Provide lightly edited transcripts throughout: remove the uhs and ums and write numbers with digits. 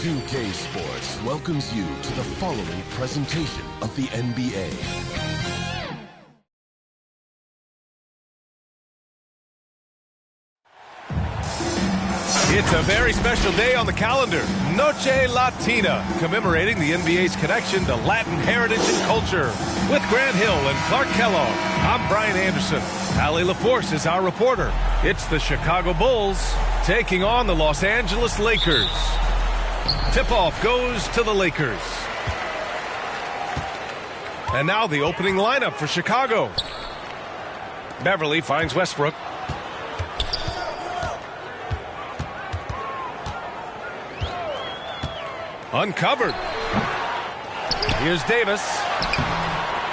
2K Sports welcomes you to the following presentation of the NBA. It's a very special day on the calendar, Noche Latina, commemorating the NBA's connection to Latin heritage and culture. With Grant Hill and Clark Kellogg, I'm Brian Anderson. Allie LaForce is our reporter. It's the Chicago Bulls taking on the Los Angeles Lakers. Tip-off goes to the Lakers. And now the opening lineup for Chicago. Beverly finds Westbrook. Uncovered. Here's Davis.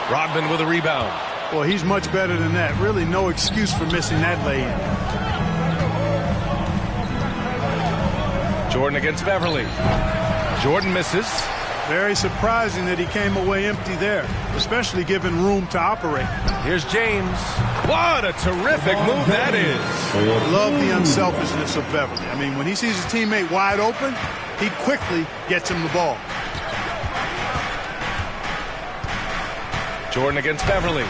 Rodman with a rebound. Well, he's much better than that. Really no excuse for missing that lay-in. Jordan against Beverly. Jordan misses. Very surprising that he came away empty there, especially given room to operate. Here's James. What a terrific move that is. Love the unselfishness of Beverly. I mean, when he sees his teammate wide open, he quickly gets him the ball. Jordan against Beverly.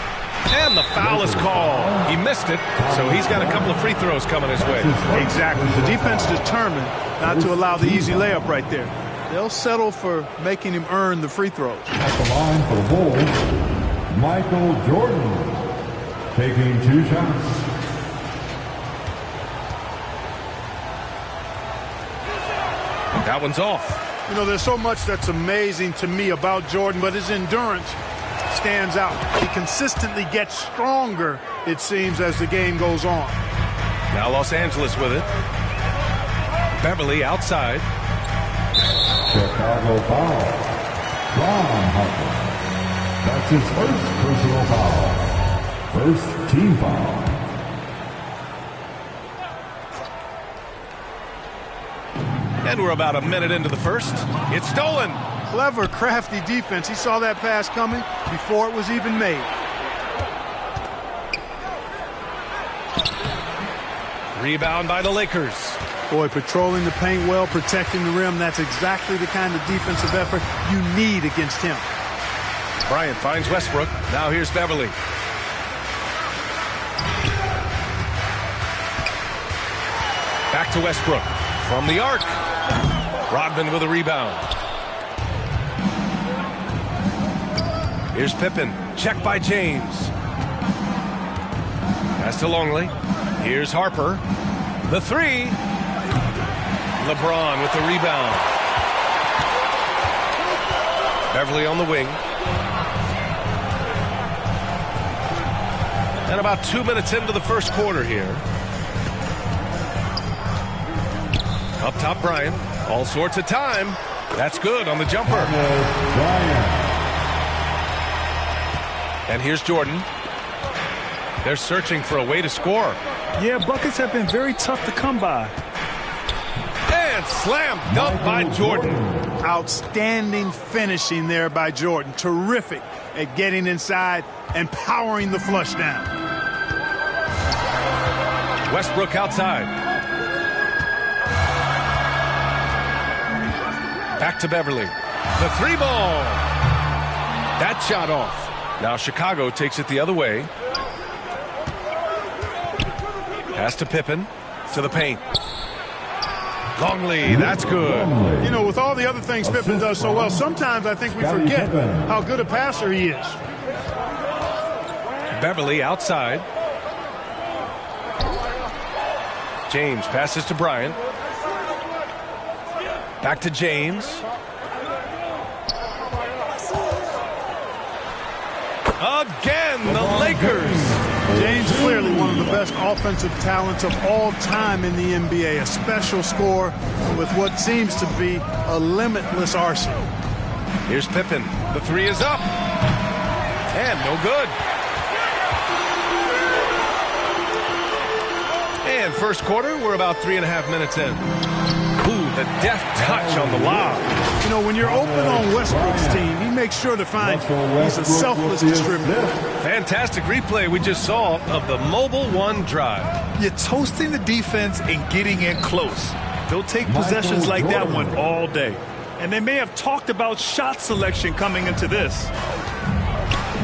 And the foul is called. He missed it, so he's got a couple of free throws coming his way. Exactly. The defense determined not to allow the easy layup right there. They'll settle for making him earn the free throws. At the line for the Bulls, Michael Jordan taking 2 shots. That one's off. You know, there's so much that's amazing to me about Jordan, but his endurance stands out. He consistently gets stronger, it seems, as the game goes on. Now Los Angeles with it. Beverly outside. Chicago foul. Ron Harper. That's his first personal foul. First team foul. And we're about a minute into the first. It's stolen. Clever, crafty defense. He saw that pass coming before it was even made. Rebound by the Lakers. Boy, patrolling the paint well, protecting the rim. That's exactly the kind of defensive effort you need against him. Bryant finds Westbrook. Now here's Beverly. Back to Westbrook. From the arc. Rodman with a rebound. Here's Pippen. Check by James. Pass to Longley. Here's Harper. The three. LeBron with the rebound. Beverly on the wing. And about 2 minutes into the first quarter here. Up top, Bryant. All sorts of time. That's good on the jumper. And here's Jordan. They're searching for a way to score. Yeah, buckets have been very tough to come by. And slam dunk by Jordan. Outstanding finishing there by Jordan. Terrific at getting inside and powering the flush down. Westbrook outside. Back to Beverly. The three ball. That shot off. Now Chicago takes it the other way. Pass to Pippen. To the paint. Longley, that's good. You know, with all the other things Pippen does so well, sometimes I think we forget how good a passer he is. Beverly outside. James passes to Bryant. Back to James. Again, the Lakers. James clearly one of the best offensive talents of all time in the NBA. A special scorer with what seems to be a limitless arsenal. Here's Pippen. The three is up. And no good. And first quarter, we're about 3.5 minutes in. Ooh, the deft touch on the lob. You know, when you're open on Westbrook's team, he makes sure to find you. He's a selfless distributor. Fantastic replay we just saw of the Mobile One drive. You're toasting the defense and getting in close. They'll take possessions like that one all day. And they may have talked about shot selection coming into this.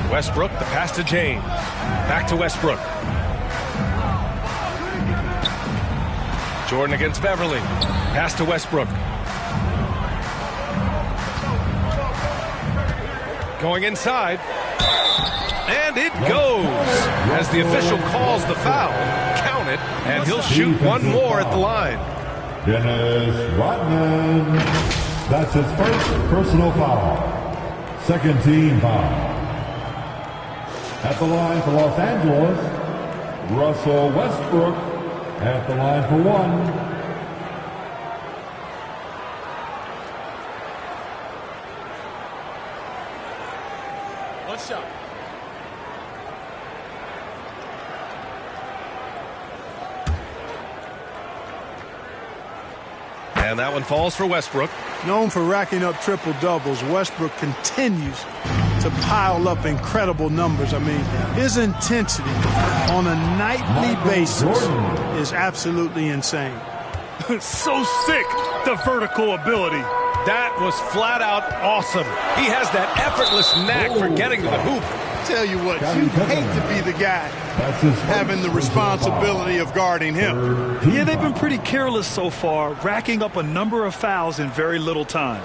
Westbrook, the pass to James. Back to Westbrook. Jordan against Beverly. Pass to Westbrook. Going inside. And it goes. As the official calls the foul, count it, and he'll shoot one more at the line. Dennis Rodman. That's his first personal foul. Second team foul. At the line for Los Angeles, Russell Westbrook at the line for one. One shot. And that one falls for Westbrook. Known for racking up triple-doubles, Westbrook continues to pile up incredible numbers. I mean, his intensity on a nightly basis is absolutely insane. So sick, the vertical ability. That was flat out awesome. He has that effortless knack for getting to the hoop. Tell you what, you hate to be the guy having the responsibility of guarding him. Yeah, they've been pretty careless so far, racking up a number of fouls in very little time.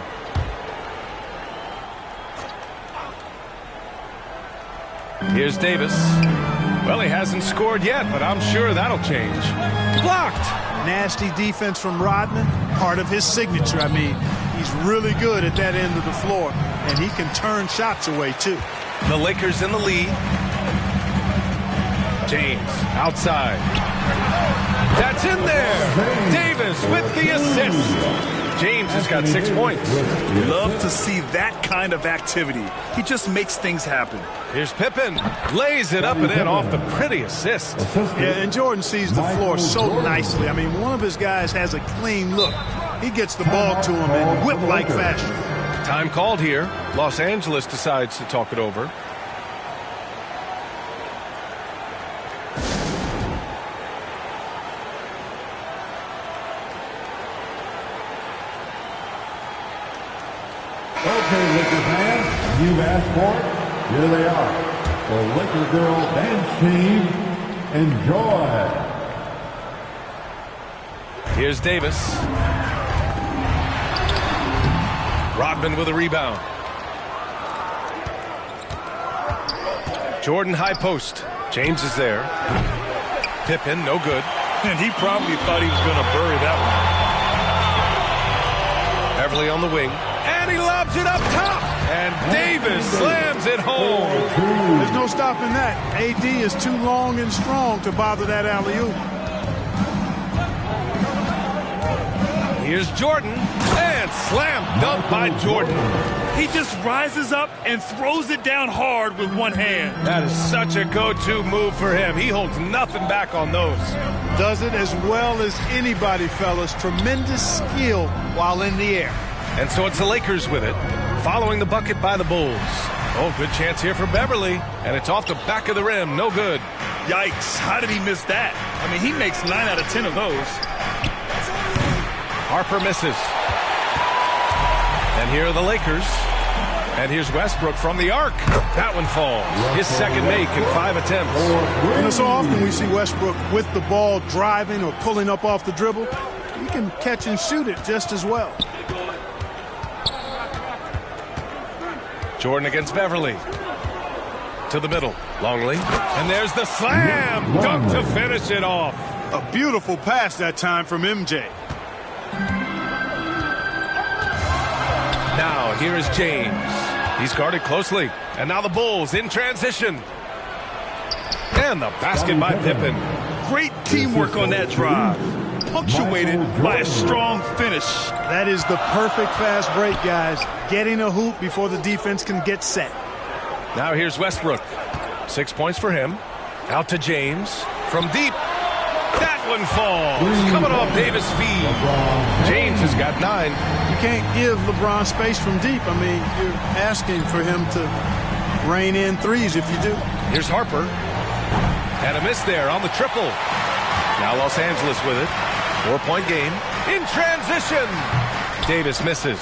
Here's Davis. Well, he hasn't scored yet, but I'm sure that'll change. Blocked. Nasty defense from Rodman, part of his signature. I mean, he's really good at that end of the floor, and he can turn shots away, too. The Lakers in the lead. James outside. That's in there. Davis with the assist. James has got 6 points. Love to see that kind of activity. He just makes things happen. Here's Pippen. Lays it up and in off the pretty assist. Yeah, and Jordan sees the floor so nicely. I mean, one of his guys has a clean look. He gets the ball to him in whip-like fashion. Time called here. Los Angeles decides to talk it over. Okay, Lakers fans, you've asked for it. Here they are. The Laker Girl Dance Team. Enjoy. Here's Davis. Rodman with a rebound. Jordan high post. James is there. Pippen, no good. And he probably thought he was going to bury that one. Beverly on the wing. And he lobs it up top. And Davis slams it home. There's no stopping that. AD is too long and strong to bother that alley-oop. Here's Jordan. And slam dunk by Jordan. He just rises up and throws it down hard with one hand. That is such a go-to move for him. He holds nothing back on those. Does it as well as anybody, fellas. Tremendous skill while in the air. And so it's the Lakers with it, following the bucket by the Bulls. Oh, good chance here for Beverly, and it's off the back of the rim. No good. Yikes, how did he miss that? I mean, he makes 9 out of 10 of those. Harper misses. And here are the Lakers. And here's Westbrook from the arc. That one falls. His second make in 5 attempts. You know, so often we see Westbrook with the ball driving or pulling up off the dribble. He can catch and shoot it just as well. Jordan against Beverly. To the middle. Longley. And there's the slam dunk to finish it off. A beautiful pass that time from MJ. Now here is James. He's guarded closely. And now the Bulls in transition. And the basket by Pippen. Great teamwork on that drive. Punctuated by a strong finish. That is the perfect fast break, guys. Getting a hoop before the defense can get set. Now here's Westbrook. 6 points for him. Out to James. From deep. That one falls. Coming off Davis' feed. James has got 9. You can't give LeBron space from deep. I mean, you're asking for him to rein in threes if you do. Here's Harper. And a miss there on the triple. Now Los Angeles with it. 4-point game. In transition. Davis misses.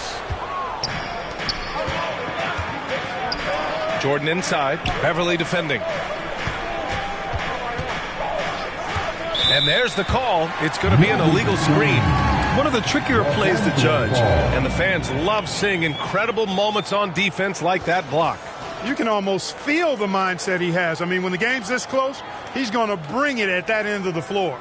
Jordan inside. Beverly defending. And there's the call. It's going to be an illegal screen. One of the trickier plays to judge. And the fans love seeing incredible moments on defense like that block. You can almost feel the mindset he has. I mean, when the game's this close, he's going to bring it at that end of the floor.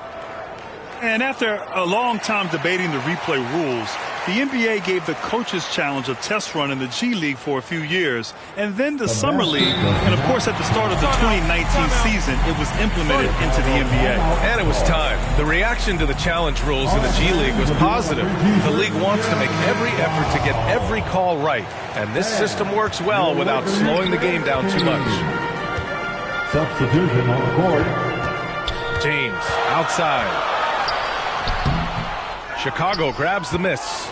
And after a long time debating the replay rules, the NBA gave the Coaches Challenge a test run in the G League for a few years, and then the Summer League, and of course at the start of the 2019 season, it was implemented into the NBA. And it was time. The reaction to the challenge rules in the G League was positive. The league wants to make every effort to get every call right, and this system works well without slowing the game down too much. Substitution on the court. James outside. Chicago grabs the miss.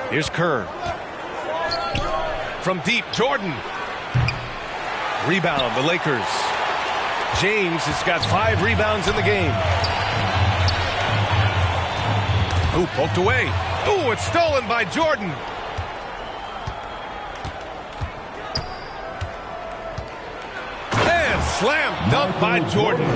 Here's Kerr. From deep, Jordan. Rebound, the Lakers. James has got 5 rebounds in the game. Ooh, poked away. Ooh, it's stolen by Jordan. And slam dunk by Jordan.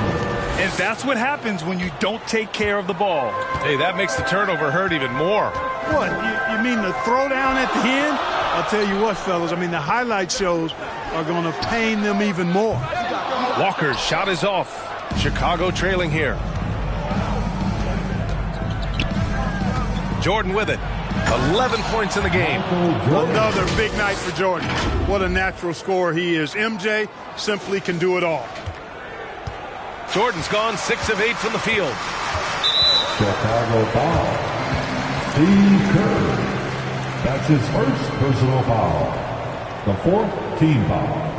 And that's what happens when you don't take care of the ball. Hey, that makes the turnover hurt even more. What, you mean the throwdown at the end? I'll tell you what, fellas, I mean, the highlight shows are going to pain them even more. Walker's shot is off. Chicago trailing here. Jordan with it. 11 points in the game. Another big night for Jordan. What a natural scorer he is. MJ simply can do it all. Jordan's gone 6 of 8 from the field. Chicago foul. Steve Kerr. That's his first personal foul. The 4th team foul.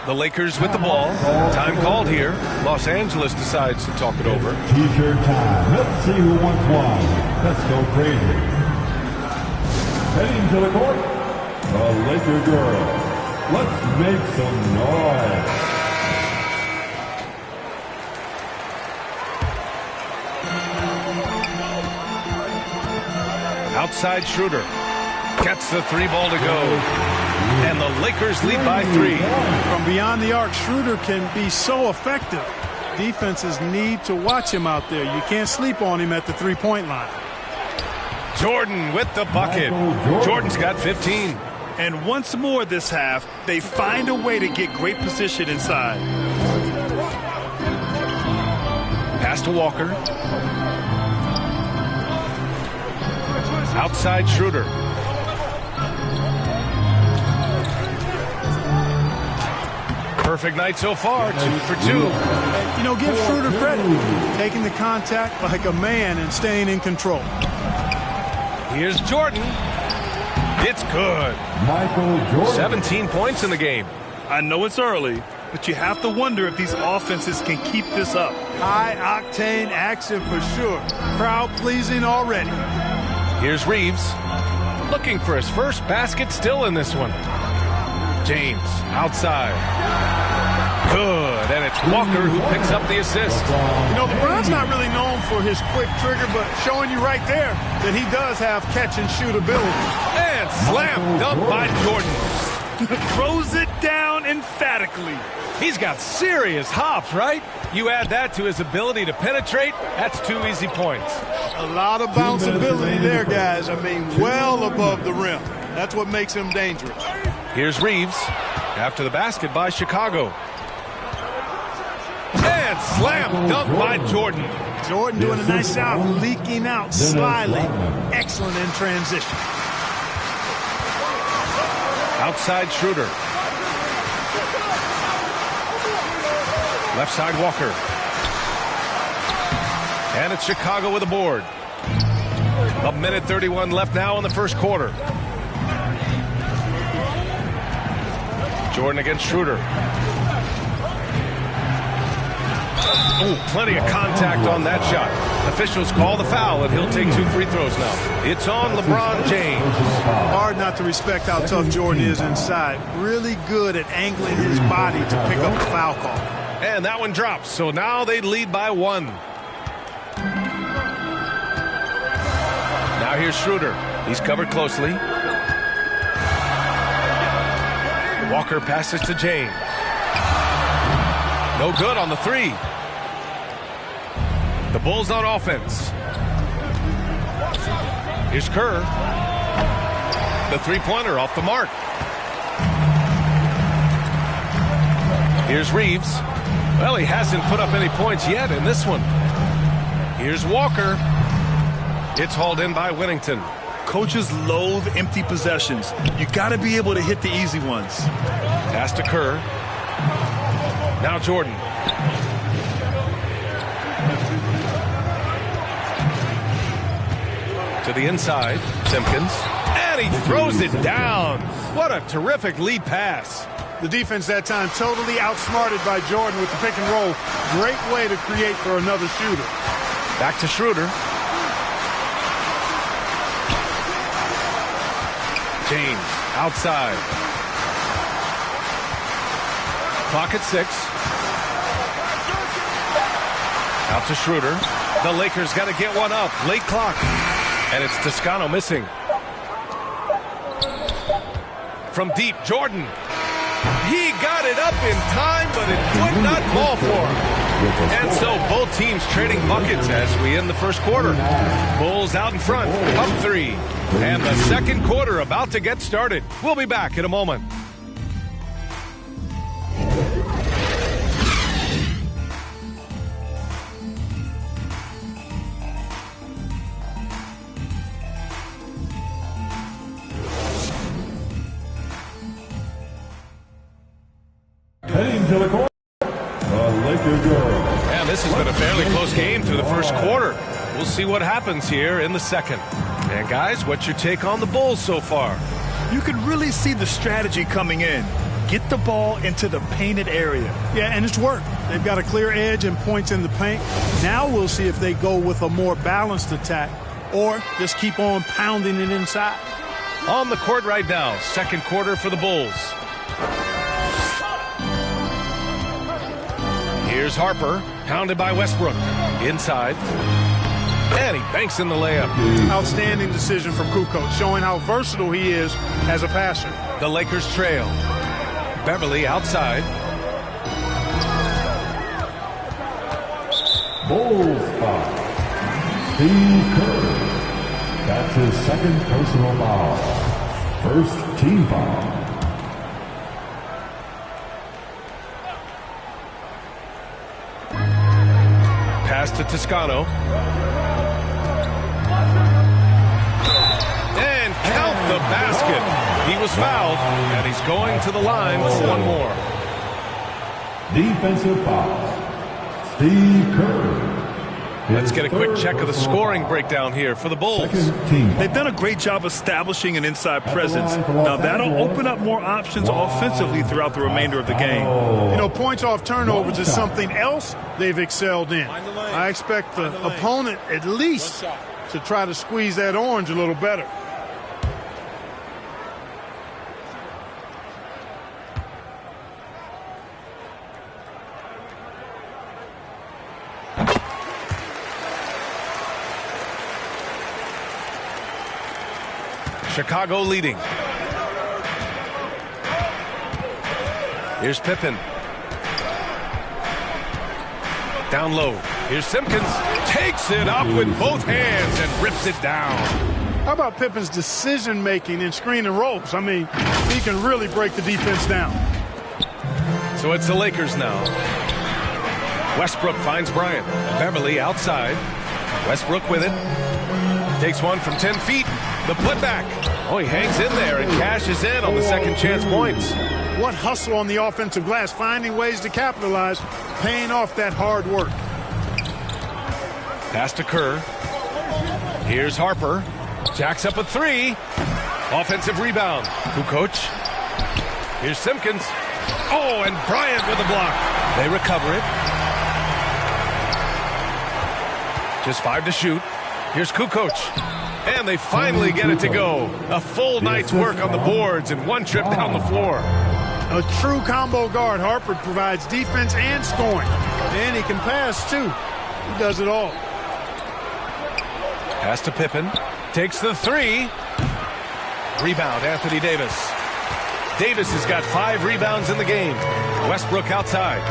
The Lakers with the ball. Time called here. Los Angeles decides to talk it over. T-shirt time. Let's see who wants one. Let's go crazy. Heading to the court, the Laker girls. Let's make some noise. Outside Schroeder. Gets the 3 ball to go. And the Lakers lead by 3. From beyond the arc, Schroeder can be so effective. Defenses need to watch him out there. You can't sleep on him at the three-point line. Jordan with the bucket. Jordan's got 15. And once more this half, they find a way to get great position inside. Pass to Walker. Outside Schroeder. Perfect night so far, 2 for 2. You know, give Schroeder credit. Taking the contact like a man and staying in control. Here's Jordan. It's good. Michael Jordan. 17 points in the game. I know it's early, but you have to wonder if these offenses can keep this up. High-octane action for sure. Crowd-pleasing already. Here's Reeves. Looking for his first basket still in this one. James outside. Good, and it's Walker who picks up the assist. You know, LeBron's not really known for his quick trigger, but showing you right there that he does have catch-and-shoot ability. And slam dunk by Jordan. Throws it down emphatically. He's got serious hops, right? You add that to his ability to penetrate, that's 2 easy points. A lot of bounce ability there, guys. I mean, well above the rim. That's what makes him dangerous. Here's Reeves after the basket by Chicago. And slam dunk by Jordan. Jordan doing a nice job leaking out slyly. Excellent in transition. Outside Schroeder. Left side Walker. And it's Chicago with a board. 1:31 left now in the first quarter. Jordan against Schroeder. Oh, plenty of contact on that shot. Officials call the foul, and he'll take 2 free throws now. It's on LeBron James. Hard not to respect how tough Jordan is inside. Really good at angling his body to pick up the foul call. And that one drops, so now they lead by 1. Now here's Schroeder. He's covered closely. Walker passes to James. No good on the 3. The Bulls on offense. Here's Kerr. The three-pointer off the mark. Here's Reeves. Well, he hasn't put up any points yet in this one. Here's Walker. It's hauled in by Whittington. Coaches loathe empty possessions. You got to be able to hit the easy ones. Pass to Kerr. Now Jordan. To the inside, Simpkins. And he throws it down. What a terrific lead pass. The defense that time totally outsmarted by Jordan with the pick and roll. Great way to create for another shooter. Back to Schroeder. James outside. Clock at 6. Out to Schroeder. The Lakers got to get one up. Late clock. And it's Toscano missing. From deep, Jordan. He got it up in time, but it would not fall for him. And so both teams trading buckets as we end the first quarter. Bulls out in front, up 3. And the second quarter about to get started. We'll be back in a moment. Heading to the court, the Lakers girls. And this has been a fairly close game through the first quarter. We'll see what happens here in the second. And guys, what's your take on the Bulls so far? You can really see the strategy coming in. Get the ball into the painted area. Yeah, and it's worked. They've got a clear edge and points in the paint. Now we'll see if they go with a more balanced attack or just keep on pounding it inside. On the court right now, second quarter for the Bulls. Here's Harper, pounded by Westbrook. Inside. And he banks in the layup. Outstanding decision from Kukoc, showing how versatile he is as a passer. The Lakers trail. Beverly outside. Bulls foul. Steve Kerr. That's his second personal foul. First team foul. Pass to Toscano. And count the basket. He was fouled, and he's going to the line for one more. Defensive foul. Steve Kerr. Let's get a quick check of the scoring breakdown here for the Bulls. They've done a great job establishing an inside presence. Now that'll open up more options offensively throughout the remainder of the game. You know, points off turnovers is something else they've excelled in. I expect the opponent at least to try to squeeze that orange a little better. Chicago leading. Here's Pippen. Down low. Here's Simpkins. Takes it up with both hands and rips it down. How about Pippen's decision-making in screen and rolls? I mean, he can really break the defense down. So it's the Lakers now. Westbrook finds Bryant. Beverly outside. Westbrook with it. Takes one from 10 feet. The putback. Oh, he hangs in there and cashes in on the second chance points. What hustle on the offensive glass, finding ways to capitalize, paying off that hard work. Pass to Kerr. Here's Harper. Jacks up a 3. Offensive rebound. Kukoc. Here's Simpkins. Oh, and Bryant with a block. They recover it. Just 5 to shoot. Here's Kukoc. And they finally get it to go. A full night's work on the boards and one trip down the floor. A true combo guard. Harper provides defense and scoring. And he can pass, too. He does it all. Pass to Pippen. Takes the 3. Rebound, Anthony Davis. Davis has got 5 rebounds in the game. Westbrook outside.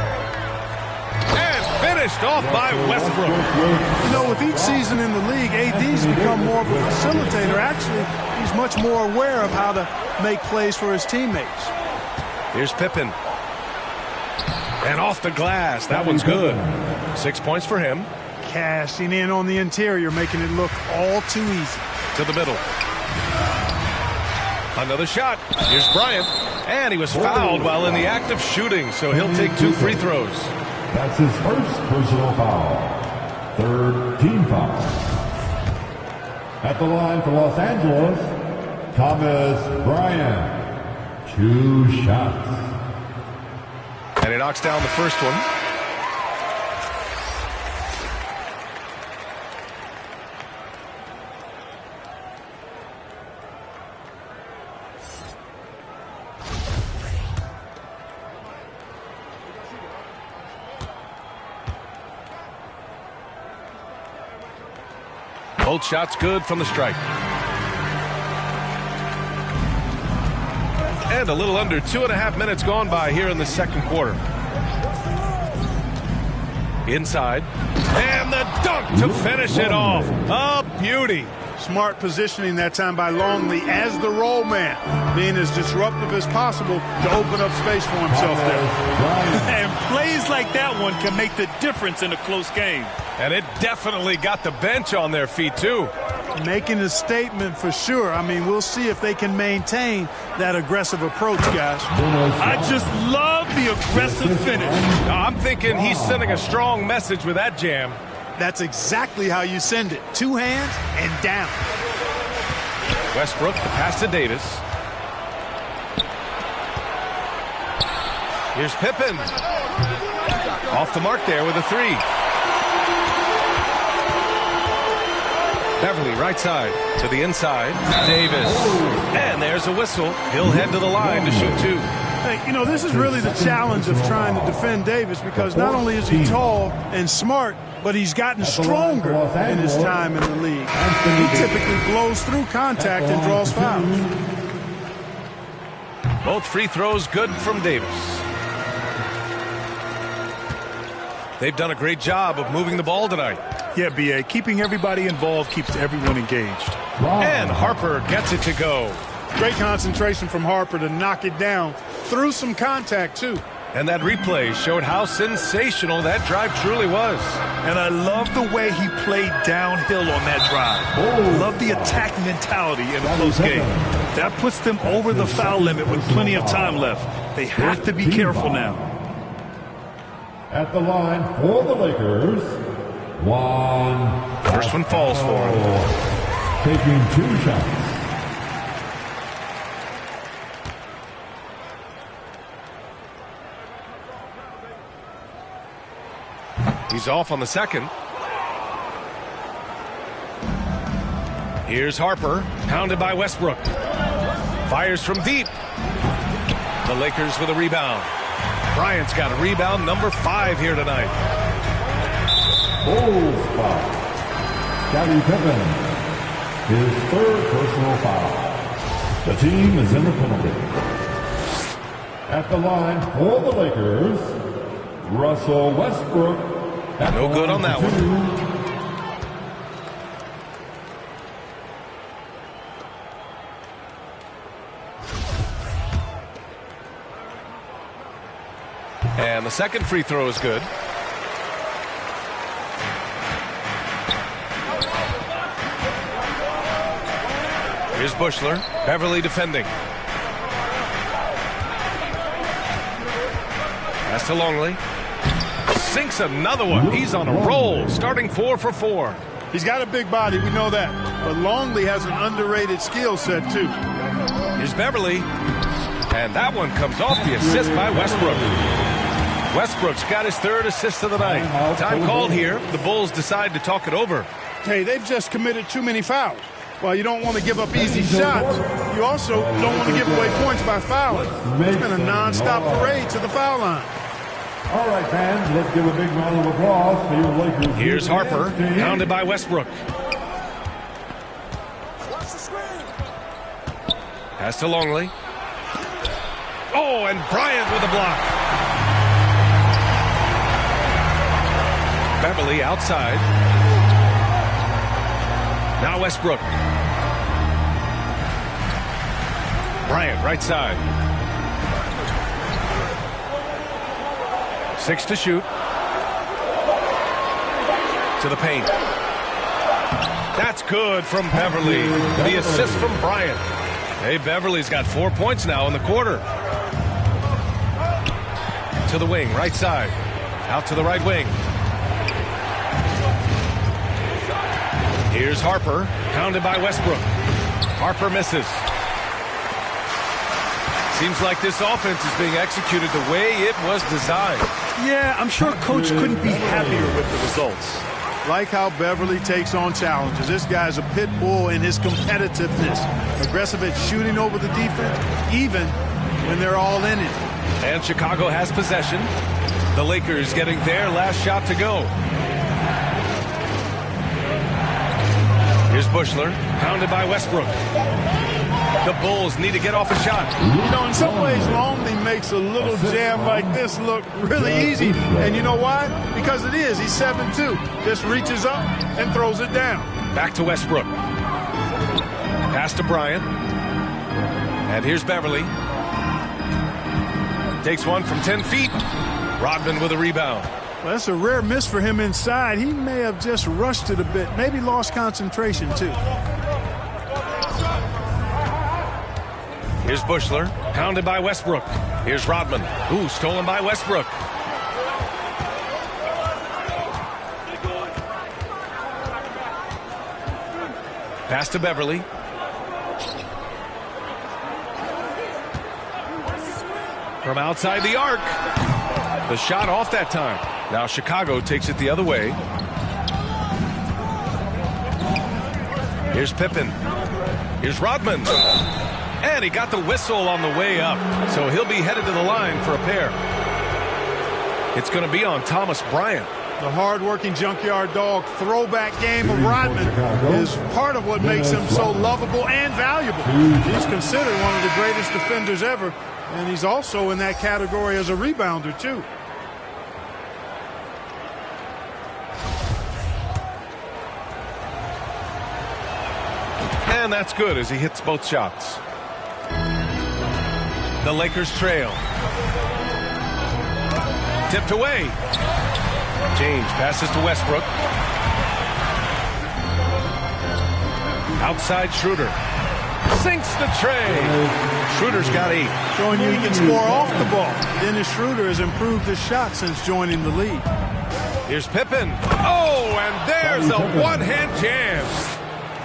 And finished off by Westbrook. You know, with each season in the league, AD's become more of a facilitator. Actually, he's much more aware of how to make plays for his teammates. Here's Pippen. And off the glass. That one's good. 6 points for him. Cashing in on the interior, making it look all too easy. To the middle. Another shot. Here's Bryant. And he was fouled while in the act of shooting, so he'll take 2 free throws. That's his first personal foul. 3rd team foul. At the line for Los Angeles, Thomas Bryant. 2 shots. And he knocks down the first one. Both shots good from the stripe. And a little under 2.5 minutes gone by here in the second quarter. Inside. And the dunk to finish it off. A beauty. Smart positioning that time by Longley as the roll man, being as disruptive as possible to open up space for himself there. And plays like that one can make the difference in a close game. And it definitely got the bench on their feet, too. Making a statement for sure. I mean, we'll see if they can maintain that aggressive approach, guys. I just love the aggressive finish. I'm thinking he's sending a strong message with that jam. That's exactly how you send it. 2 hands and down. Westbrook, the pass to Davis. Here's Pippen. Off the mark there with a 3. Beverly right side to the inside. Davis. And there's a whistle. He'll head to the line to shoot 2. Hey, you know, this is really the challenge of trying to defend Davis, because not only is he tall and smart, but he's gotten stronger in his time in the league. He typically blows through contact and draws fouls. Both free throws good from Davis. They've done a great job of moving the ball tonight. Yeah, B.A., keeping everybody involved keeps everyone engaged. And Harper gets it to go. Great concentration from Harper to knock it down through some contact, too. And that replay showed how sensational that drive truly was. And I love the way he played downhill on that drive. Love the attack mentality in a close game. That puts them over the foul limit with plenty of time left. They have to be careful now. At the line for the Lakers, First one falls for him. Taking 2 shots. He's off on the second. Here's Harper, pounded by Westbrook. Fires from deep. The Lakers with a rebound. Bryant's got a rebound, number 5 here tonight. Spot. Scottie Pippen, his 3rd personal foul. The team is in the penalty. At the line for the Lakers, Russell Westbrook. No good on that one. And the second free throw is good. Here's Bushler. Beverly defending. Pass to Longley. Sinks another one. He's on a roll, starting 4 for 4. He's got a big body, we know that. But Longley has an underrated skill set, too. Here's Beverly. And that one comes off the assist by Westbrook. Westbrook's got his 3rd assist of the night. Time called here. The Bulls decide to talk it over. Hey, they've just committed too many fouls. Well, you don't want to give up easy shots. You also don't want to give away points by fouling. It's been a non-stop parade to the foul line. All right, fans, let's give a big round of applause for your Lakers. Here's Harper, pounded by Westbrook. Pass to Longley. Oh, and Bryant with a block. Beverly outside. Now Westbrook. Bryant right side. 6 to shoot. To the paint. That's good from Beverly. The assist from Bryant. Hey, Beverly's got 4 points now in the quarter. To the wing, right side. Out to the right wing. Here's Harper, pounded by Westbrook. Harper misses. Seems like this offense is being executed the way it was designed. Yeah, I'm sure Coach couldn't be happier with the results. Like how Beverly takes on challenges. This guy's a pit bull in his competitiveness. Aggressive at shooting over the defense, even when they're all in it. And Chicago has possession. The Lakers getting their last shot to go. Here's Buechler, pounded by Westbrook. The Bulls need to get off a shot. You know, in some ways, Longley makes a little jam like this look really easy. And you know why? Because it is. He's 7'2". Just reaches up and throws it down. Back to Westbrook. Pass to Bryant. And here's Beverly. Takes one from 10 feet. Rodman with a rebound. Well, that's a rare miss for him inside. He may have just rushed it a bit. Maybe lost concentration, too. Here's Buechler, pounded by Westbrook. Here's Rodman. Ooh, stolen by Westbrook. Pass to Beverly. From outside the arc. The shot off that time. Now Chicago takes it the other way. Here's Pippen. Here's Rodman. And he got the whistle on the way up. So he'll be headed to the line for a pair. It's going to be on Thomas Bryant. The hard-working junkyard dog throwback game of Rodman is part of what makes him so lovable and valuable. He's considered one of the greatest defenders ever, and he's also in that category as a rebounder, too. And that's good as he hits both shots. The Lakers trail. Tipped away. James passes to Westbrook. Outside Schroeder. Sinks the tray. Schroeder's got 8. Showing you he can score off the ball. Dennis Schroeder has improved his shot since joining the league. Here's Pippen. Oh, and there's a one-hand jam.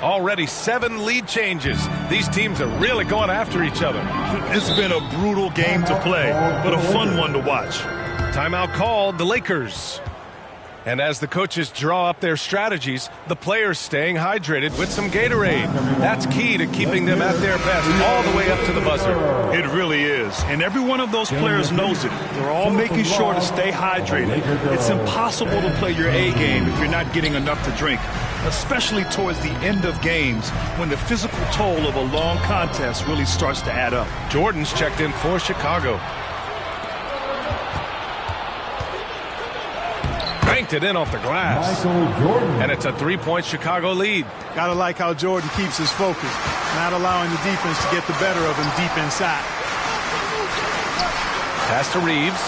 Already 7 lead changes. These teams are really going after each other. It's been a brutal game to play, but a fun one to watch. Timeout called, the Lakers. And as the coaches draw up their strategies, the players staying hydrated with some Gatorade. That's key to keeping them at their best all the way up to the buzzer. It really is. And every one of those players knows it. They're all making sure to stay hydrated. It's impossible to play your A game if you're not getting enough to drink, especially towards the end of games when the physical toll of a long contest really starts to add up. Jordan's checked in for Chicago. Banked it in off the glass. And it's a 3-point Chicago lead. Gotta like how Jordan keeps his focus, not allowing the defense to get the better of him deep inside. Pass to Reeves.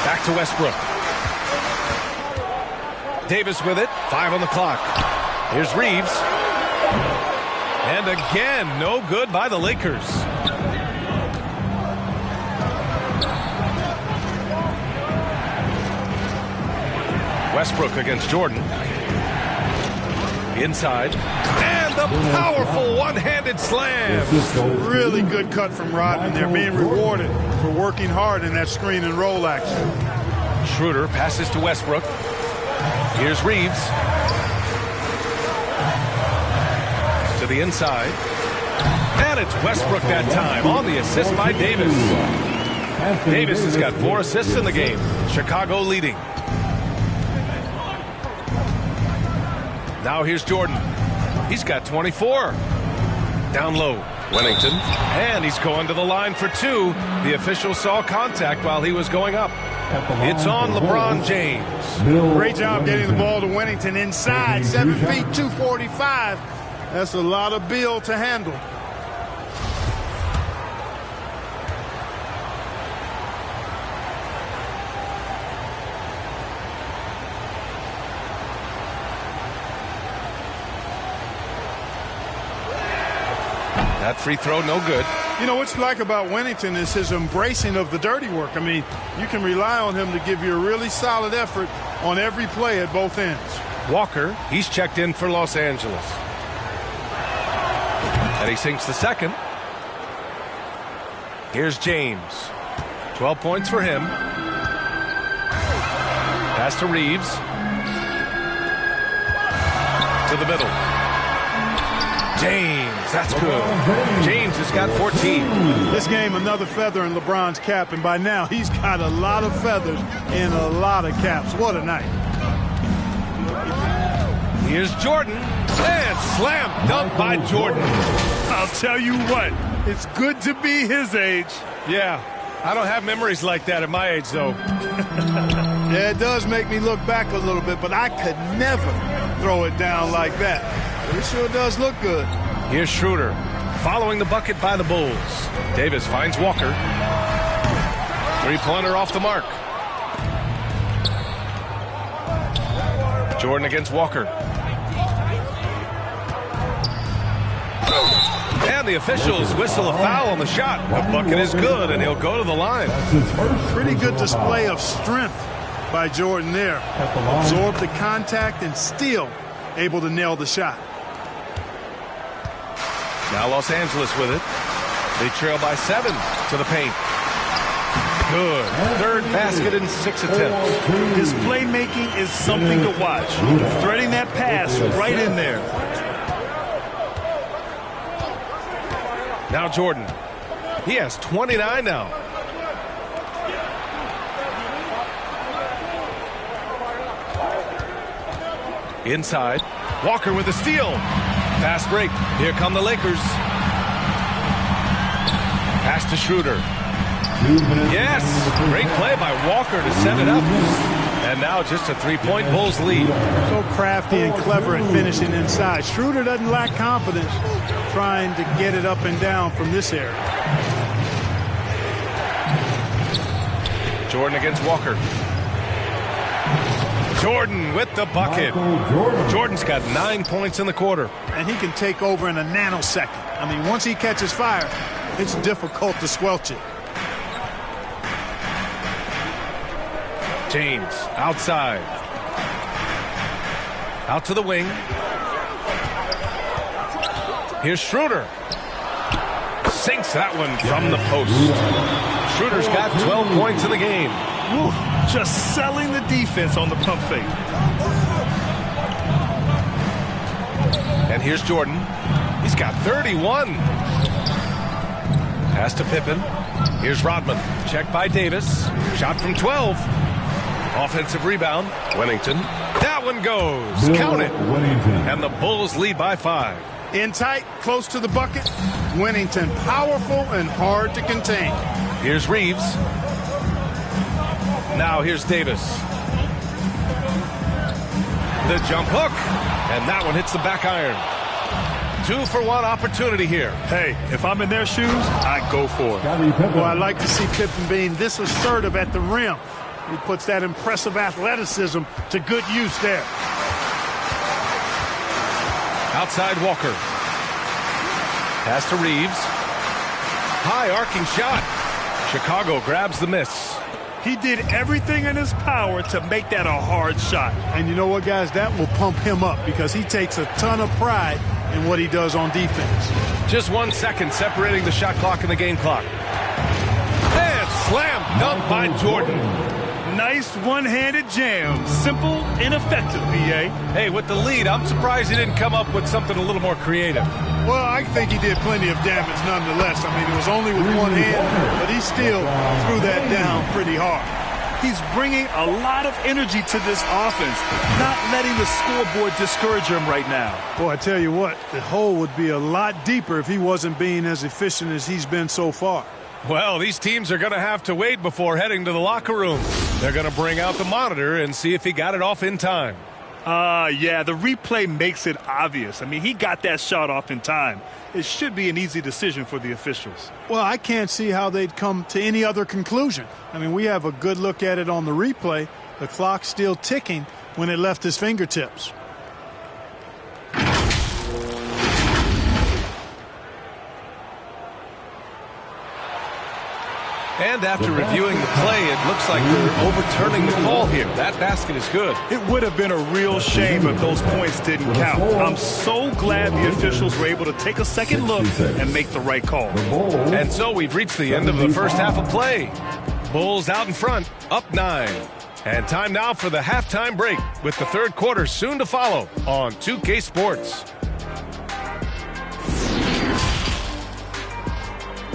Back to Westbrook. Davis with it. 5 on the clock. Here's Reeves. And again, no good by the Lakers. Westbrook against Jordan. Inside. And a powerful one-handed slam. Really good cut from Rodman. They're being rewarded for working hard in that screen and roll action. Schroeder passes to Westbrook. Here's Reeves. To the inside. And it's Westbrook that time on the assist by Davis. Davis has got 4 assists in the game. Chicago leading. Now here's Jordan. He's got 24. Down low. Wennington. And he's going to the line for 2. The official saw contact while he was going up. It's on LeBron James. Great job getting the ball to Wennington inside. 7 feet, 245. That's a lot of Bill to handle. That free throw, no good. You know, what you like about Wennington is his embracing of the dirty work. I mean, you can rely on him to give you a really solid effort on every play at both ends. Walker, he's checked in for Los Angeles. And he sinks the second. Here's James. 12 points for him. Pass to Reeves. To the middle. James, that's good. James has got 14. This game, another feather in LeBron's cap, and by now he's got a lot of feathers in a lot of caps. What a night. Here's Jordan, and slam dunk by Jordan. I'll tell you what, it's good to be his age. Yeah, I don't have memories like that at my age, though. Yeah, it does make me look back a little bit, but I could never throw it down like that. It sure does look good. Here's Schroeder, following the bucket by the Bulls. Davis finds Walker. Three-pointer off the mark. Jordan against Walker. And the officials whistle a foul on the shot. The bucket is good, and he'll go to the line. Pretty good display of strength by Jordan there. Absorbed the contact and still able to nail the shot. Now Los Angeles with it. They trail by 7 to the paint. Good. Third basket in 6 attempts. His playmaking is something to watch. Threading that pass right in there. Now Jordan. He has 29 now. Inside. Walker with a steal. Fast break. Here come the Lakers. Pass to Schroeder. Yes. Great play by Walker to set it up. And now just a three-point Bulls lead. So crafty and clever at finishing inside. Schroeder doesn't lack confidence trying to get it up and down from this area. Jordan against Walker. Jordan with the bucket. Jordan's got 9 points in the quarter. And he can take over in a nanosecond. I mean, once he catches fire, it's difficult to squelch it. James outside. Out to the wing. Here's Schroeder. Sinks that one from the post. Schroeder's got 12 points in the game. Woo, just selling the defense on the pump fake. And here's Jordan. He's got 31. Pass to Pippen. Here's Rodman. Checked by Davis. Shot from 12. Offensive rebound. Wennington. That one goes. Count it. And the Bulls lead by 5. In tight, close to the bucket. Wennington, powerful and hard to contain. Here's Reeves. Now here's Davis. The jump hook. And that one hits the back iron. 2-for-1 opportunity here. Hey, if I'm in their shoes, I go for it. Well, I like to see Pippen being this assertive at the rim. He puts that impressive athleticism to good use there. Outside Walker. Pass to Reeves. High arcing shot. Chicago grabs the miss. He did everything in his power to make that a hard shot. And you know what, guys? That will pump him up because he takes a ton of pride in what he does on defense. Just 1 second separating the shot clock and the game clock. And slam dunk by Jordan. Nice one-handed jam. Simple and effective, B.A. Hey, with the lead, I'm surprised he didn't come up with something a little more creative. Well, I think he did plenty of damage nonetheless. I mean, it was only with one hand, but he still threw that down pretty hard. He's bringing a lot of energy to this offense, not letting the scoreboard discourage him right now. Boy, I tell you what, the hole would be a lot deeper if he wasn't being as efficient as he's been so far. Well, these teams are going to have to wait before heading to the locker room. They're going to bring out the monitor and see if he got it off in time. Yeah, the replay makes it obvious. I mean, he got that shot off in time. It should be an easy decision for the officials. Well, I can't see how they'd come to any other conclusion. I mean, we have a good look at it on the replay. The clock's still ticking when it left his fingertips. And after reviewing the play, it looks like they're overturning the call here. That basket is good. It would have been a real shame if those points didn't count. I'm so glad the officials were able to take a second look and make the right call. And so we've reached the end of the first half of play. Bulls out in front, up 9. And time now for the halftime break, with the third quarter soon to follow on 2K Sports.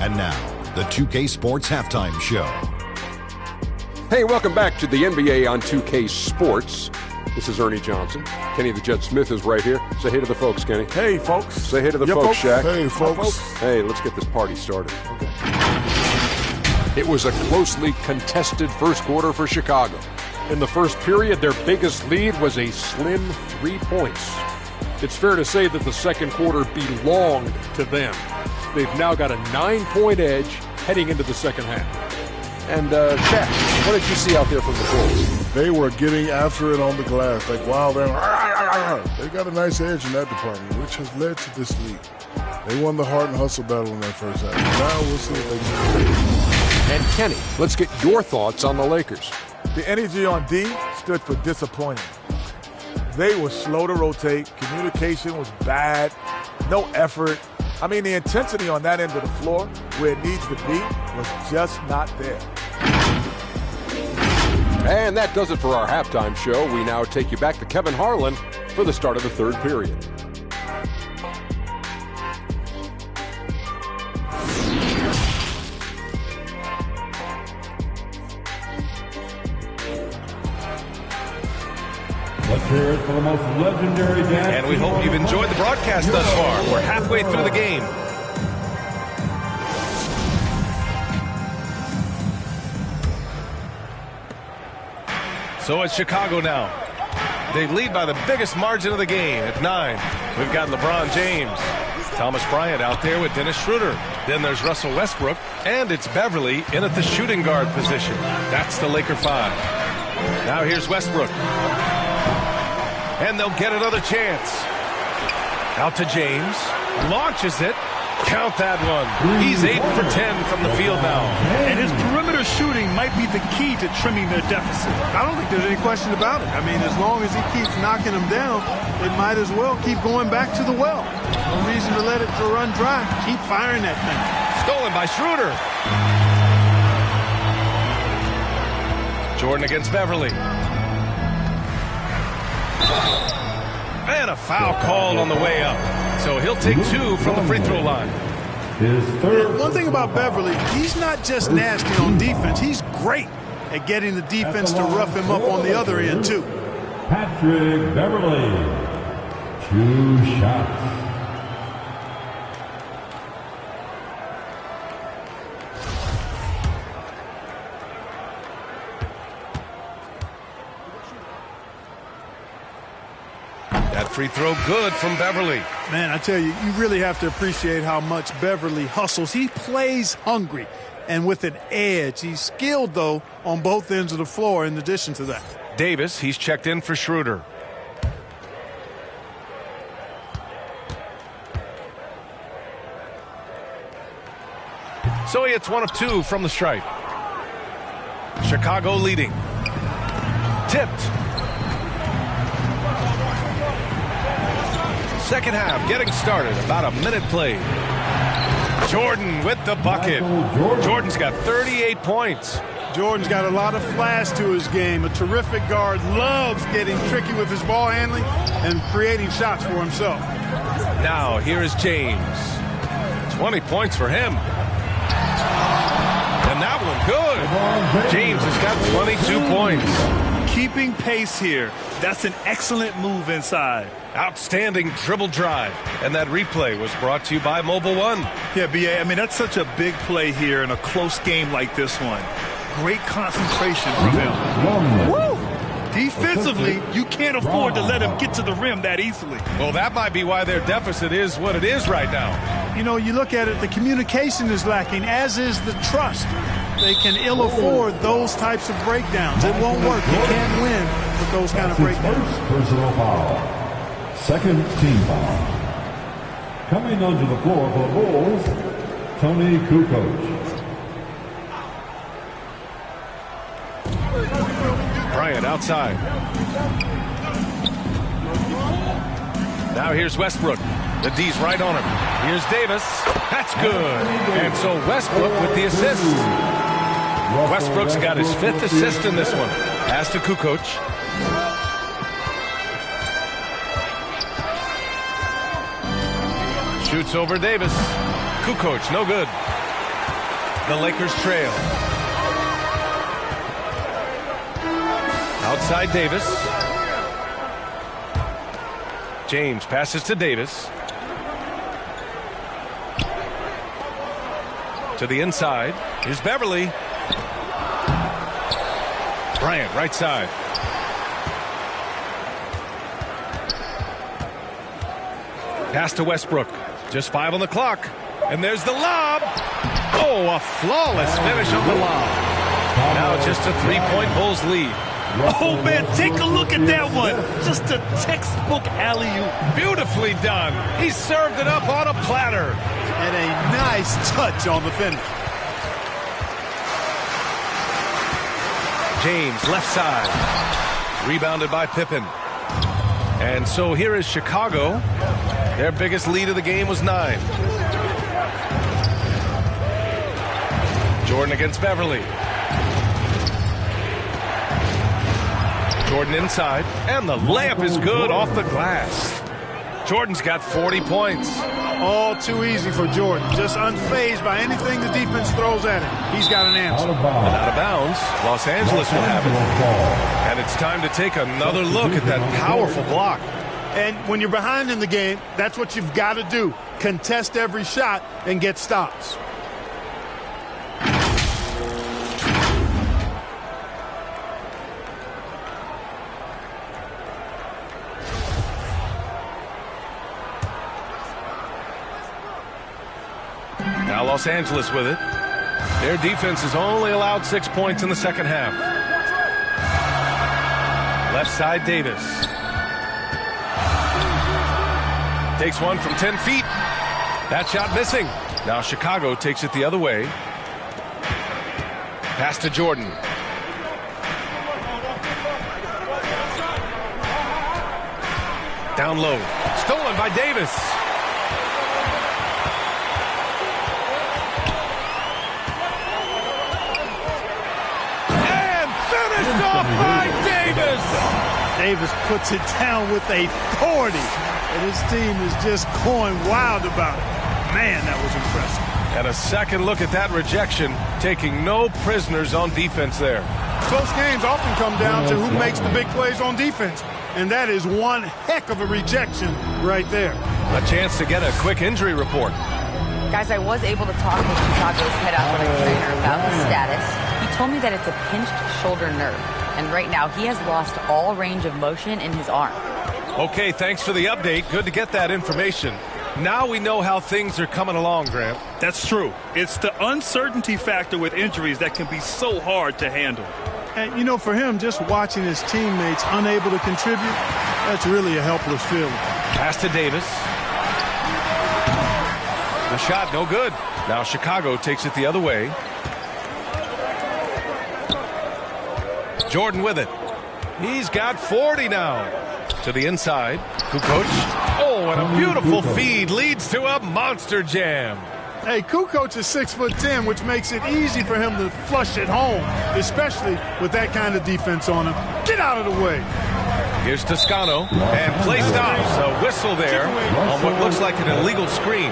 And now, the 2K Sports Halftime Show. Hey, welcome back to the NBA on 2K Sports. This is Ernie Johnson. Kenny the Jet Smith is right here. Say hey to the folks, Kenny. Hey, folks. Say hey to the folks, Shaq. Hey, folks. Hey, let's get this party started. Okay. It was a closely contested first quarter for Chicago. In the first period, their biggest lead was a slim 3 points. It's fair to say that the second quarter belonged to them. They've now got a 9-point edge heading into the second half. And, Shaq, what did you see out there from the Bulls? They were getting after it on the glass. Like, wow, they got a nice edge in that department, which has led to this lead. They won the heart and hustle battle in that first half. Now we'll see if they can. And, Kenny, let's get your thoughts on the Lakers. The energy on D stood for disappointing. They were slow to rotate. Communication was bad. No effort. I mean, the intensity on that end of the floor, where it needs to be, was just not there. And that does it for our halftime show. We now take you back to Kevin Harlan for the start of the third period. Let's hear it for the most legendary dance. And we hope you've enjoyed the broadcast thus far. We're halfway through the game. So it's Chicago now. They lead by the biggest margin of the game at 9. We've got LeBron James. Thomas Bryant out there with Dennis Schroeder. Then there's Russell Westbrook. And it's Beverly in at the shooting guard position. That's the Laker 5. Now here's Westbrook. And they'll get another chance. Out to James. Launches it. Count that one. He's 8 for 10 from the field now. And his perimeter shooting might be the key to trimming their deficit. I don't think there's any question about it. I mean, as long as he keeps knocking them down, they might as well keep going back to the well. No reason to let it run dry. Keep firing that thing. Stolen by Schroeder. Jordan against Beverly. And a foul called on the way up. So he'll take 2 from the free throw line. One thing about Beverly, he's not just nasty on defense. He's great at getting the defense to rough him up on the other end, too. Patrick Beverly, 2 shots. That free throw good from Beverly. Man, I tell you, you really have to appreciate how much Beverly hustles. He plays hungry and with an edge. He's skilled, though, on both ends of the floor in addition to that. Davis, he's checked in for Schroeder. So he hits 1 of 2 from the stripe. Chicago leading. Tipped. Second half getting started. About a minute played. Jordan with the bucket. Jordan's got 38 points. Jordan's got a lot of flash to his game. A terrific guard, loves getting tricky with his ball handling and creating shots for himself. Now here is James. 20 points for him. And that one good. James has got 22 points. Keeping pace here. That's an excellent move inside. Outstanding dribble drive. And that replay was brought to you by Mobile One. Yeah, B.A., I mean, that's such a big play here in a close game like this one. Great concentration from him. Woo! Defensively, you can't afford to let him get to the rim that easily. Well, that might be why their deficit is what it is right now. You know, you look at it, the communication is lacking, as is the trust. They can ill afford those types of breakdowns. It won't work. You can't win with those kind of breakdowns. First personal foul. Second team foul. Coming onto the floor for the Bulls, Tony Kukoc. Bryant outside. Now here's Westbrook. The D's right on him. Here's Davis. That's good. And so Westbrook with the assist. Westbrook's got his 5th assist in this one. Pass to Kukoc. Shoots over Davis. Kukoc, no good. The Lakers trail. Outside Davis. James passes to Davis. To the inside. Here's Beverly. Bryant, right side. Pass to Westbrook. Just 5 on the clock. And there's the lob. Oh, a flawless finish on the lob. Now just a 3-point Bulls lead. Oh, man, take a look at that one. Just a textbook alley-oop. Beautifully done. He served it up on a platter. And a nice touch on the finish. James, left side. Rebounded by Pippen. And so here is Chicago. Their biggest lead of the game was 9. Jordan against Beverly. Jordan inside, and the layup is good off the glass. Jordan's got 40 points. All too easy for Jordan. Just unfazed by anything the defense throws at him. He's got an answer. And out of bounds, Los Angeles will have it. And it's time to take another look at that powerful block. And when you're behind in the game, that's what you've got to do. Contest every shot and get stops. Now Los Angeles with it. Their defense has only allowed 6 points in the second half. Left side, Davis. Takes one from 10 feet. That shot missing. Now Chicago takes it the other way. Pass to Jordan. Down low. Stolen by Davis. Off by Davis. Davis puts it down with authority. And his team is just going wild about it. Man, that was impressive. And a second look at that rejection, taking no prisoners on defense there. Close games often come down to who makes the big plays on defense. And that is one heck of a rejection right there. A chance to get a quick injury report. Guys, I was able to talk with Chicago's head athletic trainer about his status. He told me that it's a pinched shoulder nerve. And right now, he has lost all range of motion in his arm. Okay, thanks for the update. Good to get that information. Now we know how things are coming along, Grant. That's true. It's the uncertainty factor with injuries that can be so hard to handle. And, you know, for him, just watching his teammates unable to contribute, that's really a helpless feeling. Pass to Davis. The shot, no good. Now Chicago takes it the other way. Jordan with it. He's got 40 now. To the inside. Kukoc. Oh, and a beautiful feed leads to a monster jam. Hey, Kukoc is 6'10", which makes it easy for him to flush it home, especially with that kind of defense on him. Get out of the way. Here's Toscano, and play stops. A whistle there on what looks like an illegal screen.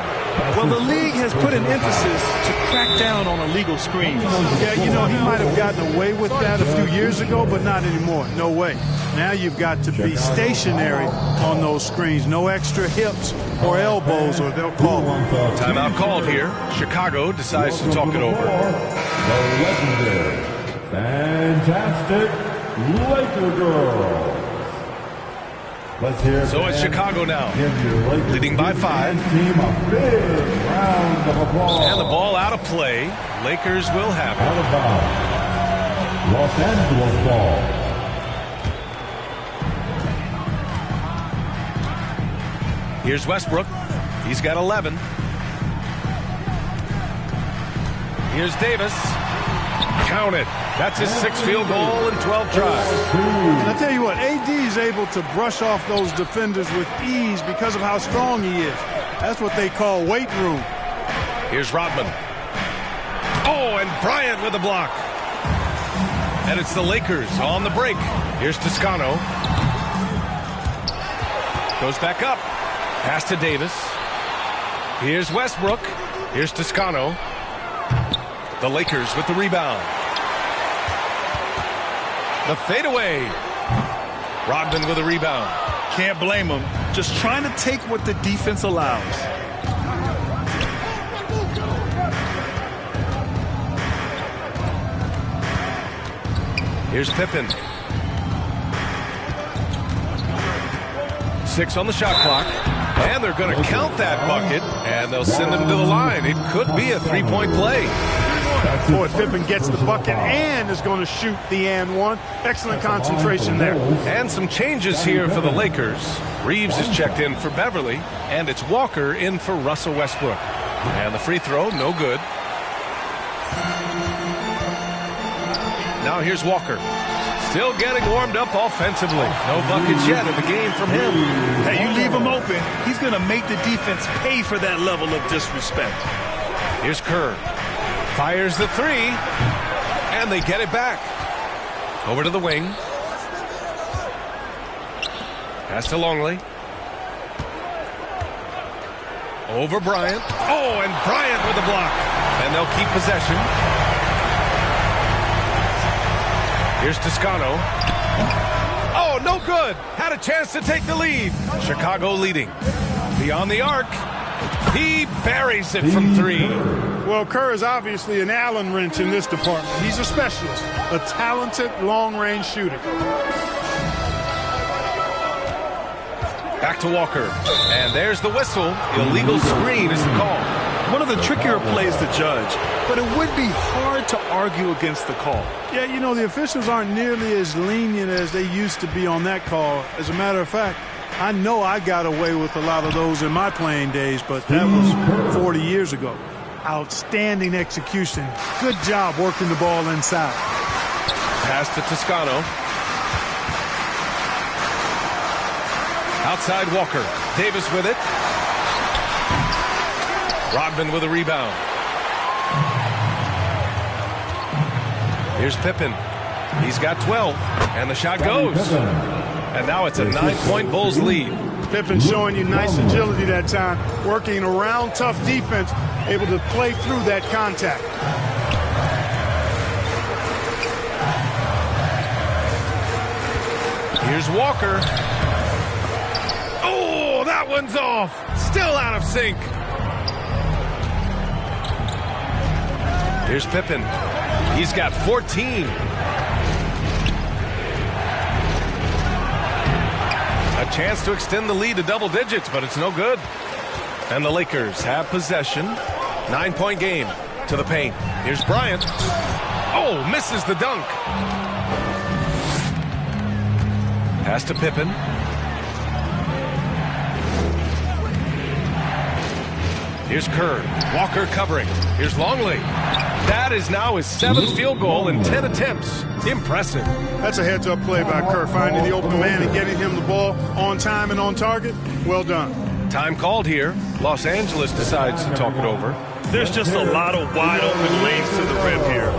Well, the league has put an emphasis to crack down on illegal screens. Yeah, you know, he might have gotten away with that a few years ago, but not anymore. No way. Now you've got to be stationary on those screens. No extra hips or elbows, or they'll call them. Timeout called here. Chicago decides to talk it over. The legendary, fantastic Laker girls. Let's hear So it's Chicago now, leading by 5. Team a big round of applause. And the ball out of play. Lakers will have Out it. of bounds. Los Angeles ball. Here's Westbrook. He's got 11. Here's Davis. Count it. That's his 6th field goal in 12 tries. I tell you what, AD is able to brush off those defenders with ease because of how strong he is. That's what they call weight room. Here's Rodman. Oh, and Bryant with a block. And it's the Lakers on the break. Here's Toscano. Goes back up. Pass to Davis. Here's Westbrook. Here's Toscano. The Lakers with the rebound. The fadeaway. Rodman with a rebound. Can't blame him. Just trying to take what the defense allows. Here's Pippen. 6 on the shot clock. And they're going to count that bucket, and they'll send him to the line. It could be a 3-point play. Boy, Pippen gets the bucket and is going to shoot the and one. Excellent concentration there. And some changes here for the Lakers. Reeves is checked in for Beverly, and it's Walker in for Russell Westbrook. And the free throw, no good. Now here's Walker. Still getting warmed up offensively. No buckets yet in the game from him. Hey, you leave him open, he's going to make the defense pay for that level of disrespect. Here's Kerr. Fires the 3, and they get it back. Over to the wing. Pass to Longley. Over Bryant. Oh, and Bryant with a block. And they'll keep possession. Here's Toscano. Oh, no good. Had a chance to take the lead. Chicago leading. Beyond the arc. He buries it from 3. Well, Kerr is obviously an Allen wrench in this department. He's a specialist, a talented long-range shooter. Back to Walker. And there's the whistle. Illegal screen is the call. One of the trickier plays to judge, but it would be hard to argue against the call. Yeah, you know, the officials aren't nearly as lenient as they used to be on that call. As a matter of fact, I know I got away with a lot of those in my playing days, but that was 40 years ago. Outstanding execution. Good job working the ball inside. Pass to Toscano. Outside Walker. Davis with it. Rodman with a rebound. Here's Pippen. He's got 12, and the shot goes. And now it's a 9-point Bulls lead. Pippen showing you nice agility that time, working around tough defense, able to play through that contact. Here's Walker. Oh, that one's off. Still out of sync. Here's Pippen. He's got 14. A chance to extend the lead to double digits, but it's no good. And the Lakers have possession. 9-point game to the paint. Here's Bryant. Oh, misses the dunk. Pass to Pippen. Here's Kerr. Walker covering. Here's Longley. That is now his 7th field goal in 10 attempts. Impressive. That's a heads-up play by Kerr, finding the open man and getting him the ball on time and on target. Well done. Time called here. Los Angeles decides to talk it over. There's just a lot of wide-open lanes to the rim here.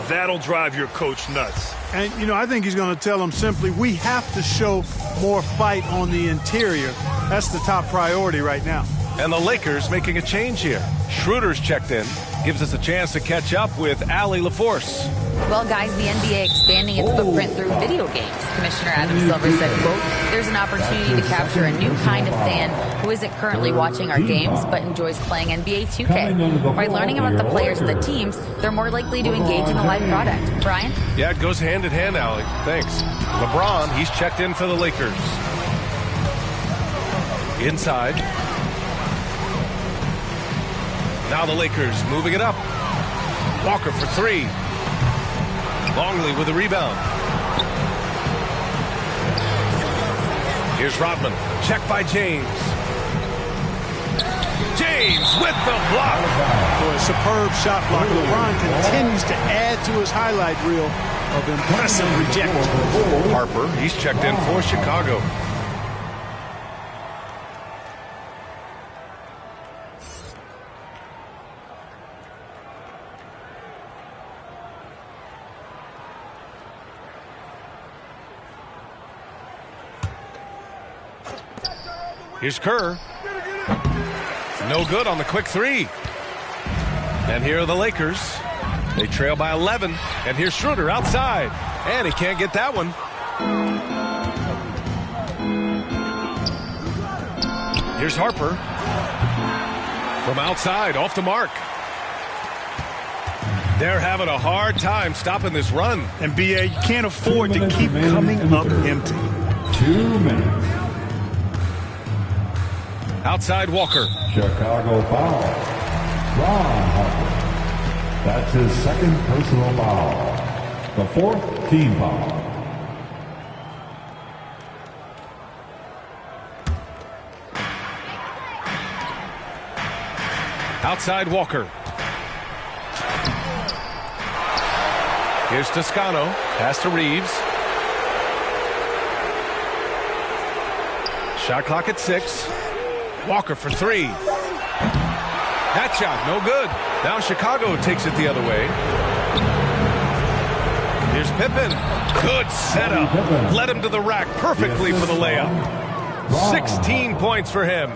That'll drive your coach nuts. And, you know, I think he's going to tell them simply, we have to show more fight on the interior. That's the top priority right now. And the Lakers making a change here. Schroeder's checked in. Gives us a chance to catch up with Allie LaForce. Well, guys, the NBA expanding its footprint through video games. Commissioner Adam Silver said, quote, there's an opportunity to capture a new kind of fan who isn't currently watching our games but enjoys playing NBA 2K. By learning about the players and the teams, they're more likely to engage in the live product. Brian? Yeah, it goes hand in hand, Allie. Thanks. LeBron, he's checked in for the Lakers. Inside. Now the Lakers moving it up. Walker for 3. Longley with a rebound. Here's Rodman. Check by James. James with the block. Boy, a superb shot block. LeBron continues to add to his highlight reel of impressive rejections. Harper, he's checked in for Chicago. Here's Kerr. No good on the quick 3. And here are the Lakers. They trail by 11. And here's Schroeder outside. And he can't get that one. Here's Harper. From outside, off the mark. They're having a hard time stopping this run. And B.A., you can't afford to keep coming up empty. 2 minutes. Outside Walker. Chicago foul. Ron Harper. That's his 2nd personal foul. The 4th team foul. Outside Walker. Here's Toscano. Pass to Reeves. Shot clock at 6. Walker for 3. That shot, no good. Now Chicago takes it the other way. Here's Pippen. Good setup. Led him to the rack perfectly for the layup. 16 points for him.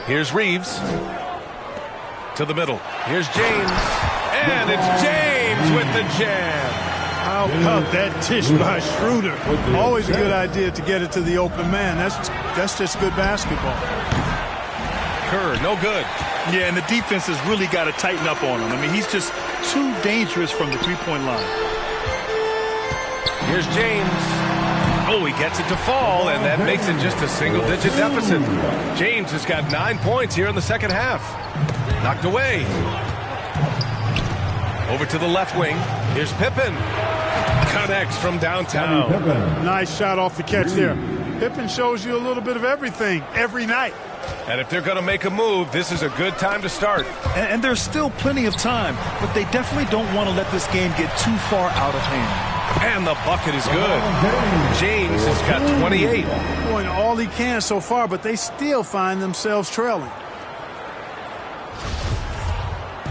Here's Reeves. To the middle. Here's James. And it's James with the jam. How about that dish by Schroeder? Always a good idea to get it to the open man. That's just good basketball. Kerr, no good. Yeah, and the defense has really got to tighten up on him. I mean, he's just too dangerous from the three-point line. Here's James. Oh, he gets it to fall, and that makes it just a single-digit deficit. James has got 9 points here in the second half. Knocked away. Over to the left wing. Here's Pippen. Connects from downtown. Nice shot off the catch there. Pippen shows you a little bit of everything every night. And if they're going to make a move, this is a good time to start. And there's still plenty of time, but they definitely don't want to let this game get too far out of hand. And the bucket is good. James has got 28. Doing all he can so far, but they still find themselves trailing.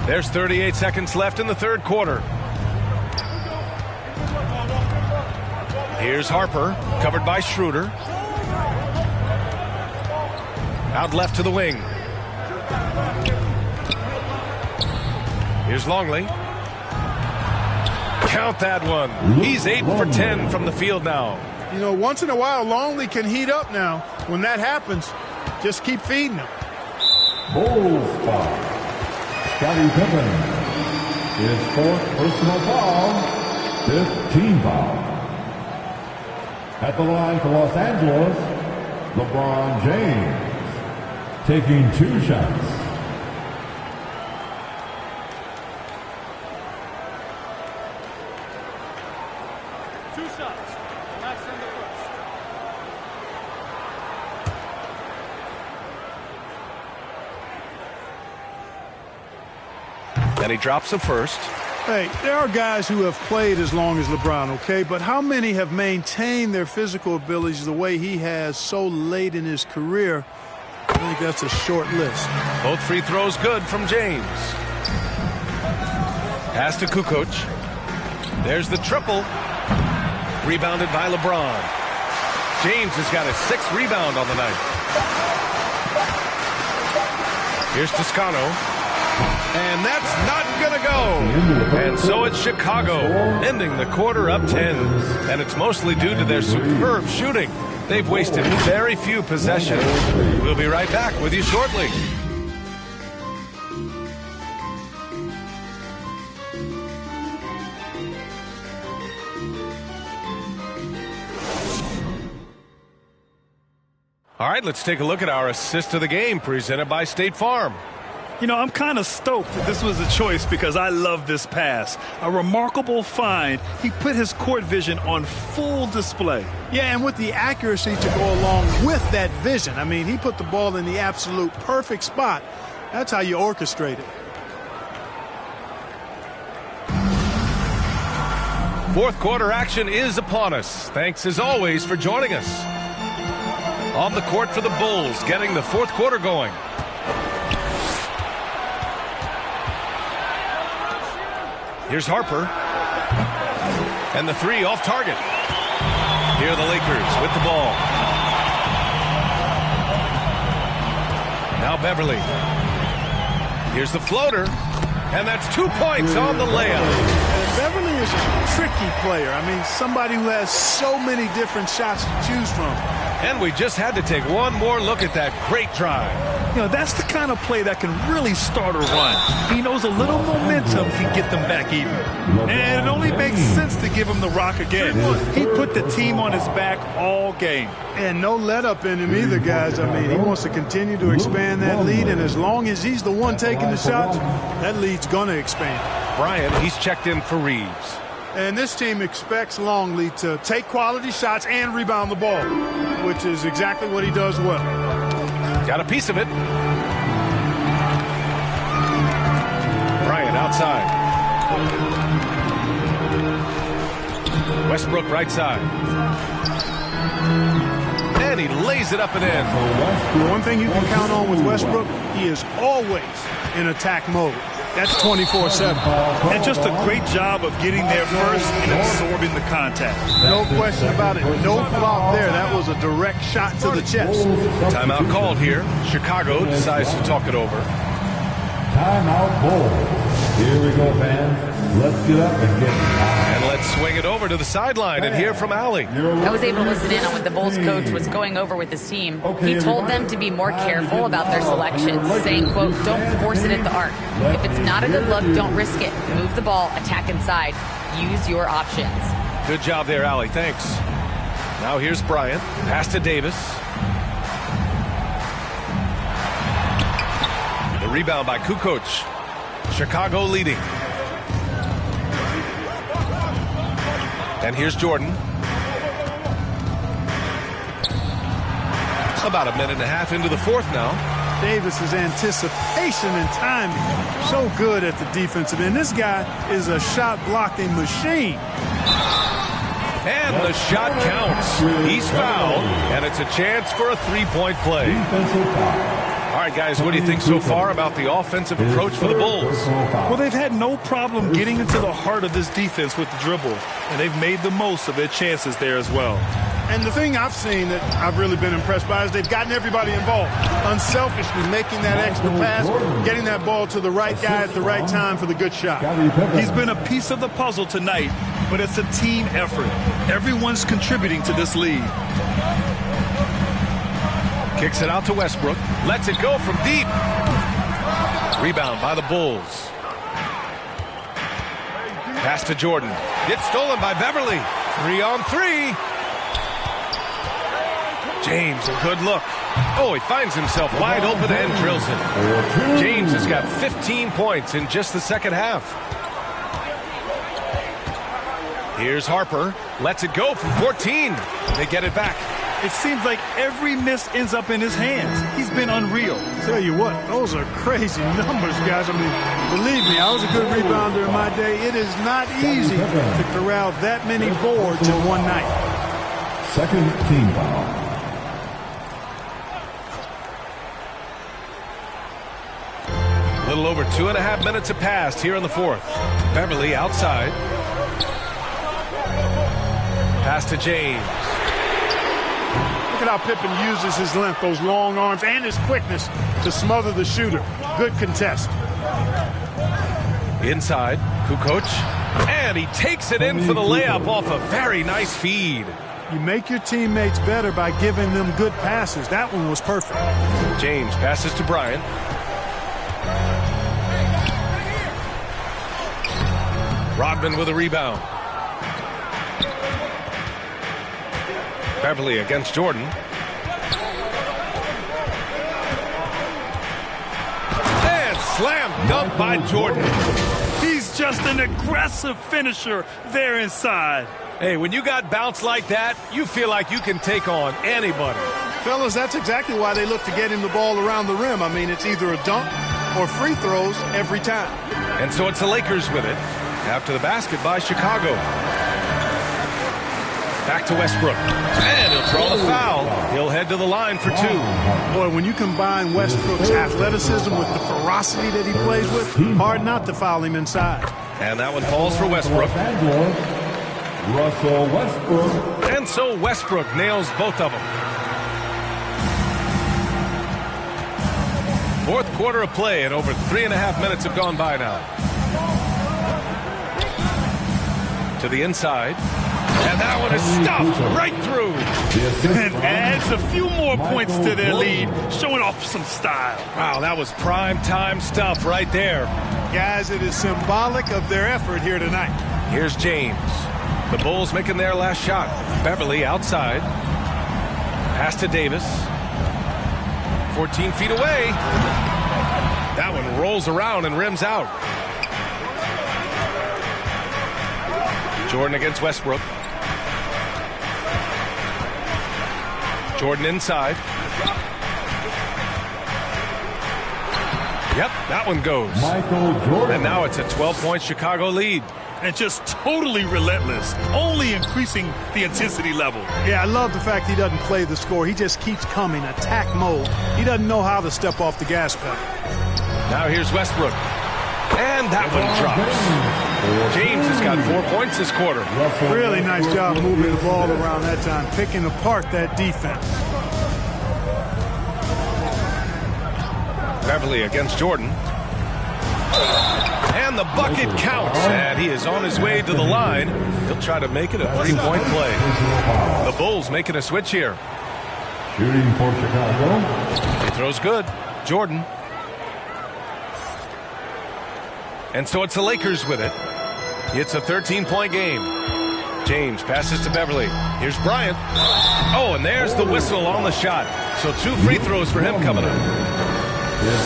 There's 38 seconds left in the third quarter. Here's Harper, covered by Schroeder. Out left to the wing. Here's Longley. Count that one. He's 8 for 10 from the field now. You know, once in a while, Longley can heat up now. When that happens, just keep feeding him. Bulls foul. Scottie Pippen. His 4th personal foul. 5th team foul. At the line for Los Angeles, LeBron James. Taking 2 shots. And he drops the first. Hey, there are guys who have played as long as LeBron, okay? But how many have maintained their physical abilities the way he has so late in his career? I think that's a short list. Both free throws good from James. Pass to Kukoc. There's the triple. Rebounded by LeBron. James has got his 6th rebound on the night. Here's Toscano. And that's not going to go. And so it's Chicago, ending the quarter up 10. And it's mostly due to their superb shooting. They've wasted very few possessions. We'll be right back with you shortly. All right, let's take a look at our assist of the game presented by State Farm. You know, I'm kind of stoked that this was a choice because I love this pass. A remarkable find. He put his court vision on full display. Yeah, and with the accuracy to go along with that vision. I mean, he put the ball in the absolute perfect spot. That's how you orchestrate it. Fourth quarter action is upon us. Thanks as always for joining us. On the court for the Bulls, getting the fourth quarter going. Here's Harper. And the 3 off target. Here are the Lakers with the ball. Now Beverly. Here's the floater. And that's 2 points on the layup. And Beverly is a tricky player. I mean, somebody who has so many different shots to choose from. And we just had to take one more look at that great drive. You know, that's the kind of play that can really start a run. He knows a little momentum can get them back even. And it only makes sense to give him the rock again. He put the team on his back all game. And no let up in him either, guys. I mean, he wants to continue to expand that lead, and as long as he's the one taking the shots, that lead's going to expand. Bryant, he's checked in for Reeves. And this team expects Longley to take quality shots and rebound the ball, which is exactly what he does well. Got a piece of it. Bryant outside. Westbrook right side. And he lays it up and in. One thing you can count on with Westbrook, he is always in attack mode. That's 24/7. And just a great job of getting there first and absorbing the contact. No question about it. No flop there. That was a direct shot to the chest. Timeout called here. Chicago decides to talk it over. Timeout Bulls. Here we go, fans. Let's get up and get it. And let's swing it over to the sideline and hear from Allie. I was able to listen in on what the Bulls coach was going over with his team. He told them to be more careful about their selections, saying, quote, don't force it at the arc. If it's not a good look, don't risk it. Move the ball, attack inside. Use your options. Good job there, Allie. Thanks. Now here's Bryant. Pass to Davis. The rebound by Kukoc. Chicago leading. And here's Jordan. About a minute and a half into the fourth now. Davis's anticipation and timing, so good at the defensive end. This guy is a shot blocking machine. And the shot counts. He's fouled, and it's a chance for a three-point play. All right, guys, what do you think so far about the offensive approach for the Bulls? Well, they've had no problem getting into the heart of this defense with the dribble, and they've made the most of their chances there as well. And the thing I've seen that I've really been impressed by is they've gotten everybody involved, unselfishly making that extra pass, getting that ball to the right guy at the right time for the good shot. He's been a piece of the puzzle tonight, but it's a team effort. Everyone's contributing to this lead. Kicks it out to Westbrook. Lets it go from deep. Rebound by the Bulls. Pass to Jordan. Gets stolen by Beverly. 3-on-3. James, a good look. Oh, he finds himself wide open and drills it. James has got 15 points in just the second half. Here's Harper. Lets it go from 14. They get it back. It seems like every miss ends up in his hands. He's been unreal. Tell you what, those are crazy numbers, guys. I mean, believe me, I was a good rebounder in my day. It is not easy to corral that many boards in one night. Second team foul. A little over 2.5 minutes have passed here in the fourth. Beverly outside. Pass to James. Look at how Pippen uses his length, those long arms, and his quickness to smother the shooter. Good contest. Inside, Kukoc. And he takes it in for the layup off a very nice feed. You make your teammates better by giving them good passes. That one was perfect. James passes to Bryant. Rodman with a rebound. Beverly against Jordan. And slam dunk by Jordan. He's just an aggressive finisher there inside. Hey, when you got bounce like that, you feel like you can take on anybody. Fellas, that's exactly why they look to get him the ball around the rim. I mean, it's either a dunk or free throws every time. And so it's the Lakers with it after the basket by Chicago. Back to Westbrook. And he'll draw the foul. He'll head to the line for two. Boy, when you combine Westbrook's athleticism with the ferocity that he plays with, hard not to foul him inside. And that one falls for Westbrook. Russell Westbrook. And so Westbrook nails both of them. Fourth quarter of play, and over 3.5 minutes have gone by now. To the inside. And that one is stuffed right through. And adds a few more points to their lead, showing off some style. Wow, that was prime time stuff right there. Guys, it is symbolic of their effort here tonight. Here's James. The Bulls making their last shot. Beverly outside. Pass to Davis. 14 feet away. That one rolls around and rims out. Jordan against Westbrook. Jordan inside. Yep, that one goes. Michael Jordan. And now it's a 12-point Chicago lead. And just totally relentless, only increasing the intensity level. Yeah, I love the fact he doesn't play the score. He just keeps coming, attack mode. He doesn't know how to step off the gas pedal. Now here's Westbrook. And that one drops. James has got 4 points this quarter. Really nice job moving the ball around that time, picking apart that defense. Beverly against Jordan. And the bucket counts. And he is on his way to the line. He'll try to make it a 3-point play. The Bulls making a switch here. Shooting for Chicago. He throws good. Jordan. And so it's the Lakers with it. It's a 13-point game. James passes to Beverly. Here's Bryant. Oh, and there's the whistle on the shot. So 2 free throws for him coming up.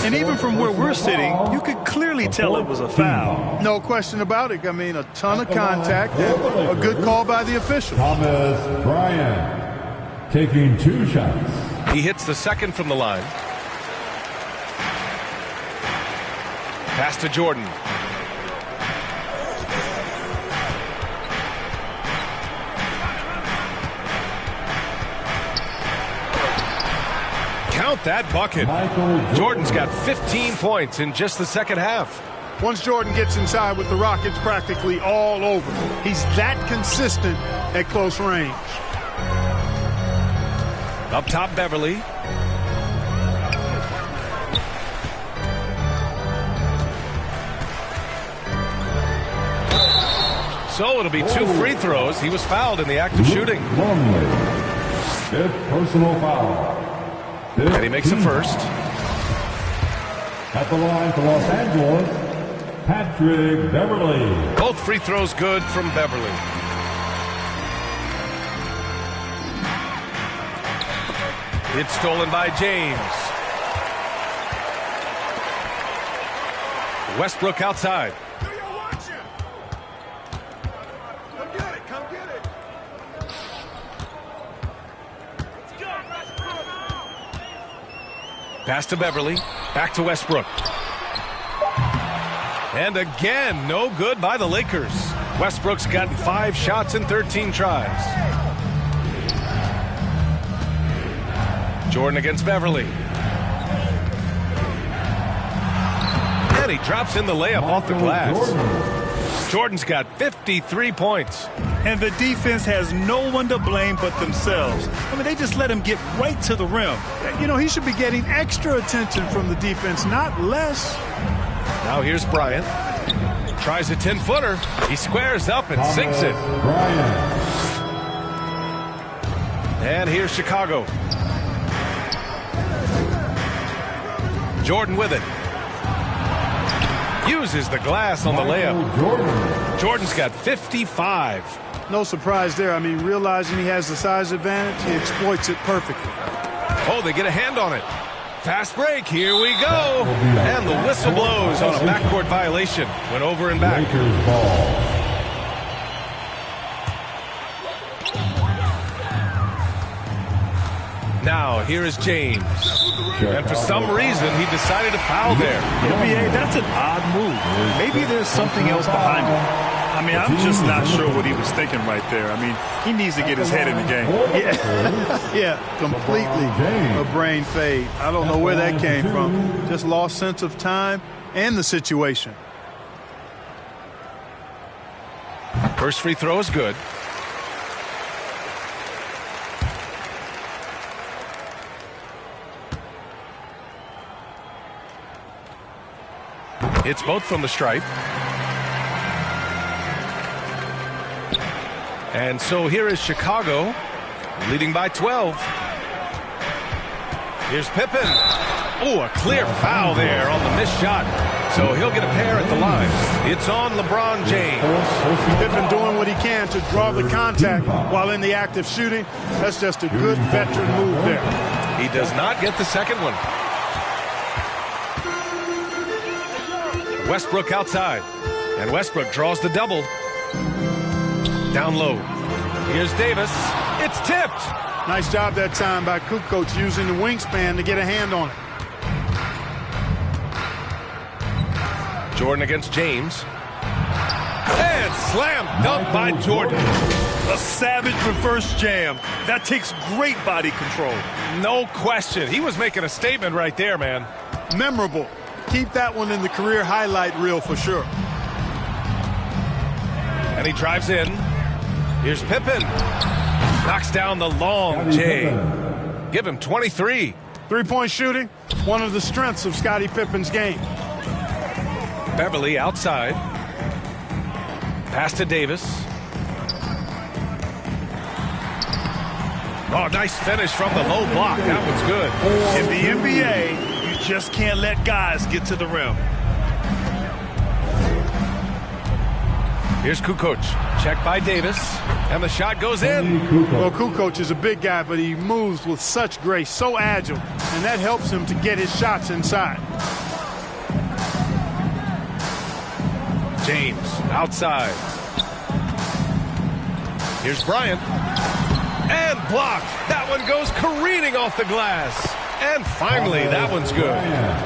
And even from where we're sitting, you could clearly tell it was a foul. No question about it. I mean, a ton of contact and a good call by the official. Thomas Bryant taking 2 shots. He hits the second from the line. Pass to Jordan. Count that bucket. Jordan's got 15 points in just the second half. Once Jordan gets inside with the rock, it's practically all over. He's that consistent at close range. Up top, Beverly. So it'll be 2 free throws. He was fouled in the act of shooting. Longley. 5th personal foul. And he makes the first. At the line for Los Angeles, Patrick Beverly. Both free throws good from Beverly. It's stolen by James. Westbrook outside. Pass to Beverly. Back to Westbrook. And again, no good by the Lakers. Westbrook's gotten 5 shots in 13 tries. Jordan against Beverly. And he drops in the layup off the glass. Jordan's got 53 points. And the defense has no one to blame but themselves. I mean, they just let him get right to the rim. You know, he should be getting extra attention from the defense, not less. Now here's Bryant. Tries a 10-footer. He squares up and sinks it. And here's Chicago. Jordan with it. Uses the glass on the layup. Jordan's got 55. No surprise there. I mean, realizing he has the size advantage, he exploits it perfectly. Oh, they get a hand on it. Fast break. Here we go. And the whistle blows on a backcourt violation. Went over and back. Now, here is James. And for some reason, he decided to foul there. NBA, that's an odd move. Maybe there's something else behind it. I mean, I'm just not sure what he was thinking right there. I mean, he needs to get his head in the game. Yeah, completely a brain fade. I don't know where that came from. Just lost sense of time and the situation. First free throw is good. It's both from the stripe. And so here is Chicago, leading by 12. Here's Pippen. Oh, a clear foul there on the missed shot. So he'll get a pair at the line. It's on LeBron James. Pippen doing what he can to draw the contact while in the act of shooting. That's just a good veteran move there. He does not get the second one. Westbrook outside. And Westbrook draws the double. Down low. Here's Davis. It's tipped. Nice job that time by Kukoc using the wingspan to get a hand on it. Jordan against James. And slam dunk by Jordan. A savage reverse jam. That takes great body control. No question. He was making a statement right there, man. Memorable. Keep that one in the career highlight reel for sure. And he drives in. Here's Pippen. Knocks down the long J. Give him 23. Three-point shooting, one of the strengths of Scottie Pippen's game. Beverly outside. Pass to Davis. Oh, nice finish from the low block. That one's good. In the NBA, you just can't let guys get to the rim. Here's Kukoc. Check by Davis. And the shot goes in. Well, Kukoc is a big guy, but he moves with such grace, so agile. And that helps him to get his shots inside. James outside. Here's Bryant. And blocked. That one goes careening off the glass. And finally, that one's good.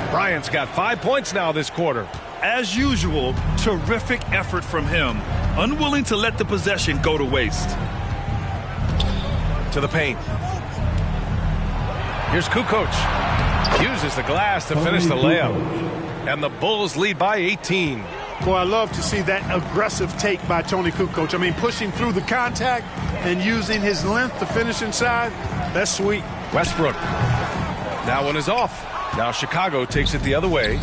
Bryant's got 5 points now this quarter. As usual, terrific effort from him. Unwilling to let the possession go to waste. To the paint. Here's Kukoc. Uses the glass to finish the layup. And the Bulls lead by 18. Boy, I love to see that aggressive take by Toni Kukoc. I mean, pushing through the contact and using his length to finish inside. That's sweet. Westbrook. That one is off. Now Chicago takes it the other way.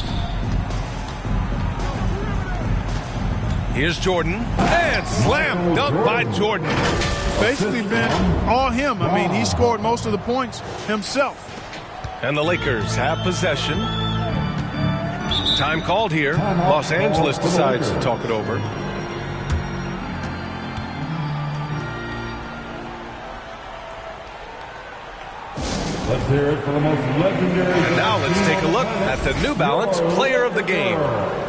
Here's Jordan. And slam dunk by Jordan. Basically been all him. I mean, he scored most of the points himself. And the Lakers have possession. Time called here. Los Angeles decides to talk it over. Let's hear it for the most legendary. And now let's take a look at the New Balance player of the game.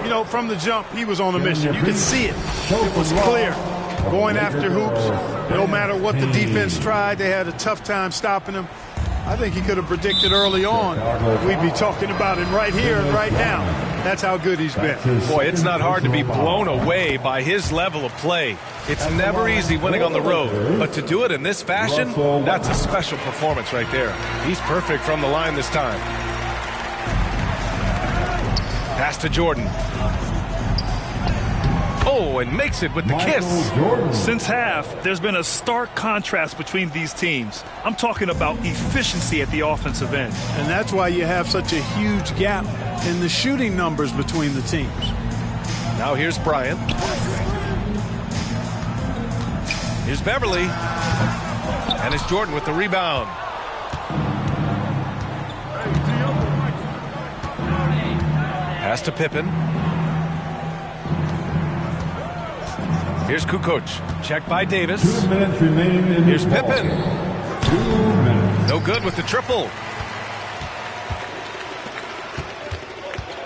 You know, from the jump, he was on a mission. You could see it. It was clear. Going after hoops, no matter what the defense tried, they had a tough time stopping him. I think he could have predicted early on we'd be talking about him right here and right now. That's how good he's been. Boy, it's not hard to be blown away by his level of play. It's never easy winning on the road, but to do it in this fashion, that's a special performance right there. He's perfect from the line this time. Pass to Jordan. Oh, and makes it with the kiss. Since half, there's been a stark contrast between these teams. I'm talking about efficiency at the offensive end. And that's why you have such a huge gap in the shooting numbers between the teams. Now here's Bryant. Here's Beverly. And it's Jordan with the rebound. Pass to Pippen. Here's Kukoc. Check by Davis. 2 minutes remaining in Here's the ball. Pippen. 2 minutes. No good with the triple.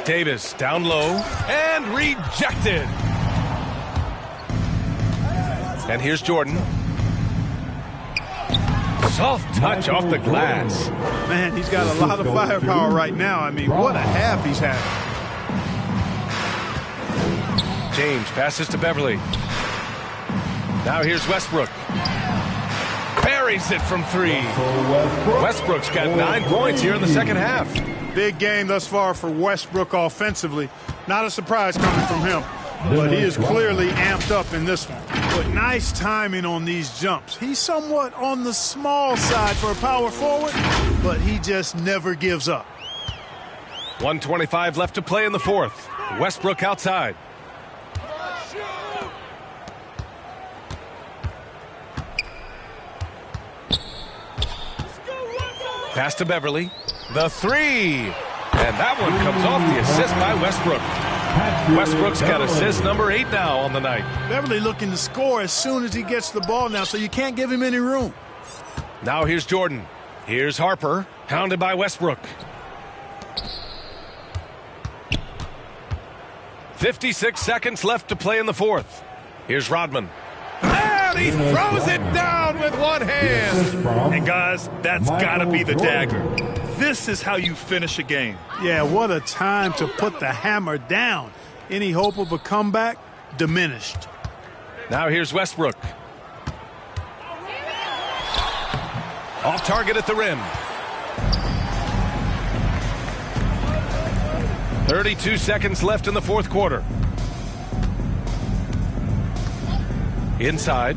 Davis down low and rejected. And here's Jordan. Soft touch off the glass. Man, he's got a lot of firepower right now. I mean, what a half he's had. James passes to Beverly. Now here's Westbrook. Buries it from three. Westbrook's got 9 points here in the second half. Big game thus far for Westbrook offensively. Not a surprise coming from him, but he is clearly amped up in this one. But nice timing on these jumps. He's somewhat on the small side for a power forward, but he just never gives up. 1:25 left to play in the fourth. Westbrook outside. Pass to Beverly. The three. And that one comes off the assist by Westbrook. Westbrook's got assist number 8 now on the night. Beverly looking to score as soon as he gets the ball now, so you can't give him any room. Now here's Jordan. Here's Harper, hounded by Westbrook. 56 seconds left to play in the fourth. Here's Rodman. And he throws it down with one hand. And guys, that's got to be the dagger. This is how you finish a game. Yeah, what a time to put the hammer down. Any hope of a comeback? Diminished. Now here's Westbrook. Off target at the rim. 32 seconds left in the fourth quarter. Inside,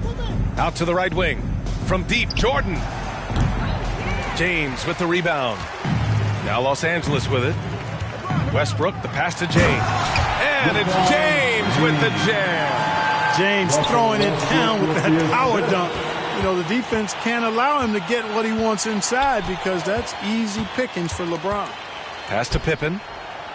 out to the right wing. From deep, Jordan. James with the rebound. Now Los Angeles with it. Westbrook, the pass to James. And it's James with the jam. James throwing it down with that power dunk. You know, the defense can't allow him to get what he wants inside because that's easy pickings for LeBron. Pass to Pippen.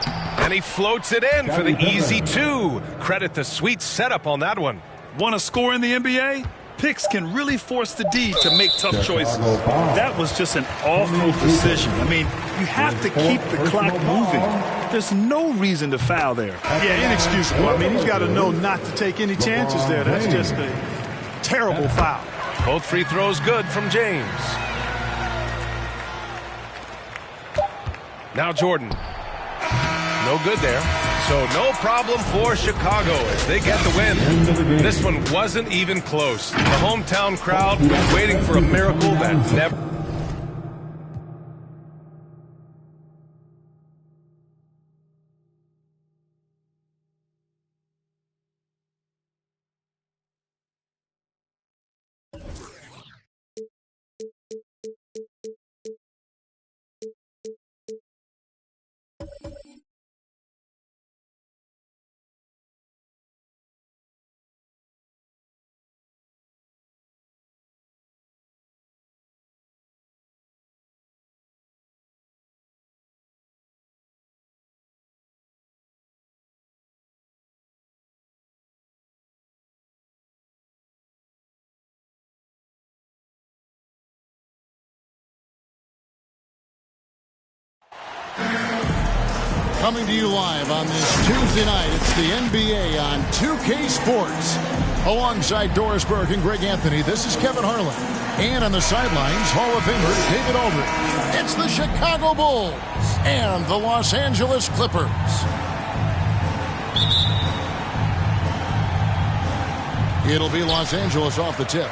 And he floats it in for the easy 2. Credit the sweet setup on that one. Want to score in the NBA? Picks can really force the D to make tough choices. That was just an awful decision. I mean, you have to keep the clock moving. There's no reason to foul there. Yeah, inexcusable. I mean, he's got to know not to take any chances there. That's just a terrible foul. Both free throws good from James. Now Jordan. No good there. So no problem for Chicago as they get the win. This one wasn't even close. The hometown crowd was waiting for a miracle that never... Coming to you live on this Tuesday night, it's the NBA on 2K Sports. Alongside Doris Burke and Greg Anthony, this is Kevin Harlan. And on the sidelines, Hall of Famer David Aldridge. It's the Chicago Bulls and the Los Angeles Clippers. It'll be Los Angeles off the tip.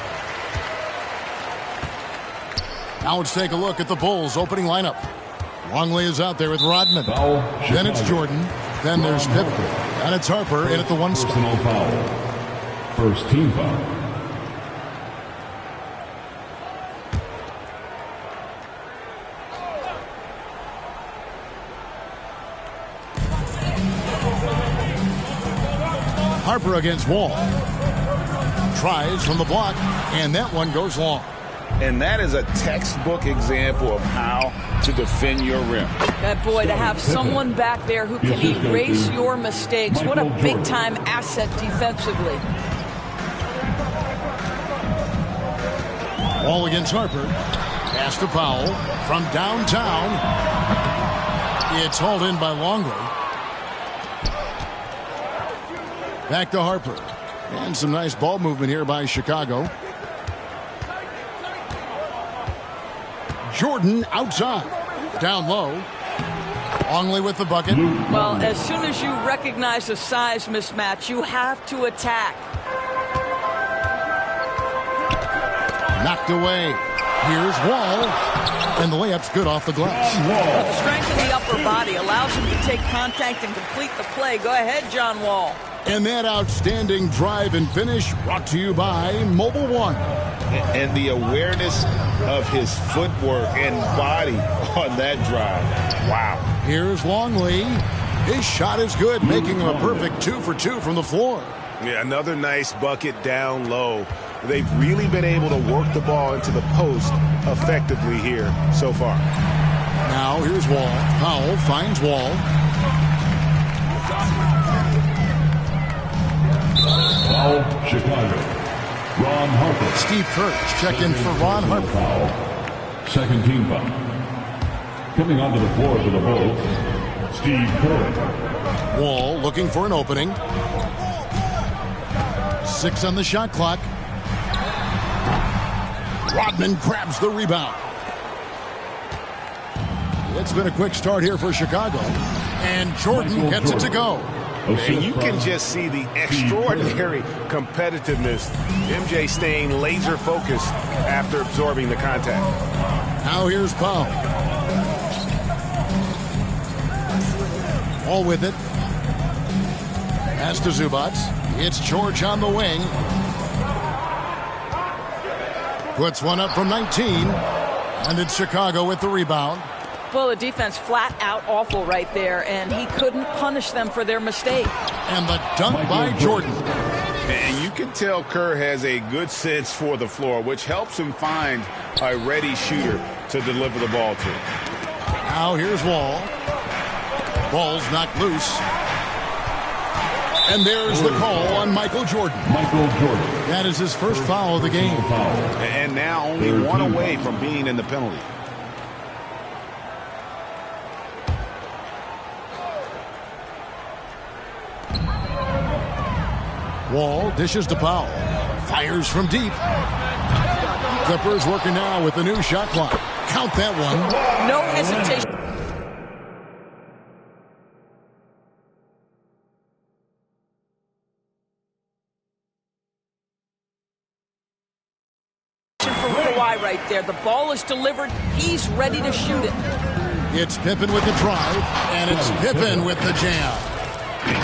Now let's take a look at the Bulls' opening lineup. Longley is out there with Rodman. Foul, then it's Jordan. Then there's Pippen. And it's Harper in at the one spot. Personal foul. First team foul. Harper against Wall. Tries from the block, and that one goes long. And that is a textbook example of how to defend your rim. That boy, to have someone back there who can erase your mistakes. What a big-time asset defensively. Wall against Harper. Pass to Powell from downtown. It's hauled in by Longley. Back to Harper. And some nice ball movement here by Chicago. Jordan outside. Down low. Longley with the bucket. Well, as soon as you recognize a size mismatch, you have to attack. Knocked away. Here's Wall. And the layup's good off the glass. Well, the strength in the upper body allows him to take contact and complete the play. Go ahead, John Wall. And that outstanding drive and finish brought to you by Mobile One. And the awareness of his footwork and body on that drive. Wow. Here's Longley. His shot is good, making him a perfect 2 for 2 from the floor. Yeah, another nice bucket down low. They've really been able to work the ball into the post effectively here so far. Now here's Wall. Powell finds Wall. Foul, Chicago. Ron Harper. Steve Kerr check in for Ron Harper. Foul. Second team foul. Coming onto the floor for the Bulls, Steve Kerr. Wall looking for an opening. 6 on the shot clock. Rodman grabs the rebound. It's been a quick start here for Chicago. And Jordan gets it to go. And you can just see the extraordinary competitiveness. MJ staying laser focused after absorbing the contact. Now here's Powell. All with it. Pass to Zubac. It's George on the wing. Puts one up from 19. And it's Chicago with the rebound. Well, the defense flat out awful right there, and he couldn't punish them for their mistake. And the dunk by Jordan. And you can tell Kerr has a good sense for the floor, which helps him find a ready shooter to deliver the ball to. Now here's Wall. Ball's knocked loose. And there's the call on Michael Jordan. Michael Jordan. That is his first foul of the game. And now only one away from being in the penalty. Wall dishes to Powell. Fires from deep. Clippers working now with the new shot clock. Count that one. No hesitation. From Kawhi right there. The ball is delivered. He's ready to shoot it. It's Pippen with the drive, and it's Pippen with the jam.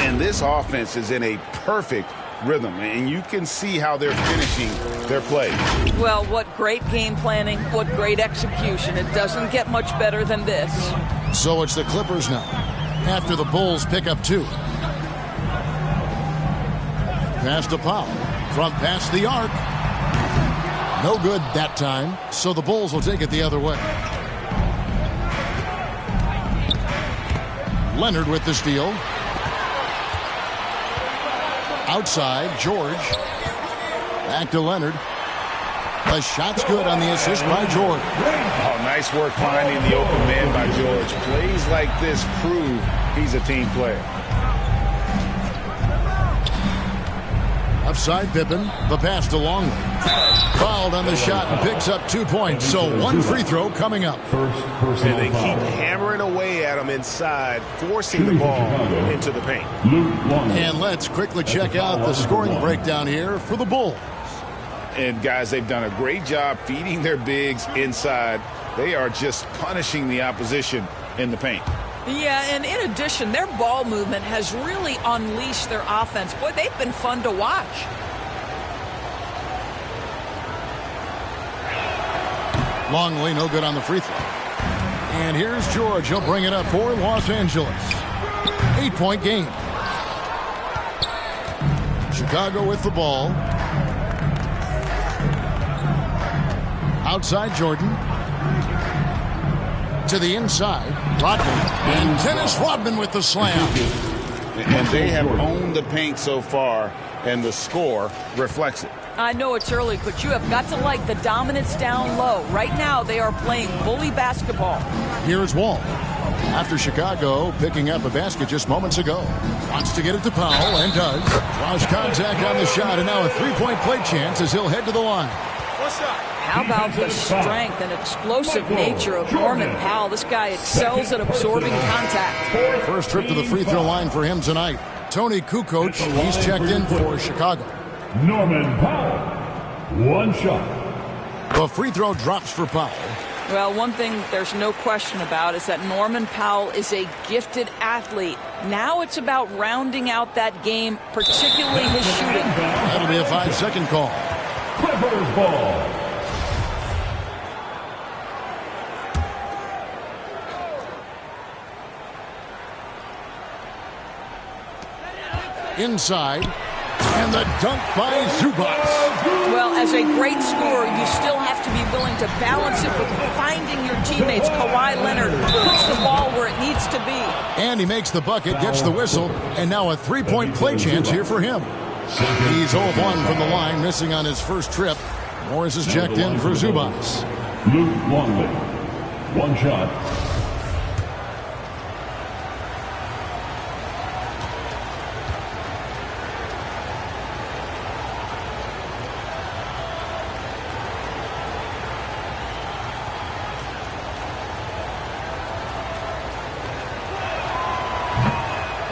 And this offense is in a perfect rhythm, and you can see how they're finishing their play. Well, what great game planning, what great execution. It doesn't get much better than this. So it's the Clippers now, after the Bulls pick up 2. Pass to Powell, from past the arc. No good that time, so the Bulls will take it the other way. Leonard with the steal. Outside, George. Back to Leonard. The shot's good on the assist by George. Oh, nice work finding the open man by George. Plays like this prove he's a team player. Upside Pippen, the pass to Longley. Fouled on the shot and picks up 2 points. So one free throw coming up. And they keep hammering away at him inside, forcing the ball into the paint. And let's quickly check out the scoring breakdown here for the Bulls. And guys, they've done a great job feeding their bigs inside. They are just punishing the opposition in the paint. Yeah, and in addition, their ball movement has really unleashed their offense. Boy, they've been fun to watch. Longley, no good on the free throw. And here's George. He'll bring it up for Los Angeles. 8-point game. Chicago with the ball. Outside Jordan. To the inside, Rodman, and Dennis Rodman with the slam. And they have owned the paint so far, and the score reflects it. I know it's early, but you have got to like the dominance down low. Right now, they are playing bully basketball. Here's Wall. After Chicago picking up a basket just moments ago. Wants to get it to Powell, and does. Draws contact on the shot, and now a three-point play chance as he'll head to the line. What's up? How about the strength and explosive nature of Norman Powell? This guy excels at absorbing contact. First trip to the free throw line for him tonight. Tony Kukoc, he's checked in for Chicago. Norman Powell, one shot. The free throw drops for Powell. Well, one thing there's no question about is that Norman Powell is a gifted athlete. Now it's about rounding out that game, particularly his shooting. That'll be a 5-second call. Clippers ball. Inside, and the dunk by Zubac. Well, as a great scorer, you still have to be willing to balance it with finding your teammates. Kawhi Leonard puts the ball where it needs to be. And he makes the bucket, gets the whistle, and now a three-point play chance here for him. He's 0-1 from the line, missing on his first trip. Morris is checked in for Zubac. Luke Longley, one shot.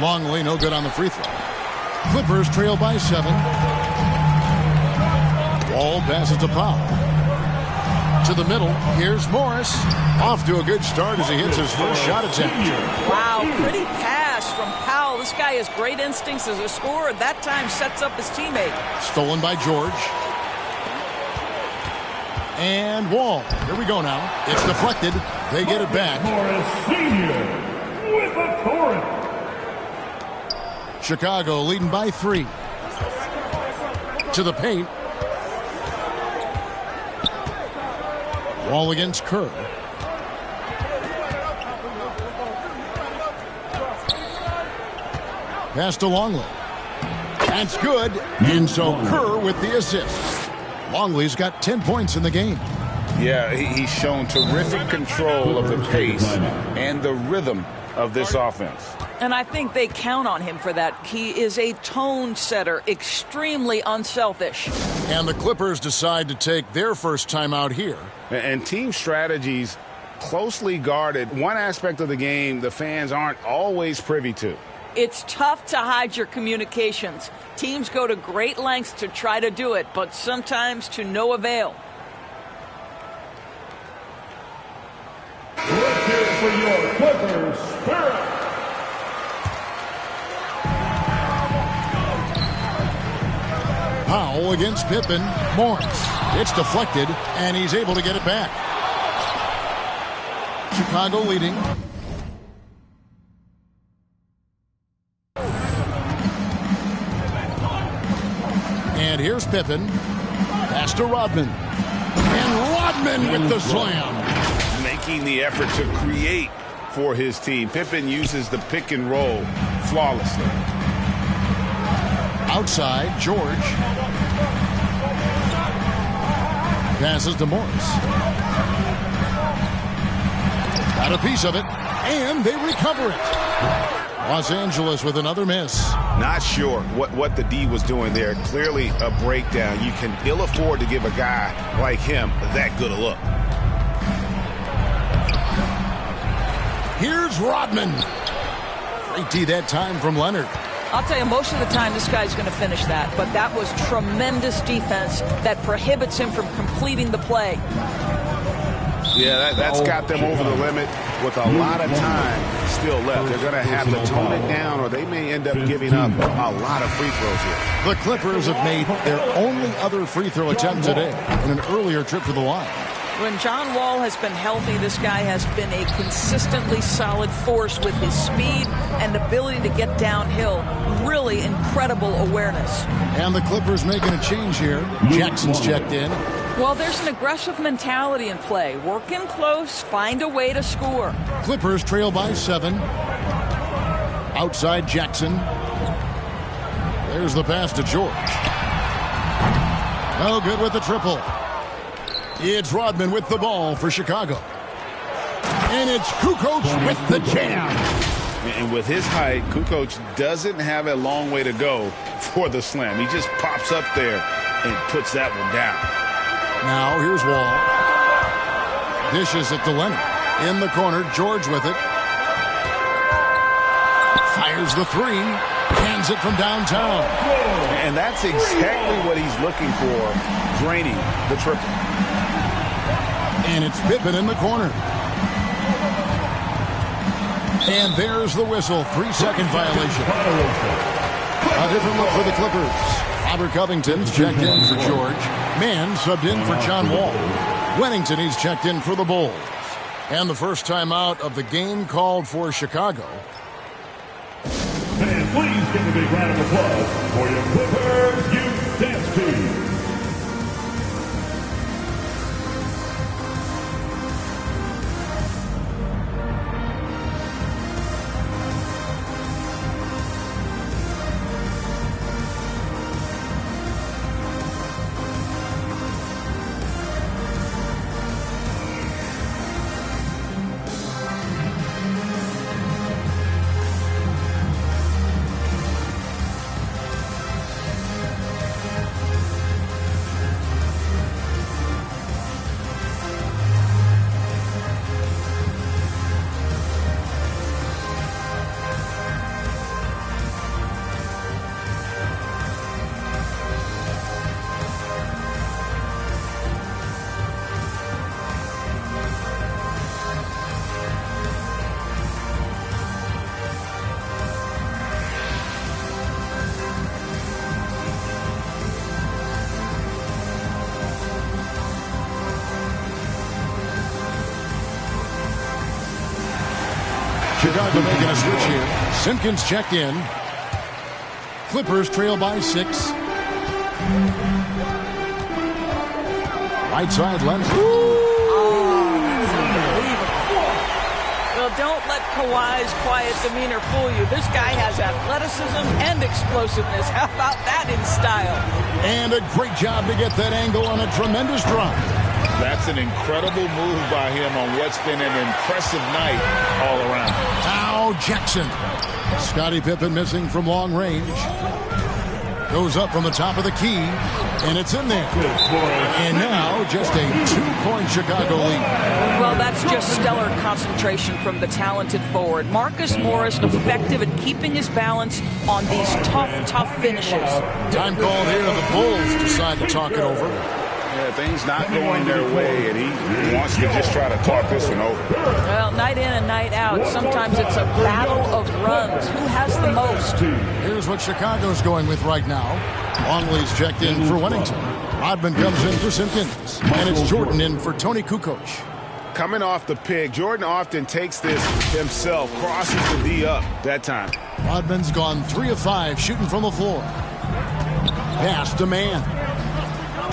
Longley, no good on the free throw. Clippers trail by 7. Wall passes to Powell. To the middle, here's Morris. Off to a good start as he hits his first shot attempt. Wow, pretty pass from Powell. This guy has great instincts as a scorer. That time sets up his teammate. Stolen by George. And Wall. Here we go now. It's deflected. They get it back. Morris Sr. with authority. Chicago leading by 3. To the paint. Wall against Kerr. Pass to Longley. That's good. And so Kerr with the assist. Longley's got 10 points in the game. Yeah, he's shown terrific control of the pace and the rhythm of this offense. And I think they count on him for that. He is a tone setter, extremely unselfish. And the Clippers decide to take their first time out here. And team strategies closely guarded. One aspect of the game the fans aren't always privy to. It's tough to hide your communications. Teams go to great lengths to try to do it, but sometimes to no avail. Let's hear it for your Clippers Spirit. Powell against Pippen. Morris. It's deflected, and he's able to get it back. Chicago leading. And here's Pippen. Pass to Rodman. And Rodman with the slam. Making the effort to create for his team. Pippen uses the pick and roll flawlessly. Outside, George. passes to Morris. Got a piece of it, and they recover it. Los Angeles with another miss. Not sure what the D was doing there. Clearly a breakdown. You can ill afford to give a guy like him that good a look. Here's Rodman. Great D that time from Leonard. I'll tell you, most of the time this guy's going to finish that, but that was tremendous defense that prohibits him from completing the play. Yeah, that's got them over the limit with a lot of time still left. They're going to have to tone it down, or they may end up giving up a lot of free throws here. The Clippers have made their only other free throw attempt today in an earlier trip to the line. When John Wall has been healthy, this guy has been a consistently solid force with his speed and ability to get downhill. Really incredible awareness. And the Clippers making a change here. Jackson's checked in. Well, there's an aggressive mentality in play. Work in close, find a way to score. Clippers trail by 7. Outside Jackson. There's the pass to George. No good with the triple. It's Rodman with the ball for Chicago. And it's Kukoc with the jam. And with his height, Kukoc doesn't have a long way to go for the slam. He just pops up there and puts that one down. Now here's Wall. Dishes it to Leonard. In the corner, George with it. Fires the 3. Hands it from downtown. And that's exactly what he's looking for, draining the triple. And it's Pippen in the corner. And there's the whistle. 3-second violation. A different look for the Clippers. Robert Covington's checked in for George. Mann subbed in for John Wall. Wennington, he's checked in for the Bulls. And the first time out of the game called for Chicago. And please give a big round of applause for your Clippers Youth Dance Team. Chicago making a switch here. Simpkins checked in. Clippers trail by 6. Right side, Leonard. That's unbelievable. Well, don't let Kawhi's quiet demeanor fool you. This guy has athleticism and explosiveness. How about that in style? And a great job to get that angle on a tremendous drop. That's an incredible move by him on what's been an impressive night all around. Now Jackson. Scottie Pippen missing from long range. Goes up from the top of the key, and it's in there. And now just a 2-point Chicago lead. Well, that's just stellar concentration from the talented forward. Marcus Morris effective at keeping his balance on these tough finishes. Time called here. The Bulls decide to talk it over. Yeah, things not going their way, and he wants to just try to talk this one over. Well, night in and night out, sometimes it's a battle of runs. Who has the most? Here's what Chicago's going with right now. Longley's checked in for Wennington. Rodman comes in for Simpkins. And it's Jordan in for Tony Kukoc. Coming off the pick, Jordan often takes this himself, crosses the D up that time. Rodman's gone 3 of 5 shooting from the floor. Pass to Mann.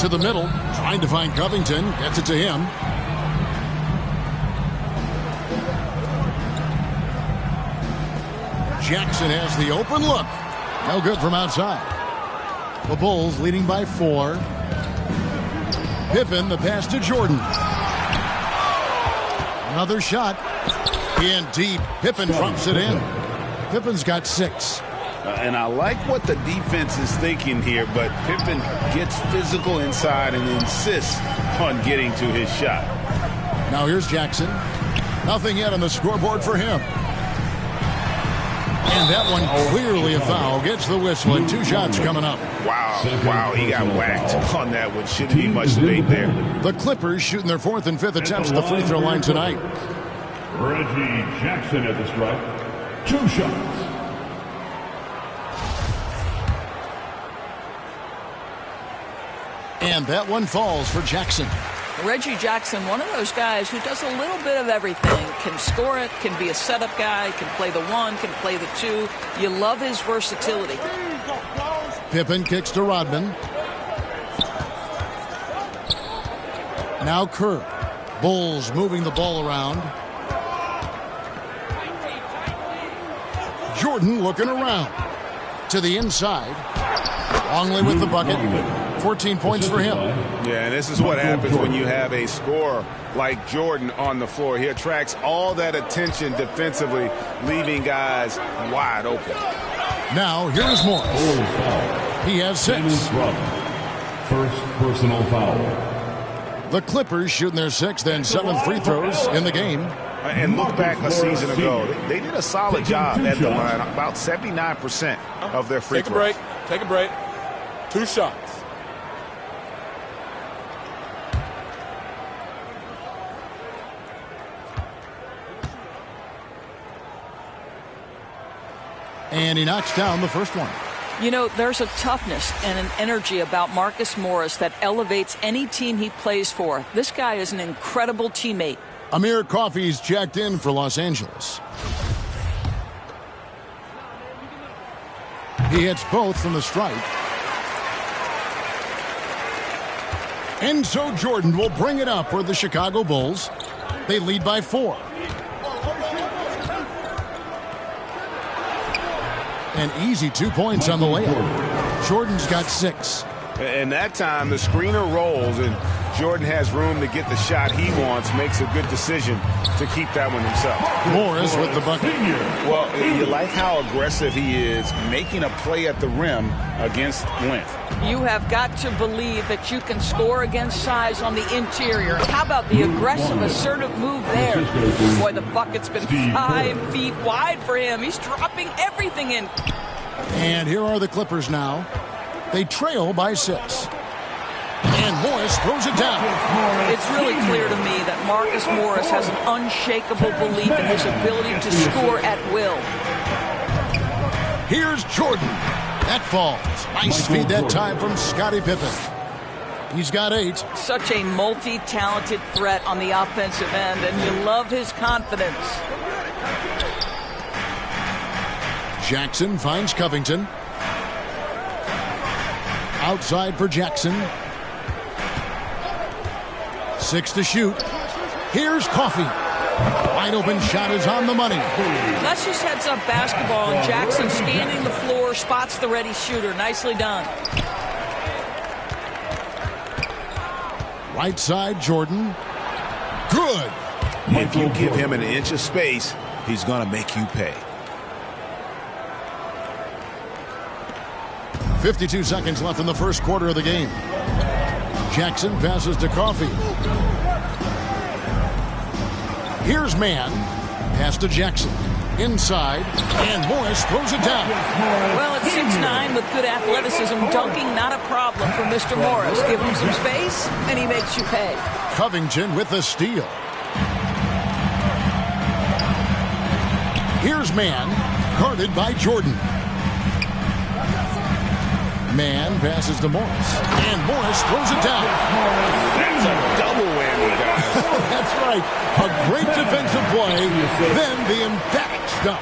To the middle, trying to find Covington. Gets it to him. Jackson has the open look. No good from outside. The Bulls leading by 4. Pippen, the pass to Jordan. Another shot. In deep. Pippen drops it in. Pippen's got 6. And I like what the defense is thinking here, but Pippen gets physical inside and insists on getting to his shot. Now here's Jackson. Nothing yet on the scoreboard for him. And that one clearly a foul. Gets the whistle and 2 shots coming up. Wow, he got whacked on that one. Shouldn't be much debate there. The Clippers shooting their 4th and 5th attempts at the free throw line tonight. Reggie Jackson at the stripe. 2 shots. And that one falls for Jackson. Reggie Jackson, one of those guys who does a little bit of everything. Can score it, can be a setup guy, can play the 1, can play the 2. You love his versatility. Pippen kicks to Rodman. Now Kerr. Bulls moving the ball around. Jordan looking around. To the inside. Longley with the bucket. 14 points for him. Yeah, and this is what happens when you have a scorer like Jordan on the floor. He attracts all that attention defensively, leaving guys wide open. Now, here's Morris. He has 6. First personal foul. The Clippers shooting their 6th and 7th free throws in the game. And look back a season ago. They did a solid job at the line. About 79% of their free throws. Take a break. 2 shots. And he knocks down the first one. You know, there's a toughness and an energy about Marcus Morris that elevates any team he plays for. This guy is an incredible teammate. Amir Coffey's checked in for Los Angeles. He hits both from the stripe. And so Jordan will bring it up for the Chicago Bulls. They lead by 4. An easy 2 points on the layup. Jordan's got 6. And that time the screener rolls and Jordan has room to get the shot he wants, makes a good decision to keep that one himself. Morris with the bucket. Well, you like how aggressive he is, making a play at the rim against length. You have got to believe that you can score against size on the interior. How about the aggressive, assertive move there? Boy, the bucket's been 5 feet wide for him. He's dropping everything in. And here are the Clippers now. They trail by 6. And Morris throws it down. It's really clear to me that Marcus Morris has an unshakable belief in his ability to score at will. Here's Jordan. That falls. Nice feed that time from Scottie Pippen. He's got 8. Such a multi-talented threat on the offensive end, and you love his confidence. Jackson finds Covington. Outside for Jackson. 6 to shoot. Here's Coffey. Wide open shot is on the money. That's just heads up basketball, and Jackson scanning the floor, spots the ready shooter. Nicely done. Right side, Jordan. Good. If you give him an inch of space, he's going to make you pay. 52 seconds left in the first quarter of the game. Jackson passes to Coffey. Here's Mann. Pass to Jackson. Inside. And Morris throws it down. Well, at 6'9", with good athleticism, dunking not a problem for Mr. Morris. Give him some space, and he makes you pay. Covington with the steal. Here's Mann. Guarded by Jordan. Mann passes to Morris. And Morris throws it down. That's a double whammy, guys. That's right. A great defensive play, then the emphatic stuff.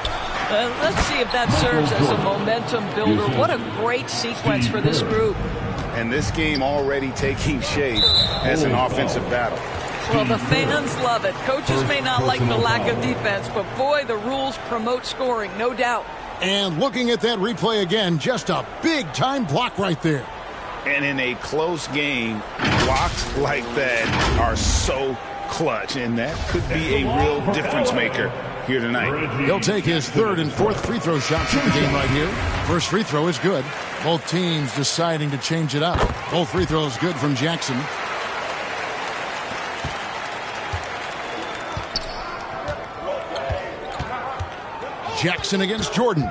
Let's see if that serves as a momentum builder. What a great sequence for this group. And this game already taking shape as an offensive battle. Well, the fans love it. Coaches may not like the lack of defense, but boy, the rules promote scoring, no doubt. And looking at that replay again, just a big-time block right there. And in a close game, blocks like that are so clutch, and that could be a real difference maker here tonight. He'll take his third and fourth free throw shots of the game right here. First free throw is good. Both teams deciding to change it up. Both free throws good from Jackson. Jackson against Jordan.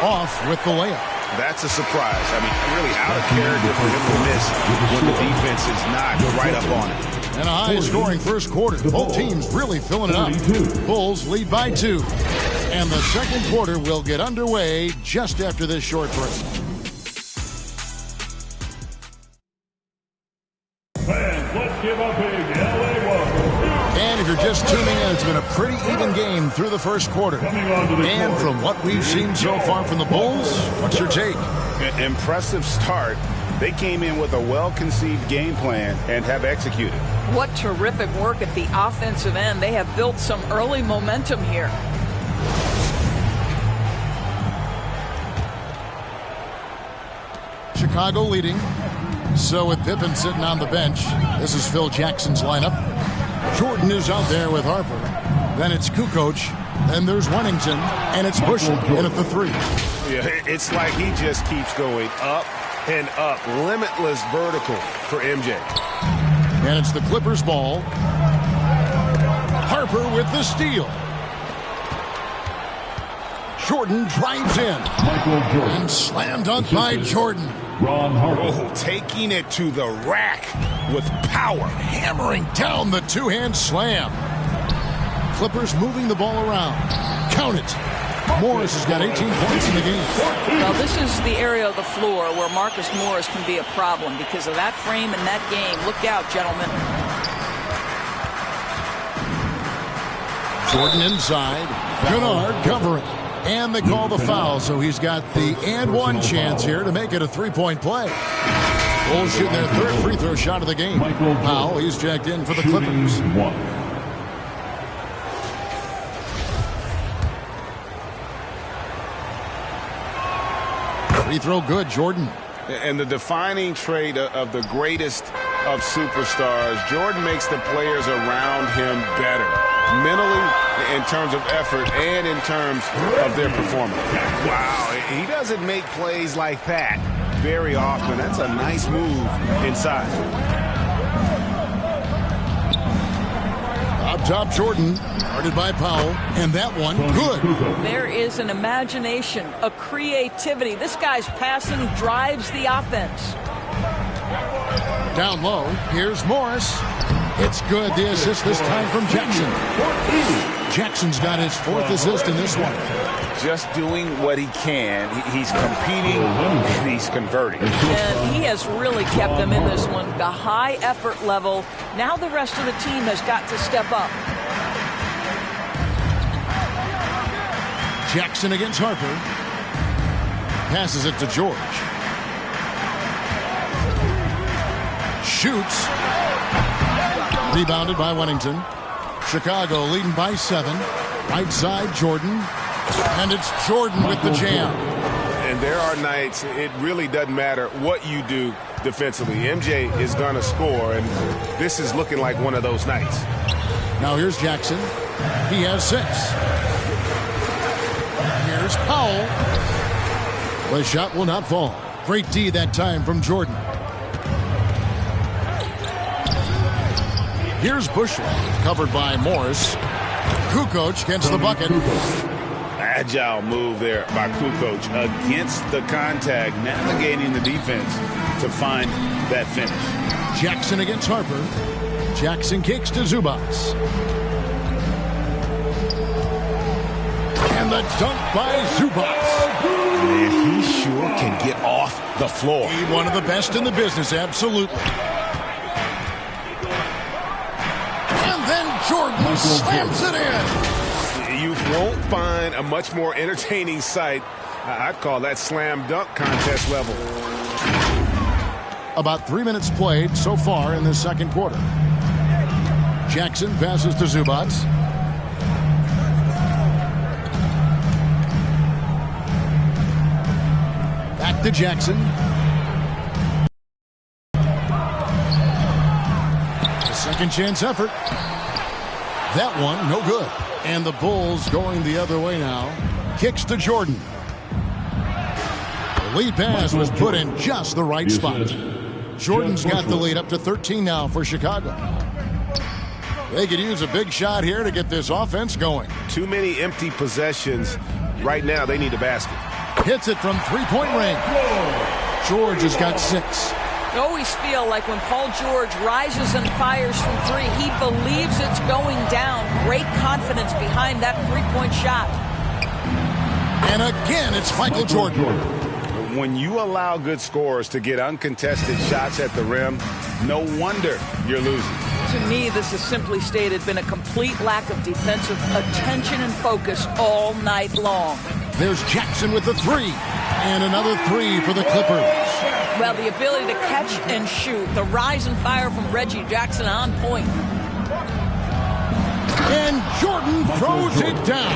Off with the layup. That's a surprise. I mean, really out of character for him to miss when the defense is not right up on it. And a high-scoring first quarter. Both teams really filling it up. Bulls lead by 2. And the second quarter will get underway just after this short break. Let's give a big LA welcome. And if you're just tuning in, it's been a pretty even game through the first quarter. And from what we've seen so far from the Bulls, what's your take? Impressive start. They came in with a well-conceived game plan and have executed. What terrific work at the offensive end. They have built some early momentum here. Chicago leading. So with Pippen sitting on the bench, this is Phil Jackson's lineup. Jordan is out there with Harper. Then it's Kukoc. Then there's Wennington. And it's Bush in at the 3. Yeah, it's like he just keeps going up and up. Limitless vertical for MJ. And it's the Clippers ball. Harper with the steal. Jordan drives in. And slam dunk by Jordan. Oh, taking it to the rack with power. Hammering down the two-hand slam. Clippers moving the ball around. Count it. Morris has got 18 points in the game. Now, this is the area of the floor where Marcus Morris can be a problem because of that frame in that game. Look out, gentlemen. Jordan inside. Kennard covering. And they call the foul, so he's got the and one chance here to make it a three-point play. Bulls shooting their third free throw shot of the game. Powell, he's checked in for the Clippers. Free throw good, Jordan. And the defining trait of the greatest of superstars, Jordan makes the players around him better. Mentally, in terms of effort, and in terms of their performance. Wow, he doesn't make plays like that very often. That's a nice move inside. Up top, Jordan, guarded by Powell, and that one, good. There is an imagination, a creativity. This guy's passing drives the offense. Down low, here's Morris. It's good. The assist this time from Jackson. Jackson's got his fourth assist in this one. Just doing what he can. He's competing and he's converting. And he has really kept them in this one. The high effort level. Now the rest of the team has got to step up. Jackson against Harper. Passes it to George. Shoots. Rebounded by Wennington. Chicago leading by 7. Right side, Jordan. And it's Jordan with the jam. And there are nights it really doesn't matter what you do defensively. MJ is going to score, and this is looking like one of those nights. Now here's Jackson. He has 6. Here's Powell. The shot will not fall. Great D that time from Jordan. Here's Bushel, covered by Morris. Kukoc gets the bucket. Agile move there by Kukoc against the contact, navigating the defense to find that finish. Jackson against Harper. Jackson kicks to Zubac. And the dunk by Zubac. Man, he sure can get off the floor. He's one of the best in the business, absolutely. Jordan slams it in. You won't find a much more entertaining sight. I'd call that slam dunk contest level. About 3 minutes played so far in the second quarter. Jackson passes to Zubac. to Jackson. A second chance effort. That one, no good. And the Bulls going the other way now. Kicks to Jordan. The lead pass was put in just the right spot. Jordan's got the lead up to 13 now for Chicago. They could use a big shot here to get this offense going. Too many empty possessions. Right now, they need a basket. Hits it from three-point range. George has got 6. I always feel like when Paul George rises and fires from 3, he believes it's going down. Great confidence behind that three-point shot. And again, it's Michael Jordan. When you allow good scorers to get uncontested shots at the rim, no wonder you're losing. To me, this has simply stated been a complete lack of defensive attention and focus all night long. There's Jackson with the 3. And another 3 for the Clippers. Well, the ability to catch and shoot. The rise and fire from Reggie Jackson on point. And Jordan throws it down.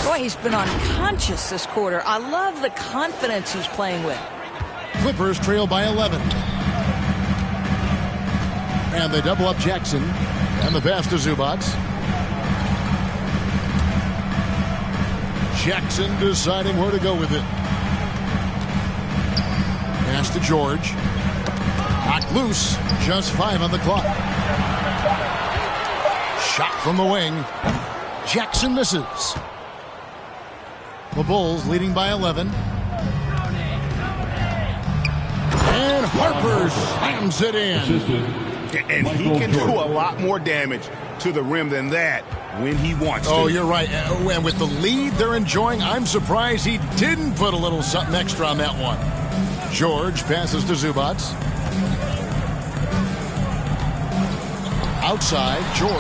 Boy, he's been unconscious this quarter. I love the confidence he's playing with. Clippers trail by 11. And they double up Jackson. And the pass to Zubac. Jackson deciding where to go with it. Pass to George. Knocked loose. Just 5 on the clock. Shot from the wing. Jackson misses. The Bulls leading by 11. And Harper slams it in. And he can do a lot more damage to the rim than that when he wants to. Oh, you're right. And with the lead they're enjoying, I'm surprised he didn't put a little something extra on that one. George passes to Zubac. Outside, George.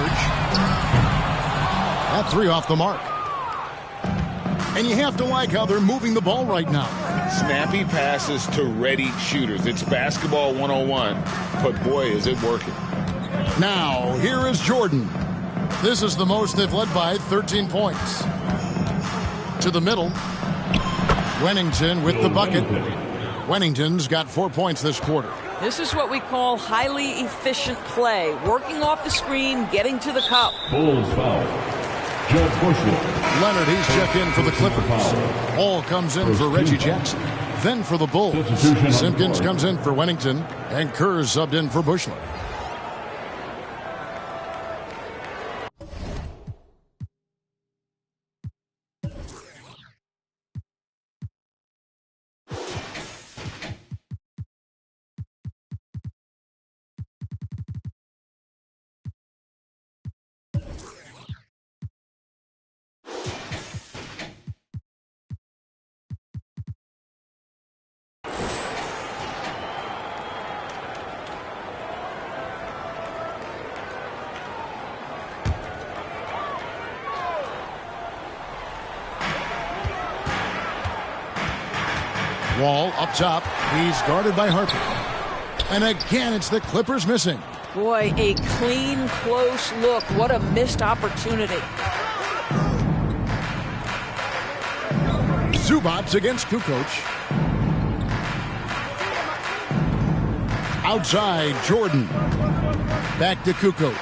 That 3 off the mark. And you have to like how they're moving the ball right now. Snappy passes to ready shooters. It's basketball 101, but boy, is it working. Now, here is Jordan. This is the most they've led by 13 points. To the middle. Wennington with the bucket. Wennington's got 4 points this quarter. This is what we call highly efficient play. Working off the screen, getting to the cup. Bulls foul. Judge Bushwick. Leonard, he's checked in for the Clippers. Hall comes in for Reggie Jackson. Then for the Bulls, Simpkins comes in for Wennington, and Kerr subbed in for Bushwick. Wall up top. He's guarded by Harper. And again, it's the Clippers missing. Boy, a clean, close look. What a missed opportunity. Zubac against Kukoc. Outside, Jordan. Back to Kukoc.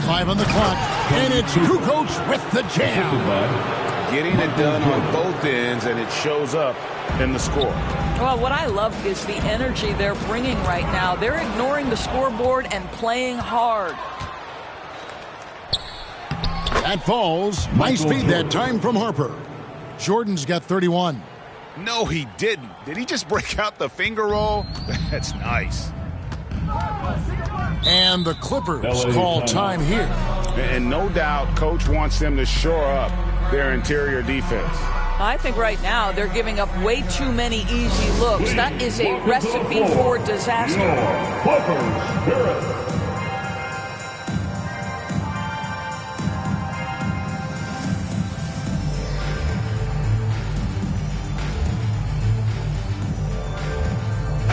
5 on the clock. And it's Kukoc with the jam. Getting it done on both ends, and it shows up in the score. Well, what I love is the energy they're bringing right now. They're ignoring the scoreboard and playing hard. That falls. Nice feed that time from Harper. Jordan's got 31. No, he didn't. Did he just break out the finger roll? That's nice. And the Clippers call time here. And no doubt, Coach wants them to shore up their interior defense. I think right now they're giving up way too many easy looks. That is a recipe for disaster.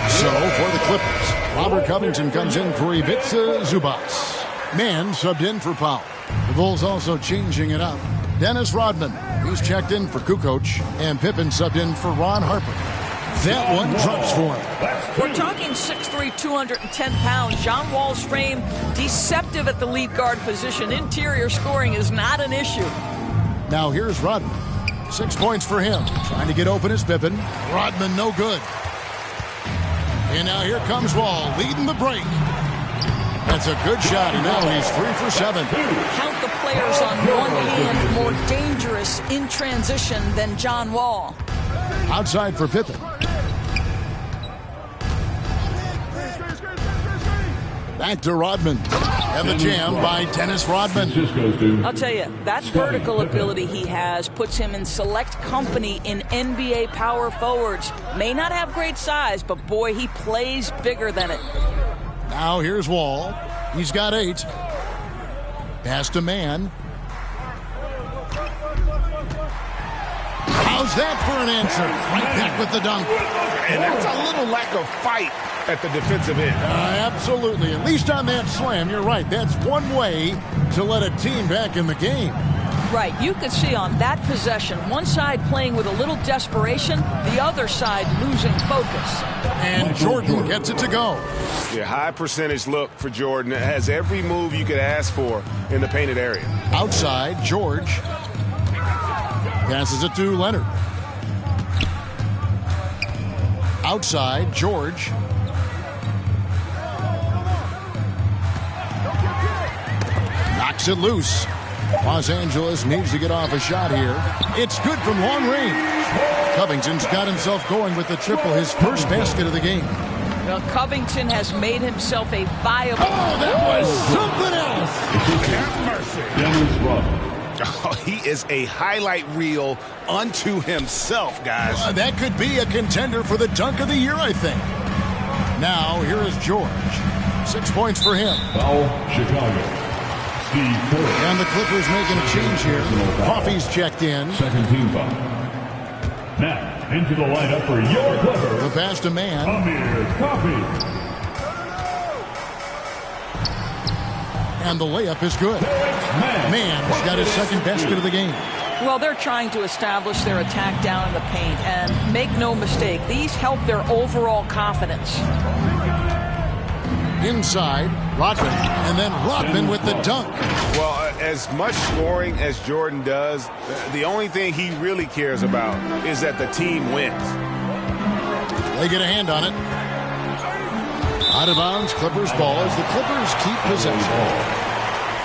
So for the Clippers, Robert Covington comes in for Ivica Zubac. Man subbed in for Powell. The Bulls also changing it up. Dennis Rodman, he's checked in for Kukoc, and Pippen subbed in for Ron Harper. That one drops for him. We're talking 6'3", 210 pounds. John Wall's frame, deceptive at the lead guard position. Interior scoring is not an issue. Now here's Rodman. 6 points for him. Trying to get open is Pippen. Rodman no good. And now here comes Wall, leading the break. That's a good shot, and now he's 3 for 7. Count the players on one hand more dangerous in transition than John Wall. Outside for Pippen. Back to Rodman. And the jam by Dennis Rodman. I'll tell you, that vertical ability he has puts him in select company in NBA power forwards. May not have great size, but boy, he plays bigger than it. Now here's Wall. He's got 8. Pass to Man. How's that for an answer? Right back with the dunk. And that's a little lack of fight at the defensive end. Absolutely. At least on that slam, you're right. That's one way to let a team back in the game. Right. You could see on that possession, one side playing with a little desperation, the other side losing focus. And Jordan gets it to go. Yeah, high percentage look for Jordan. It has every move you could ask for in the painted area. Outside, George passes it to Leonard. Outside, George. Knocks it loose. Los Angeles needs to get off a shot here. It's good from long range. Covington's got himself going with the triple, his first basket of the game. Well, Covington has made himself a viable... Oh, that was something else! Have mercy. Oh, he is a highlight reel unto himself, guys. That could be a contender for the dunk of the year, I think. Now, here is George. 6 points for him. Foul, Chicago. Steve Kerr. And the Clippers making a change here. Coffey's checked in. Second team foul. Now, into the lineup for your Clippers. The pass to Man. Amir Coffey. And the layup is good. Man's got his second basket of the game. Well, they're trying to establish their attack down in the paint. And make no mistake, these help their overall confidence. Inside, Rodman. And then Rodman with the dunk. Well, as much scoring as Jordan does, the only thing he really cares about is that the team wins. They get a hand on it. Out of bounds, Clippers ball as the Clippers keep possession.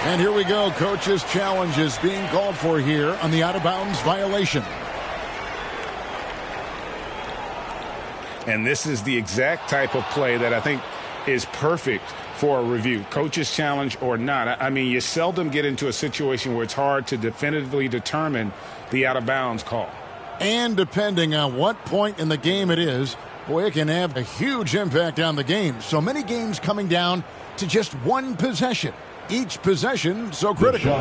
And here we go. Coach's challenge is being called for here on the out-of-bounds violation. And this is the exact type of play that I think is perfect for a review. Coach's challenge or not. I mean, you seldom get into a situation where it's hard to definitively determine the out-of-bounds call. And depending on what point in the game it is, boy, it can have a huge impact on the game. So many games coming down to just one possession. Each possession so critical.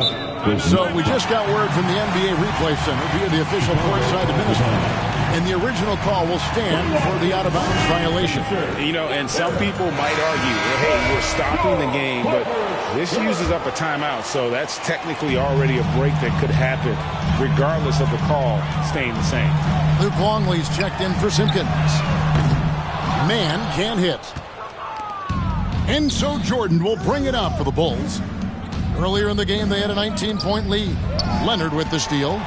So we just got word from the NBA Replay Center via the official courtside administrator. And the original call will stand for the out-of-bounds violation. You know, and some people might argue, hey, we're stopping the game, but this uses up a timeout, so that's technically already a break that could happen regardless of the call staying the same. Luke Longley's checked in for Simpkins. Man can't hit. And so Jordan will bring it out for the Bulls. Earlier in the game, they had a 19-point lead. Leonard with the steal.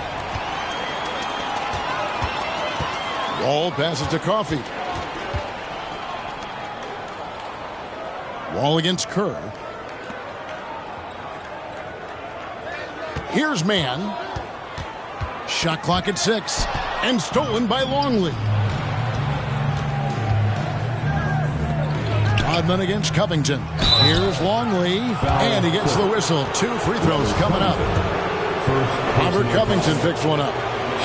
Wall passes to Coffey. Wall against Kerr. Here's Man. Shot clock at 6. And stolen by Longley. Rodman against Covington. Here's Longley. And he gets the whistle. 2 free throws coming up. Robert Covington picks one up.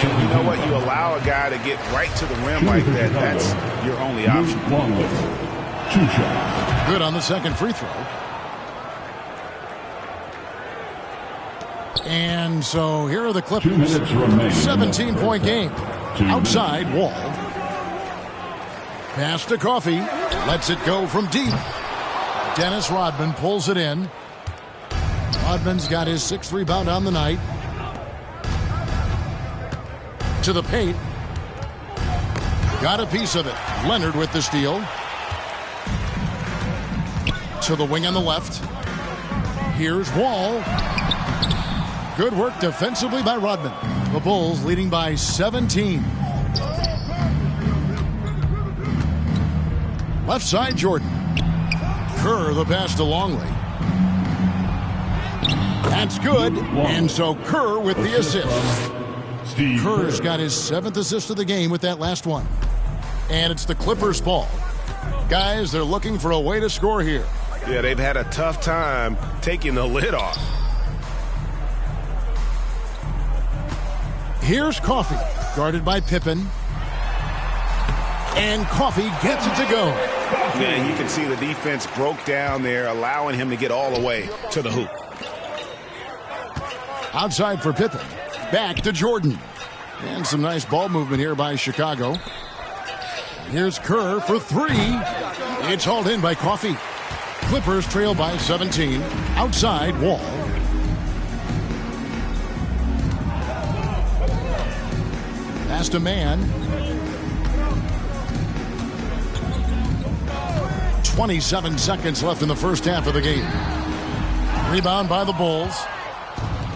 You know what? You allow a guy to get right to the rim like that. That's your only option. 2 shots. Good on the second free throw. And so here are the Clippers. 2 minutes remaining. 17-point game. Outside, Wall. Pass to Coffey. Lets it go from deep. Dennis Rodman pulls it in. Rodman's got his 6th rebound on the night. To the paint. got a piece of it. Leonard with the steal. To the wing on the left. Here's Wall. Good work defensively by Rodman. The Bulls leading by 17. Left side, Jordan. Kerr, the pass to Longley. That's good. And so Kerr with the assist. Kerr's got his 7th assist of the game with that last one. And it's the Clippers' ball. Guys, they're looking for a way to score here. Yeah, they've had a tough time taking the lid off. Here's Coffey, guarded by Pippen. And Coffey gets it to go. Yeah, you can see the defense broke down there, allowing him to get all the way to the hoop. Outside for Pippen. Back to Jordan. And some nice ball movement here by Chicago. Here's Kerr for 3. It's hauled in by Coffey. Clippers trail by 17. Outside, Wall. Pass to Man. 27 seconds left in the first half of the game. Rebound by the Bulls.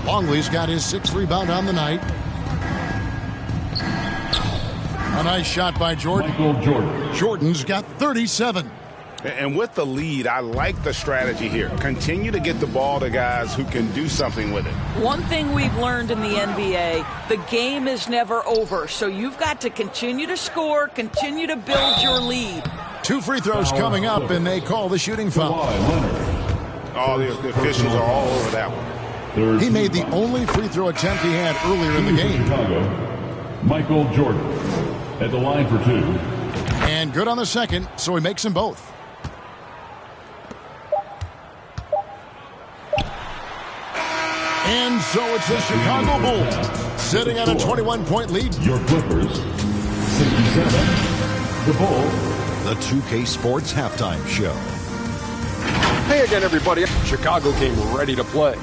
Longley's got his 6th rebound on the night. A nice shot by Jordan. Michael Jordan. Jordan's got 37. And with the lead, I like the strategy here. Continue to get the ball to guys who can do something with it. One thing we've learned in the NBA, the game is never over. So you've got to continue to score, continue to build your lead. 2 free throws coming up, and they call the shooting foul. Oh, the officials are all over that one. He made the only free throw attempt he had earlier in the game. Chicago, Michael Jordan at the line for 2. And good on the second, so he makes them both. And so it's the Chicago Bulls sitting at a 21-point lead. Your Clippers, 67. The Bulls. The 2K Sports Halftime Show. Hey again, everybody. Chicago came ready to play.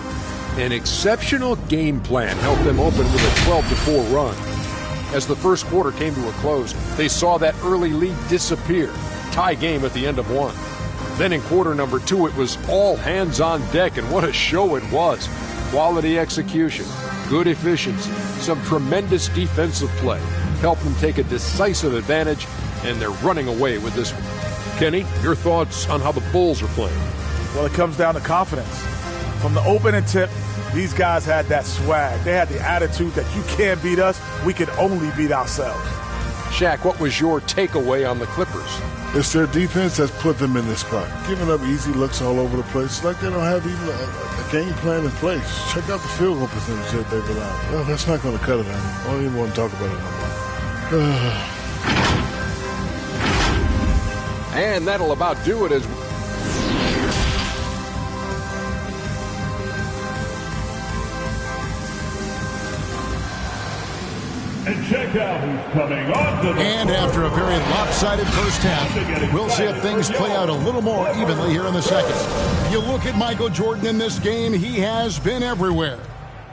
An exceptional game plan helped them open with a 12-4 run. As the first quarter came to a close, they saw that early lead disappear. Tie game at the end of 1. Then in quarter number 2, it was all hands on deck, and what a show it was. Quality execution, good efficiency, some tremendous defensive play helped them take a decisive advantage, and they're running away with this one. Kenny, your thoughts on how the Bulls are playing? Well, it comes down to confidence. From the opening tip, these guys had that swag. They had the attitude that you can't beat us, we can only beat ourselves. Shaq, what was your takeaway on the Clippers? It's their defense that's put them in this spot. Giving up easy looks all over the place. It's like they don't have even a game plan in place. Check out the field goal percentage that they've allowed. Well, that's not going to cut it. I don't even want to talk about it no more. And that'll about do it as And check out who's coming on to the And after a very lopsided first half, we'll see if things play out a little more evenly here in the second. You look at Michael Jordan in this game, he has been everywhere.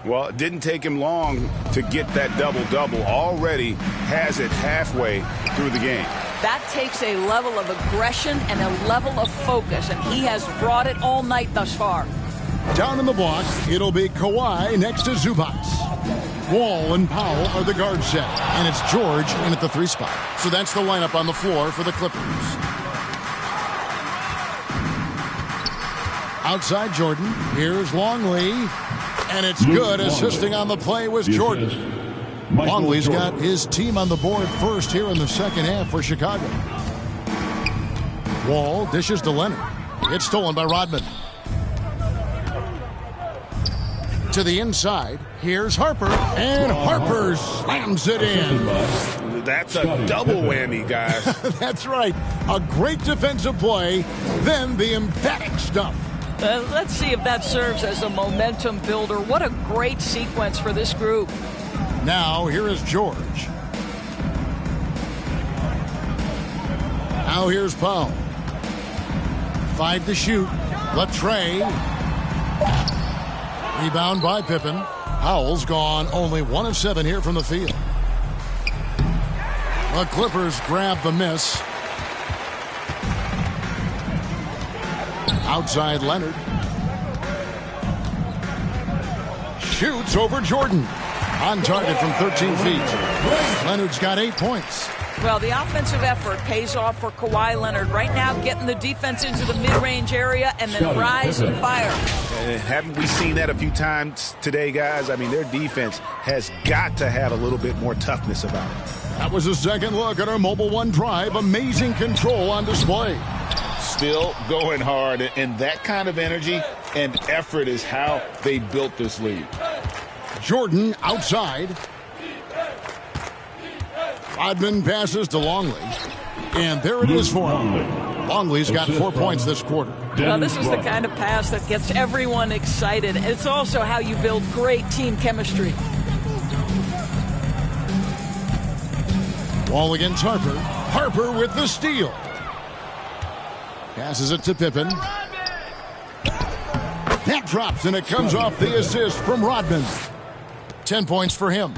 Well, it didn't take him long to get that double-double. Already has it halfway through the game. That takes a level of aggression and a level of focus, and he has brought it all night thus far. Down in the block, it'll be Kawhi next to Zubac. Wall and Powell are the guard set, and it's George in at the 3 spot. So that's the lineup on the floor for the Clippers. Outside Jordan, here's Longley, and it's good. Assisting on the play was Jordan. Longley's got his team on the board first here in the second half for Chicago. Wall dishes to Leonard. It's stolen by Rodman. To the inside, here's Harper, and Harper slams it in. That's a double whammy, guys. That's right. A great defensive play, then the emphatic stuff. Let's see if that serves as a momentum builder. What a great sequence for this group. Now, here is George. Now here's Powell. 5 to shoot. Latre. Rebound by Pippen. Powell's gone only 1 of 7 here from the field. The Clippers grab the miss. Outside Leonard. Shoots over Jordan. On target from 13 feet. Leonard's got 8 points. Well, the offensive effort pays off for Kawhi Leonard. Right now, getting the defense into the mid-range area and then rise and fire. Haven't we seen that a few times today, guys? I mean, their defense has got to have a little bit more toughness about it. That was a second look at our Mobile One Drive. Amazing control on display. Still going hard, and that kind of energy and effort is how they built this lead. Jordan outside. Rodman passes to Longley. And there it is for him. Longley's got 4 points this quarter. Well, this is the kind of pass that gets everyone excited. It's also how you build great team chemistry. Wall against Harper. Harper with the steal. Passes it to Pippen. That drops, and it comes off the assist from Rodman. 10 points for him.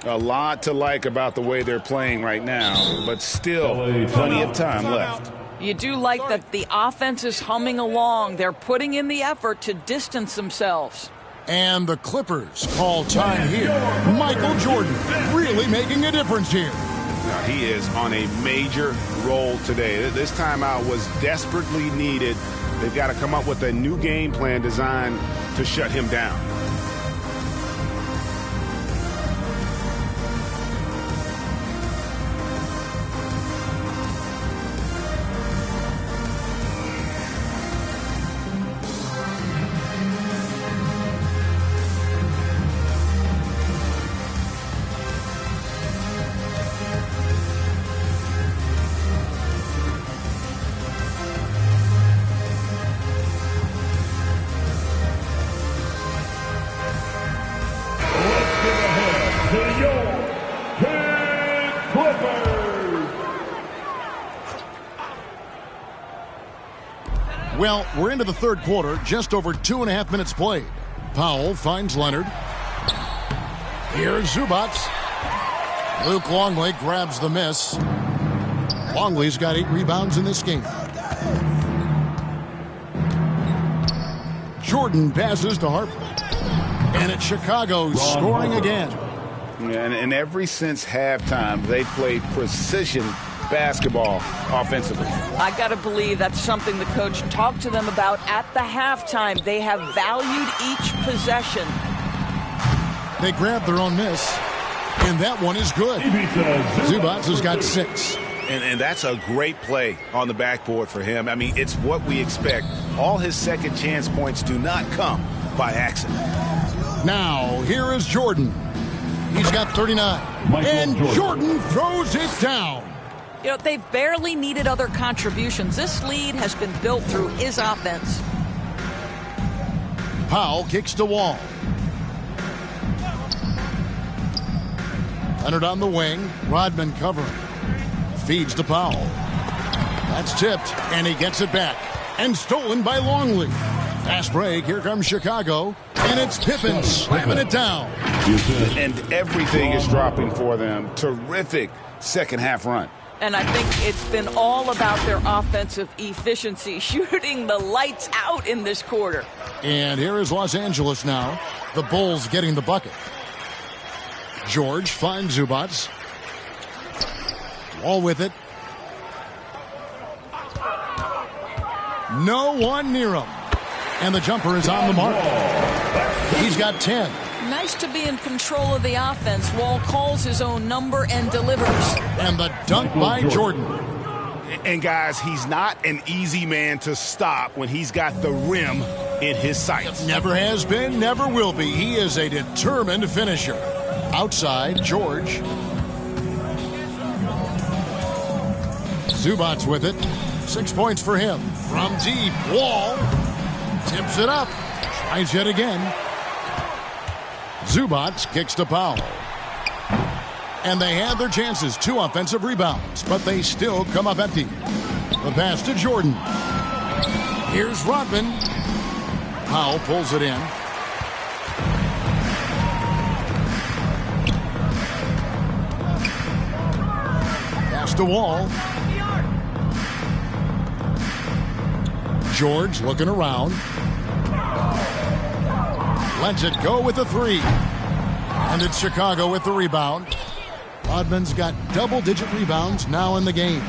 A lot to like about the way they're playing right now, but still plenty of time left. You do like that the offense is humming along. They're putting in the effort to distance themselves. And the Clippers call time here. Michael Jordan really making a difference here. Now, he is on a major role today. This timeout was desperately needed. They've got to come up with a new game plan designed to shut him down. Well, we're into the third quarter, just over 2.5 minutes played. Powell finds Leonard. Here's Zubac. Luke Longley grabs the miss. Longley's got 8 rebounds in this game. Jordan passes to Harper. And it's Chicago scoring again. And ever since halftime, they played precision basketball offensively. I got to believe that's something the coach talked to them about at the halftime. They have valued each possession. They grabbed their own miss, and that one is good. Zubac has got 6. And that's a great play on the backboard for him. I mean, it's what we expect. All his second chance points do not come by accident. Now, here is Jordan. He's got 39. And Jordan throws it down. You know, they've barely needed other contributions. This lead has been built through his offense. Powell kicks to Wall. Leonard on the wing. Rodman covering. Feeds to Powell. That's tipped, and he gets it back. And stolen by Longley. Fast break. Here comes Chicago. And it's Pippen slamming it down. And everything is dropping for them. Terrific second half run. And I think it's been all about their offensive efficiency, shooting the lights out in this quarter. And here is Los Angeles now. The Bulls getting the bucket. George finds Zubac. Wall with it. No one near him. And the jumper is on the mark. He's got 10. Nice to be in control of the offense. Wall calls his own number and delivers. And the dunk by Jordan. And guys, he's not an easy man to stop when he's got the rim in his sights. Never has been, never will be. He is a determined finisher. Outside, George. Zubac with it. 6 points for him. From deep, Wall. Tips it up. Tries yet again. Zubac kicks to Powell. And they had their chances. 2 offensive rebounds, but they still come up empty. The pass to Jordan. Here's Rodman. Powell pulls it in. to Wall. George looking around. Lets it go with the three. And it's Chicago with the rebound. Rodman's got double-digit rebounds now in the game.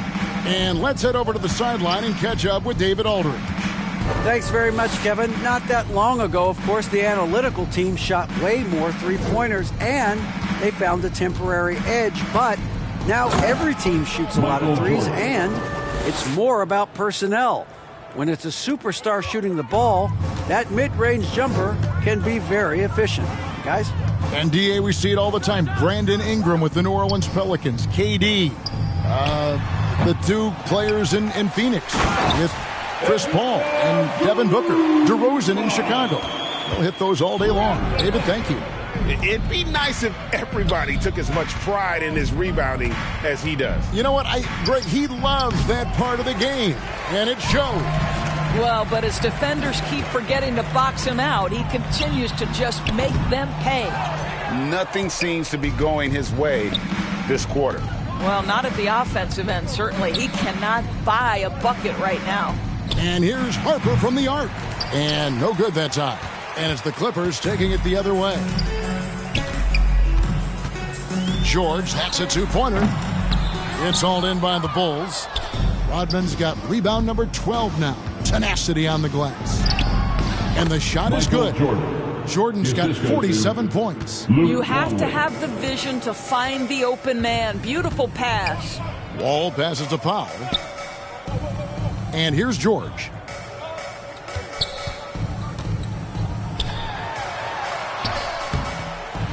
And let's head over to the sideline and catch up with David Aldridge. Thanks very much, Kevin. Not that long ago, of course, the analytical team shot way more three-pointers, and they found a temporary edge. But now every team shoots a lot of threes, and it's more about personnel. When it's a superstar shooting the ball, that mid-range jumper can be very efficient. Guys? And, D.A., we see it all the time. Brandon Ingram with the New Orleans Pelicans. KD. The two players in Phoenix with Chris Paul and Devin Booker. DeRozan in Chicago. We'll hit those all day long. David, thank you. It'd be nice if everybody took as much pride in his rebounding as he does. You know what, Greg, he loves that part of the game, and it shows. Well, but as defenders keep forgetting to box him out, he continues to just make them pay. Nothing seems to be going his way this quarter. Well, not at the offensive end, certainly. He cannot buy a bucket right now. And here's Harper from the arc. And no good that time. And it's the Clippers taking it the other way. George, that's a two-pointer. It's hauled in by the Bulls. Rodman's got rebound number 12 now. Tenacity on the glass. And the shot is good. Jordan's got 47 points. You have to have the vision to find the open man. Beautiful pass. Wall passes to Powell. And here's George.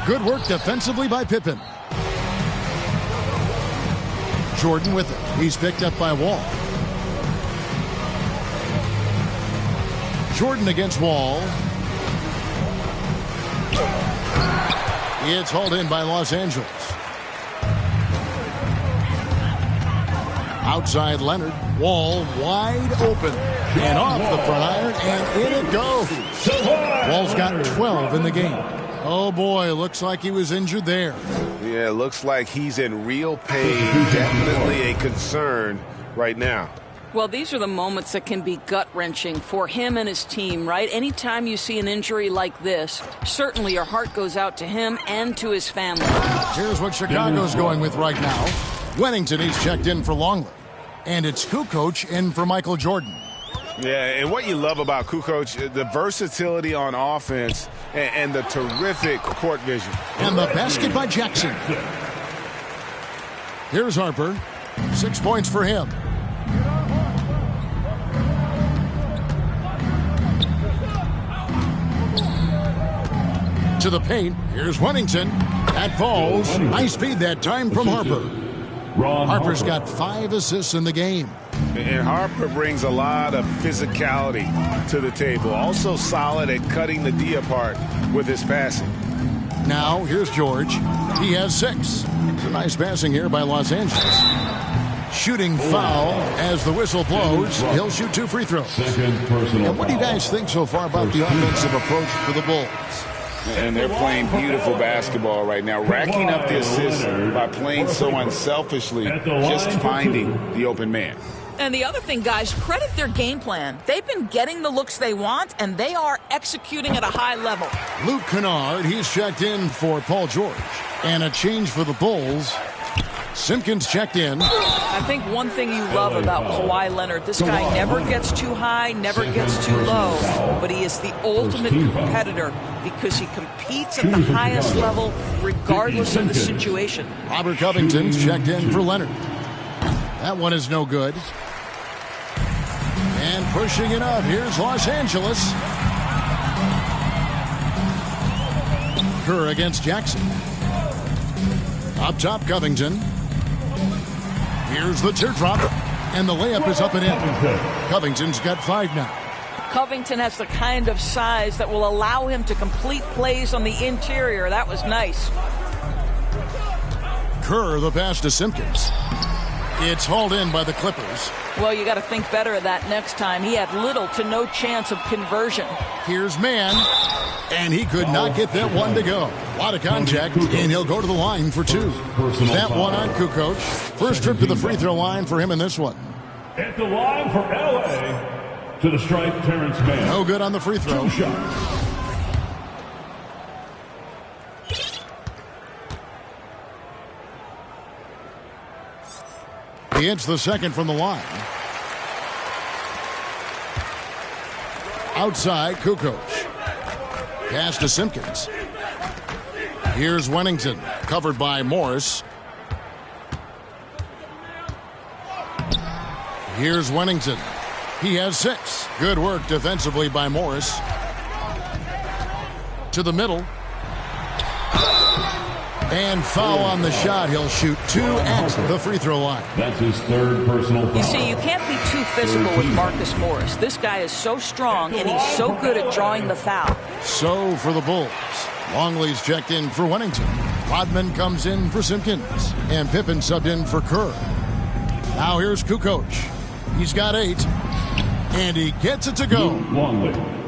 Good work defensively by Pippen. Jordan with it. He's picked up by Wall. Jordan against Wall. It's hauled in by Los Angeles. Outside Leonard. Wall wide open. And off the front iron, and in it goes. Wall's got 12 in the game. Oh, boy, looks like he was injured there. Yeah, looks like he's in real pain. Definitely a concern right now. Well, these are the moments that can be gut-wrenching for him and his team, right? Anytime you see an injury like this, certainly your heart goes out to him and to his family. Here's what Chicago's going with right now. Wennington, he's checked in for Longley. And it's Kukoc in for Michael Jordan. Yeah, and what you love about Kukoc, the versatility on offense and the terrific court vision. And the basket by Jackson. Here's Harper. 6 points for him. To the paint. Here's Wennington. That falls. Nice feed that time from Harper. Harper's got 5 assists in the game. And Harper brings a lot of physicality to the table. Also solid at cutting the D apart with his passing. Now, here's George. He has 6. Nice passing here by Los Angeles. Shooting foul as the whistle blows. He'll shoot 2 free throws. And what do you guys think so far about the offensive approach for the Bulls? And they're playing beautiful basketball right now, racking up the assists by playing so unselfishly, just finding the open man. And the other thing, guys, credit their game plan. They've been getting the looks they want, and they are executing at a high level. Luke Kennard, he's checked in for Paul George. And a change for the Bulls. Simpkins checked in. I think one thing you love about Kawhi Leonard, this guy never gets too high, never gets too low, but he is the ultimate competitor because he competes at the highest level regardless of the situation. Robert Covington's checked in for Leonard. That one is no good. And pushing it up, here's Los Angeles. Kerr against Jackson. Up top, Covington. Here's the teardrop, and the layup is up and in. Covington's got 5 now. Covington has the kind of size that will allow him to complete plays on the interior. That was nice. Kerr, the pass to Simpkins. It's hauled in by the Clippers. Well, you got to think better of that next time. He had little to no chance of conversion. Here's Mann. And he could not get that one to go. A lot of contact, and he'll go to the line for 2. That one on Kukoc. First trip to the free throw line for him in this one. At the line for LA, to the stripe, Terrence Mann. No good on the free throw. 2 shots. He hits the second from the line. Outside, Kukoc. Pass to Simpkins. Here's Wennington, covered by Morris. Here's Wennington. He has 6. Good work defensively by Morris. To the middle. And foul on the shot. He'll shoot 2 at the free throw line. That's his 3rd personal foul. You see, you can't be too physical with Marcus Morris. This guy is so strong, and he's so good at drawing the foul. So for the Bulls, Longley's checked in for Wennington. Rodman comes in for Simpkins. And Pippen subbed in for Kerr. Now here's Kukoc. He's got 8. And he gets it to go.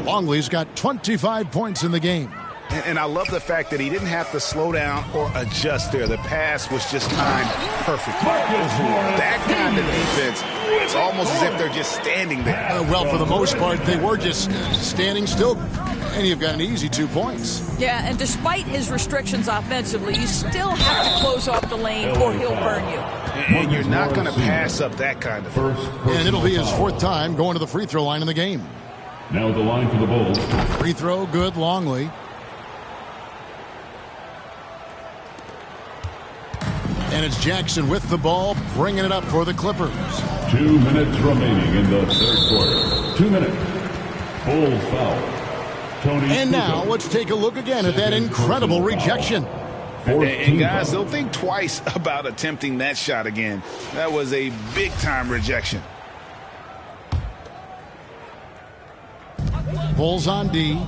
Longley's got 25 points in the game. And I love the fact that he didn't have to slow down or adjust there. The pass was just timed perfectly. That kind of defense, it's almost as if they're just standing there. Well, for the most part, they were just standing still. And you've got an easy 2 points. Yeah, and despite his restrictions offensively, you still have to close off the lane or he'll burn you. And you're not going to pass up that kind of thing. And it'll be his 4th time going to the free throw line in the game. Now the line for the Bulls. Free throw, good, Longley. And it's Jackson with the ball, bringing it up for the Clippers. 2 minutes remaining in the 3rd quarter. 2 minutes. Bulls foul. Tony and now let's take a look again at that incredible rejection. And guys, they'll think twice about attempting that shot again. That was a big-time rejection. Bulls on D.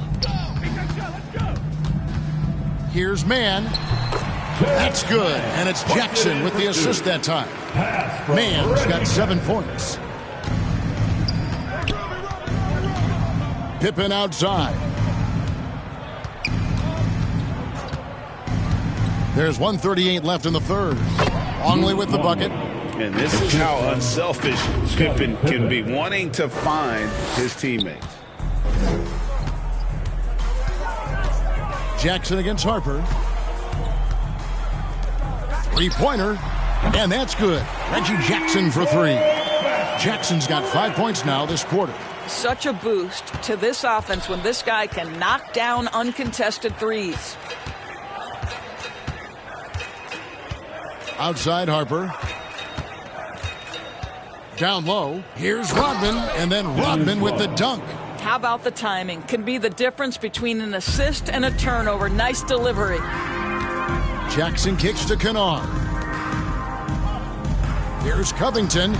Here's Mann. That's good, and it's Jackson with the assist that time. Mann's got 7 points. Pippen outside. There's 1:38 left in the 3rd. Longley with the bucket. And this is how unselfish Pippen can be, wanting to find his teammates. Jackson against Harper. 3-pointer, and that's good. Reggie Jackson for 3. Jackson's got 5 points now this quarter. Such a boost to this offense when this guy can knock down uncontested threes. Outside Harper. Down low. Here's Rodman, and then Rodman with the dunk. How about the timing? Can be the difference between an assist and a turnover. Nice delivery. Jackson kicks to Kennard. Here's Covington.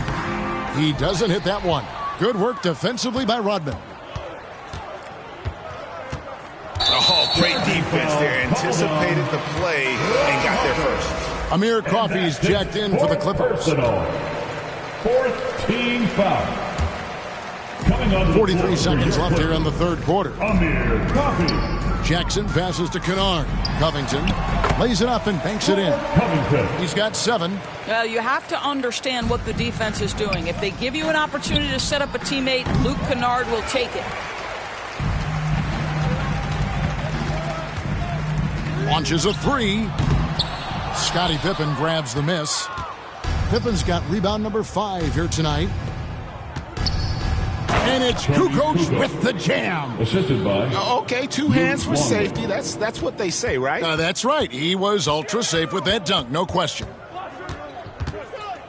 He doesn't hit that one. Good work defensively by Rodman. Oh, great defense there. Anticipated the play and got there first. Amir Coffey's checked in for the Clippers. 4th team foul. 43 seconds left here in the 3rd quarter. Amir Coffey. Jackson passes to Kennard. Covington lays it up and banks it in. Covington. He's got 7. Well, you have to understand what the defense is doing. If they give you an opportunity to set up a teammate, Luke Kennard will take it. Launches a 3. Scottie Pippen grabs the miss. Pippen's got rebound number 5 here tonight. And it's Kukoc with the jam. Assisted by. Okay, 2 hands for safety. That's what they say, right? That's right. He was ultra safe with that dunk, no question.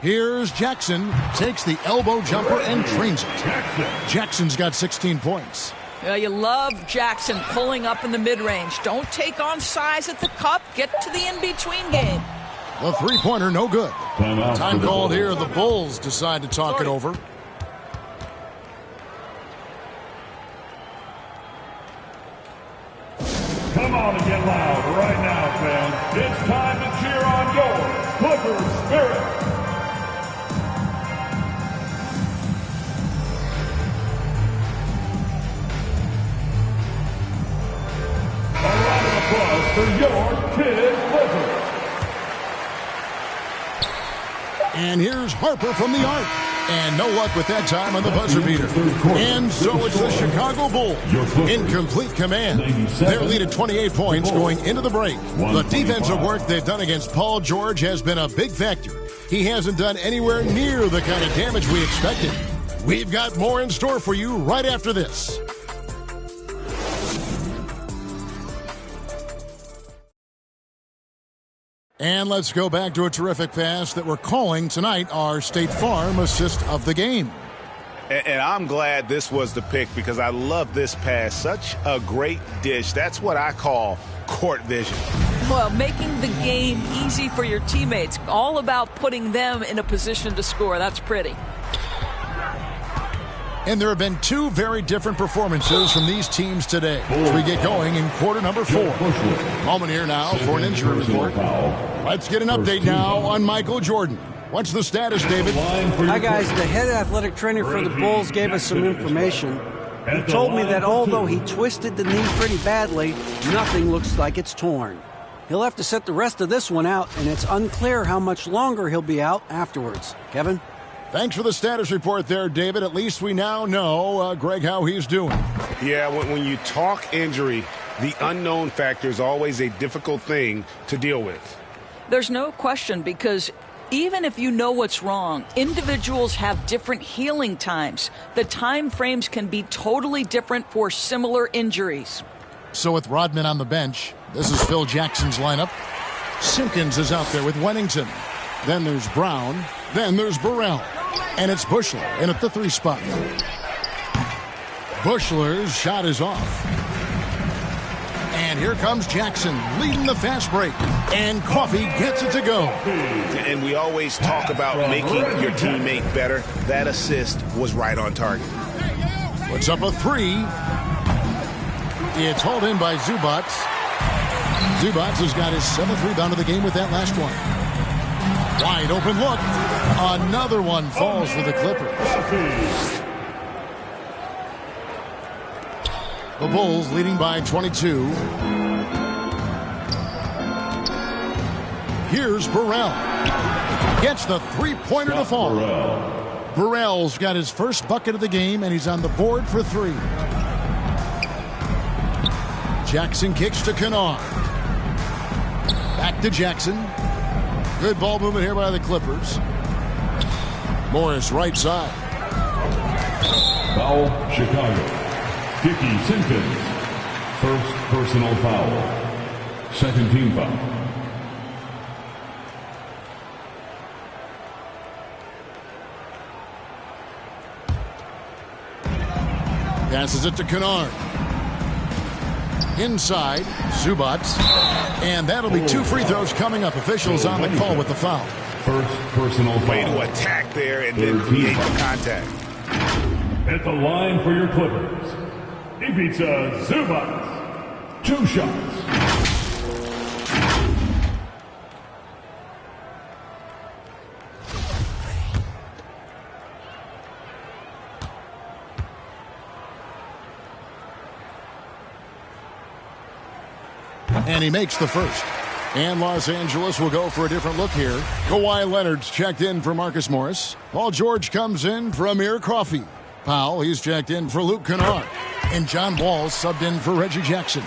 Here's Jackson. Takes the elbow jumper and drains it. Jackson's got 16 points. Well, you love Jackson pulling up in the mid-range. Don't take on size at the cup. Get to the in-between game. The 3-pointer, no good. Time called here. The Bulls decide to talk it over. Come on and get loud right now, fans. It's time to cheer on your Clippers spirit. And here's Harper from the arc. And no luck with that time on the buzzer beater. And so it's the Chicago Bulls in complete command. Their lead at 28 points going into the break. The defensive work they've done against Paul George has been a big factor. He hasn't done anywhere near the kind of damage we expected. We've got more in store for you right after this. And let's go back to a terrific pass that we're calling tonight our State Farm assist of the game. And I'm glad this was the pick because I love this pass. Such a great dish. That's what I call court vision. Well, making the game easy for your teammates. All about putting them in a position to score. That's pretty. And there have been two very different performances from these teams today as we get going in quarter number 4. Moment here now for an injury report. Let's get an update now on Michael Jordan. What's the status, David? Hi, guys. The head athletic trainer for the Bulls gave us some information. He told me that although he twisted the knee pretty badly, nothing looks like it's torn. He'll have to sit the rest of this one out, and it's unclear how much longer he'll be out afterwards. Kevin? Thanks for the status report there, David. At least we now know, Greg, how he's doing. Yeah, when you talk injury, the unknown factor is always a difficult thing to deal with. There's no question because even if you know what's wrong, individuals have different healing times. The time frames can be totally different for similar injuries. So with Rodman on the bench, this is Phil Jackson's lineup. Simpkins is out there with Wennington. Then there's Brown. Then there's Burrell. And it's Buechler in at the 3 spot. Buechler's shot is off. And here comes Jackson leading the fast break. And Coffey gets it to go. And we always talk about making your teammate better. That assist was right on target. Puts up a 3. It's hauled in by Zubac. Zubac has got his 7th rebound of the game with that last one. Wide open look. Another one falls for the Clippers. The Bulls leading by 22. Here's Burrell. Gets the 3-pointer to fall. Burrell's got his first bucket of the game, and he's on the board for 3. Jackson kicks to Kennard. Back to Jackson. Good ball movement here by the Clippers. Morris right side. Foul, Chicago. Dickie Simpkins. First personal foul. Second team foul. Passes it to Kennard. Inside, Zubac. And that'll be 2 free throws coming up. Officials on the call with the foul. First personal foul. Way to attack there and then create the contact. At the line for your Clippers, Ivica Zubac. 2 shots. And he makes the first. And Los Angeles will go for a different look here. Kawhi Leonard's checked in for Marcus Morris. Paul George comes in for Amir Coffey. Powell, he's checked in for Luke Kennard. And John Wall subbed in for Reggie Jackson.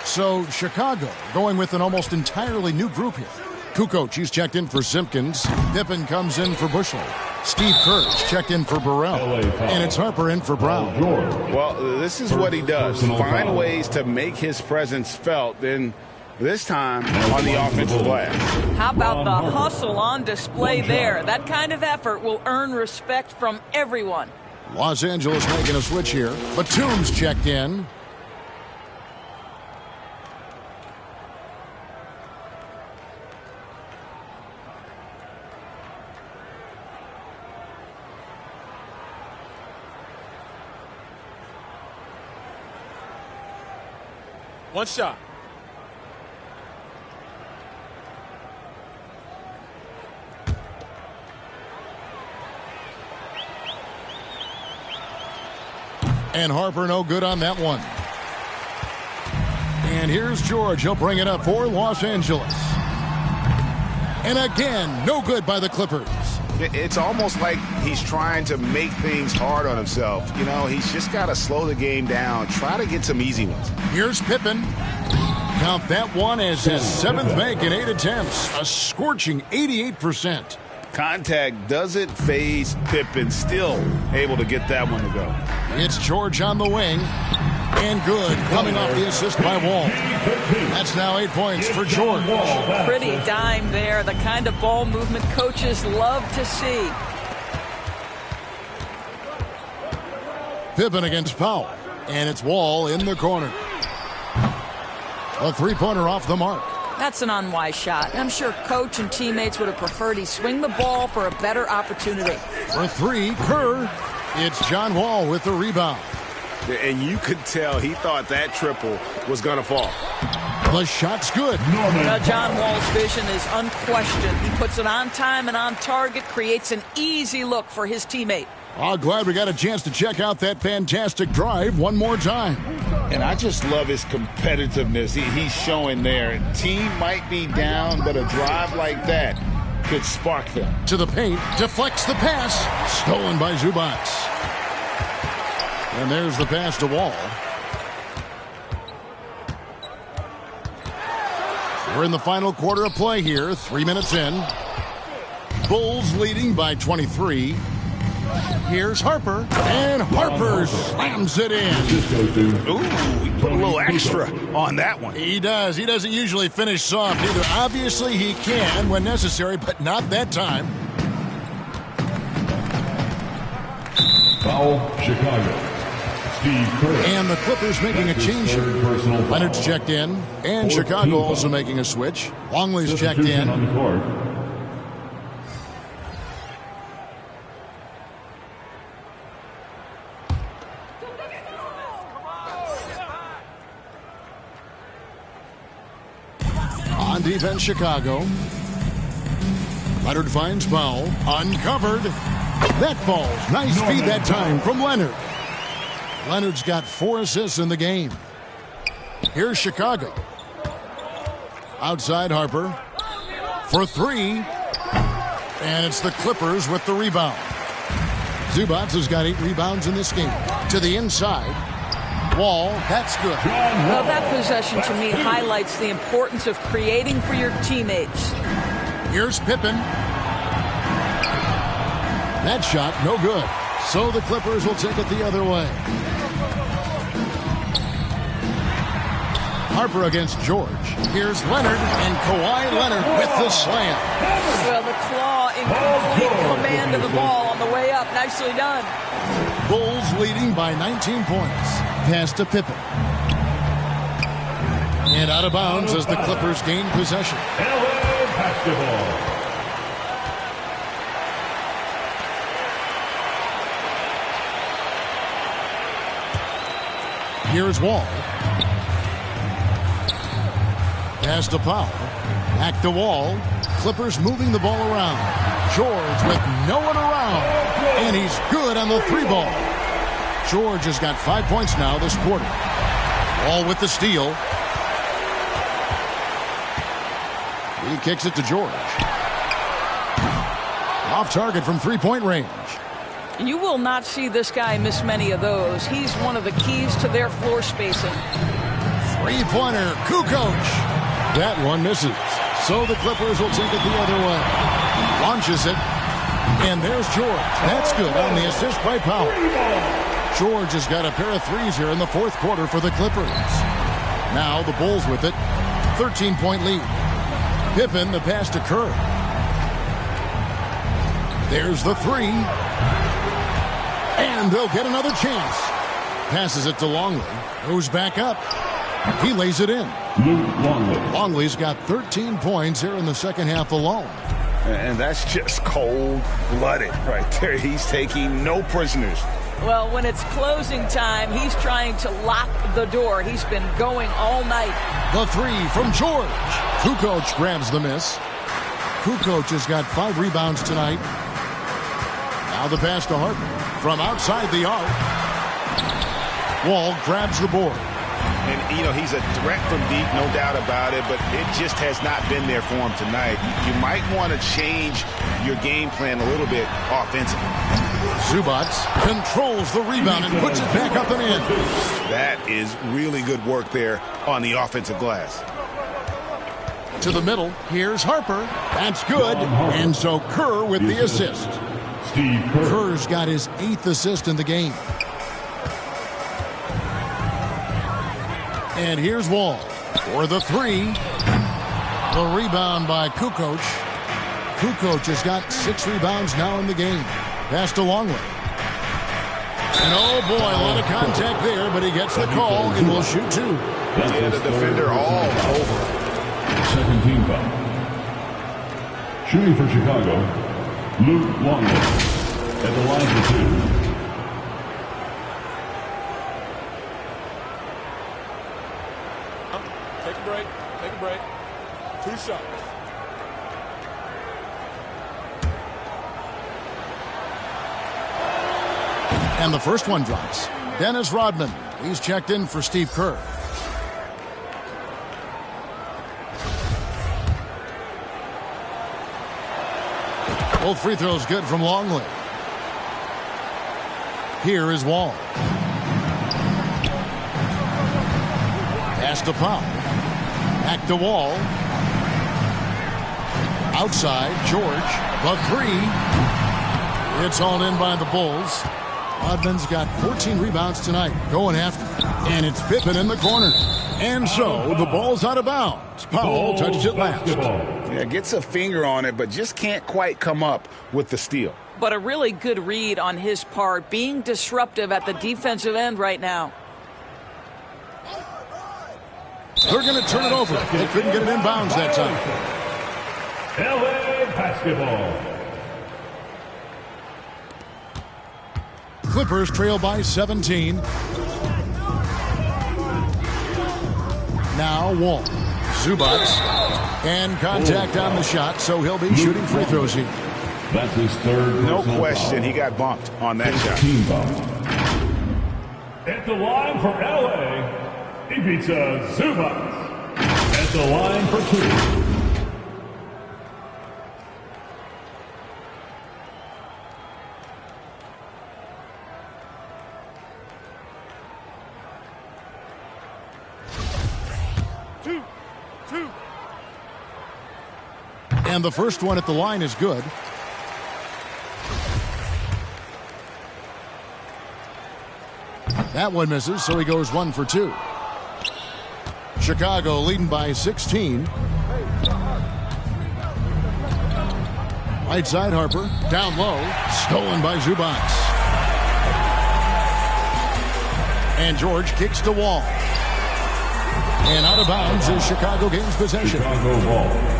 So Chicago going with an almost entirely new group here. Kukoc, he's checked in for Simpkins. Pippen comes in for Buechler. Steve Kerr's checked in for Burrell. And it's Harper in for Brown. Well, this is what he does. Find ways to make his presence felt. Then this time on the offensive glass. How about the hustle on display there? That kind of effort will earn respect from everyone. Los Angeles making a switch here. Batum's checked in. One shot. And Harper no good on that one. And here's George. He'll bring it up for Los Angeles. And again, no good by the Clippers. It's almost like he's trying to make things hard on himself. You know, he's just got to slow the game down, try to get some easy ones. Here's Pippen. Count that one as his 7th make in 8 attempts, a scorching 88%. Contact doesn't phase Pippen, still able to get that one to go. It's George on the wing. And good, coming off the assist by Wall. That's now 8 points for George. Pretty dime there, the kind of ball movement coaches love to see. Pippen against Powell, and it's Wall in the corner. A three-pointer off the mark. That's an unwise shot. I'm sure coach and teammates would have preferred he swing the ball for a better opportunity. For three, Kerr. It's John Wall with the rebound. And you could tell he thought that triple was going to fall. The shot's good. Now, John Wall's vision is unquestioned. He puts it on time and on target, creates an easy look for his teammate. Oh, glad we got a chance to check out that fantastic drive one more time. And I just love his competitiveness he's showing there. Team might be down, but a drive like that could spark them. To the paint, deflects the pass. Stolen by Zubac. And there's the pass to Wall. We're in the final quarter of play here, 3 minutes in. Bulls leading by 23. Here's Harper, and Harper slams it in. Ooh, he put a little extra on that one. He does. He doesn't usually finish soft either. Obviously, he can when necessary, but not that time. Foul, Chicago. And the Clippers making a change here. Leonard's checked in, and Chicago also making a switch. Longley's checked in. On defense, Chicago. Leonard finds Powell. Uncovered. That falls. Nice feed that time from Leonard. Leonard's got 4 assists in the game. Here's Chicago. Outside Harper. For 3. And it's the Clippers with the rebound. Zubac has got 8 rebounds in this game. To the inside. Wall. That's good. Well, that possession to me highlights the importance of creating for your teammates. Here's Pippen. That shot, no good. So the Clippers will take it the other way. Harper against George. Here's Leonard, and Kawhi Leonard with the slam. Well, the claw in complete command of the ball on the way up. Nicely done. Bulls leading by 19 points. Pass to Pippen. And out of bounds as the Clippers gain possession. LA basketball. Here's Wall. Pass to Powell. Back to Wall. Clippers moving the ball around. George with no one around. And he's good on the 3-ball. George has got 5 points now this quarter. Wall with the steal. He kicks it to George. Off target from 3-point range. You will not see this guy miss many of those. He's one of the keys to their floor spacing. 3-pointer, Kukoc. That one misses. So the Clippers will take it the other way. Launches it. And there's George. That's good on the assist by Powell. George has got a pair of threes here in the 4th quarter for the Clippers. Now the Bulls with it. 13-point lead. Pippen, the pass to Kerr. There's the 3. And they'll get another chance. Passes it to Longley. Goes back up. He lays it in. Longley's got 13 points here in the second half alone. And that's just cold-blooded right there. He's taking no prisoners. Well, when it's closing time, he's trying to lock the door. He's been going all night. The 3 from George. Kukoc grabs the miss. Kukoc has got 5 rebounds tonight. Now the pass to Harper from outside the arc. Wall grabs the board. And, you know, he's a threat from deep, no doubt about it, but it just has not been there for him tonight. You might want to change your game plan a little bit offensively. Zubac controls the rebound and puts it back up and in. That is really good work there on the offensive glass. To the middle, here's Harper. That's good. And so Kerr with the assist. Kerr's got his 8th assist in the game. And here's Wall for the 3. The rebound by Kukoc. Kukoc has got 6 rebounds now in the game. Pass to Longley. And oh boy, a lot of contact there, but he gets the call and will shoot 2. Yeah, the defender all over. Second team foul. Shooting for Chicago, Luke Longley at the line for 2. Take a break. Take a break. 2 shots. And the first one drops. Dennis Rodman. He's checked in for Steve Kerr. Both free throws good from Longley. Here is Wall. Pass to Powell. Back to Wall. Outside, George. The 3. It's all in by the Bulls. Rodman's got 14 rebounds tonight, going after. And it's Pippen in the corner. And so the ball's out of bounds. Powell touched it last. Yeah, gets a finger on it, but just can't quite come up with the steal. But a really good read on his part, being disruptive at the defensive end right now. They're going to turn it over. They couldn't get it in bounds that time. LA basketball. Clippers trail by 17. Now Wall. Zubac. And contact on the shot, so he'll be shooting free throws here. That's his 3rd. No question, he got bumped on that shot. Team foul. At the line for LA, Ivica Zubac. At the line for 2. And the first one at the line is good. That one misses, so he goes 1 for 2. Chicago leading by 16. Right side Harper, down low, stolen by Zubac. And George kicks to Wall. And out of bounds is Chicago gains possession. Chicago ball.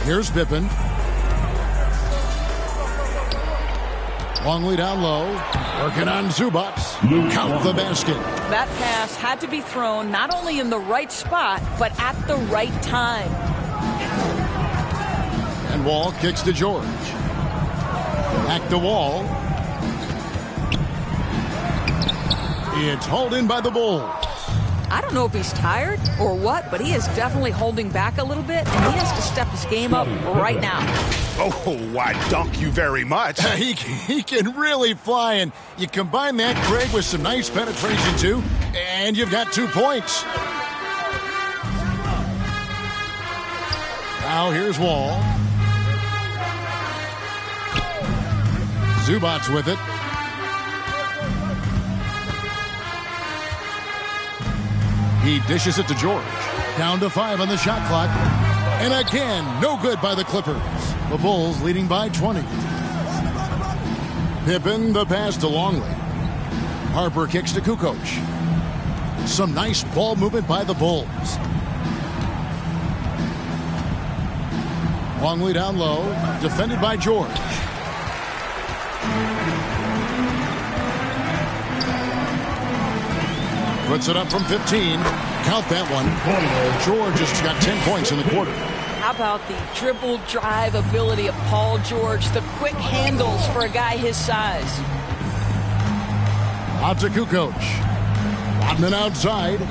Here's Pippen. Longley down low. Working on Zubac. Count the basket. That pass had to be thrown not only in the right spot, but at the right time. And Wall kicks to George. Back to Wall. It's hauled in by the Bulls. I don't know if he's tired or what, but he is definitely holding back a little bit, and he has to step his game up right now. Oh, why dunk you very much. He can really fly, and you combine that, Craig, with some nice penetration, too, and you've got 2 points. Now here's Wall. Zubac with it. He dishes it to George. Down to 5 on the shot clock. And again, no good by the Clippers. The Bulls leading by 20. Pippen, the pass to Longley. Harper kicks to Kukoc. Some nice ball movement by the Bulls. Longley down low. Defended by George. Puts it up from 15. Count that one. George has got 10 points in the quarter. how about the dribble drive ability of Paul George, the quick handles for a guy his size. Out to Kukoc. Rodman outside.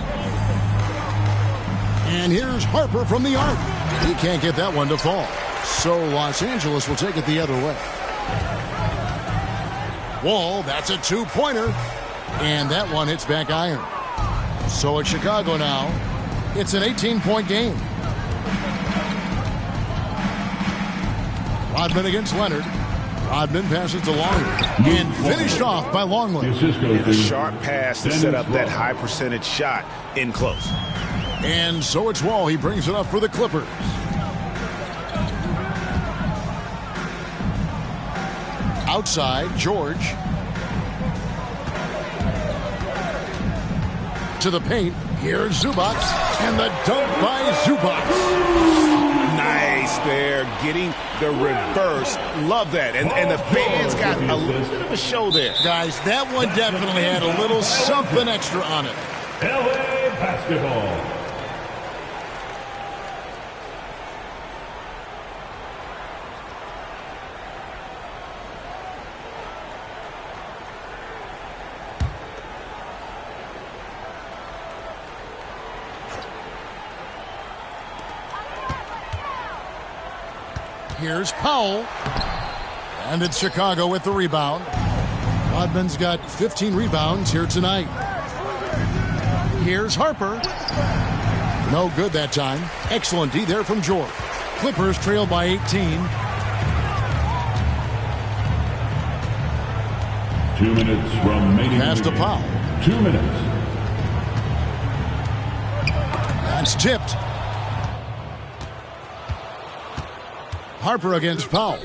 And here's Harper from the arc. He can't get that one to fall. So Los Angeles will take it the other way. Wall, that's a two-pointer. And that one hits back iron. So at Chicago now, it's an 18-point game. Rodman against Leonard. Rodman passes to Longley. And finished off by Longley. And a sharp pass to set up that high percentage shot in close. And so it's Wall. He brings it up for the Clippers. Outside, George. To the paint. Here's Zubac. And the dunk by Zubac. Nice there. Getting the reverse. Love that. And the fans got a little bit of a show there. Guys, that one definitely had a little something extra on it. LA basketball. Here's Powell. And it's Chicago with the rebound. Rodman's got 15 rebounds here tonight. Here's Harper. No good that time. Excellent D there from George. Clippers trail by 18. 2 minutes remaining. Pass to Powell. 2 minutes. That's tipped. Harper against Powell.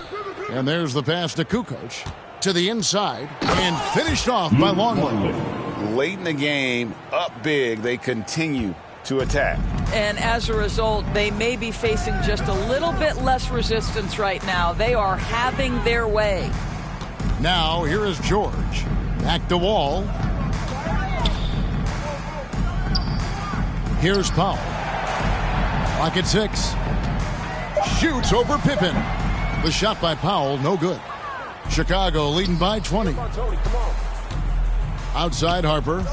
And there's the pass to Kukoc. To the inside. And finished off by Longley. Late in the game, up big, they continue to attack. And as a result, they may be facing just a little bit less resistance right now. They are having their way. Now, here is George. Back to Wall. Here's Powell. Clock at 6. Shoots over Pippen. The shot by Powell, no good. Chicago leading by 20. Outside Harper.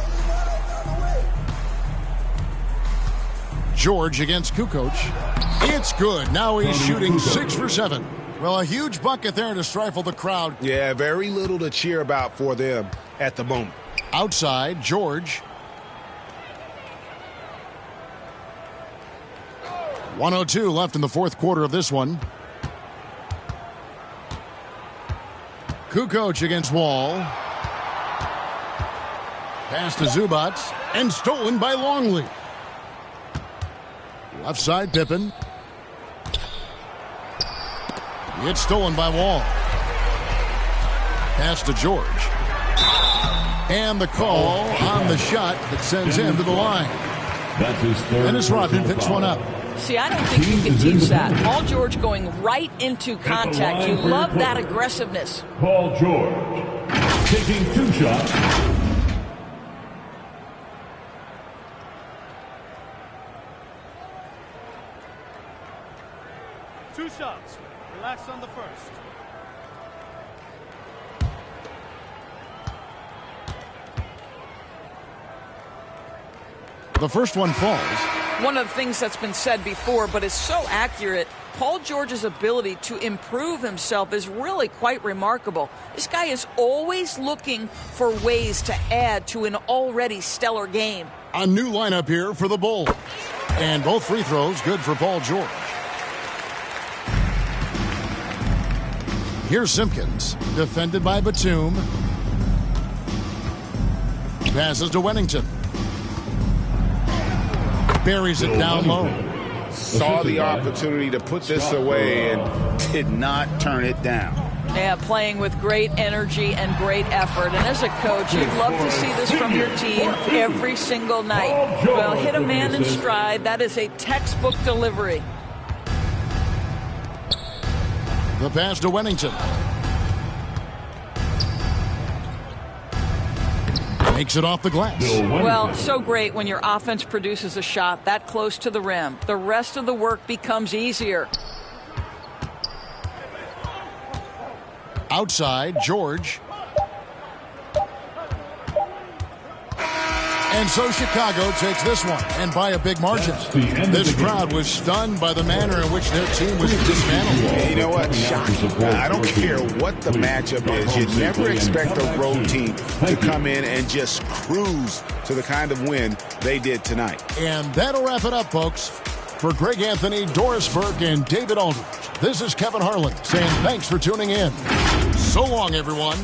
George against Kukoc. It's good. Now he's shooting 6 for 7. Well, a huge bucket there to stifle the crowd. Yeah, very little to cheer about for them at the moment. Outside, George. 1:02 left in the fourth quarter of this one. Kukoc against Wall. Pass to Zubac. And stolen by Longley. Left side, Pippen. It's stolen by Wall. Pass to George. And the call on the shot that sends him to the line. That's his third. Dennis Rodman picks one up. See, I don't think you can teach that. Paul George going right into contact. You love that aggressiveness. Paul George taking 2 shots. Two shots. Relax on the first. The first one falls. One of the things that's been said before, but is so accurate, Paul George's ability to improve himself is really quite remarkable. This guy is always looking for ways to add to an already stellar game. A new lineup here for the Bulls. And both free throws good for Paul George. Here's Simpkins, defended by Batum. Passes to Wennington. Buries it down low. Saw the opportunity to put this away and did not turn it down. Yeah, playing with great energy and great effort. And as a coach, you'd love to see this from your team every single night. Well, hit a man in stride. That is a textbook delivery. The pass to Wennington. Takes it off the glass. Well, so great when your offense produces a shot that close to the rim. The rest of the work becomes easier. Outside, George. And so Chicago takes this one, and by a big margin. This crowd was stunned by the manner in which their team was dismantled. And you know what? Shocking. I don't care what the matchup is. You never expect a road team to come in and just cruise to the kind of win they did tonight. And that'll wrap it up, folks. For Greg Anthony, Doris Burke, and David Aldridge, this is Kevin Harlan saying thanks for tuning in. So long, everyone.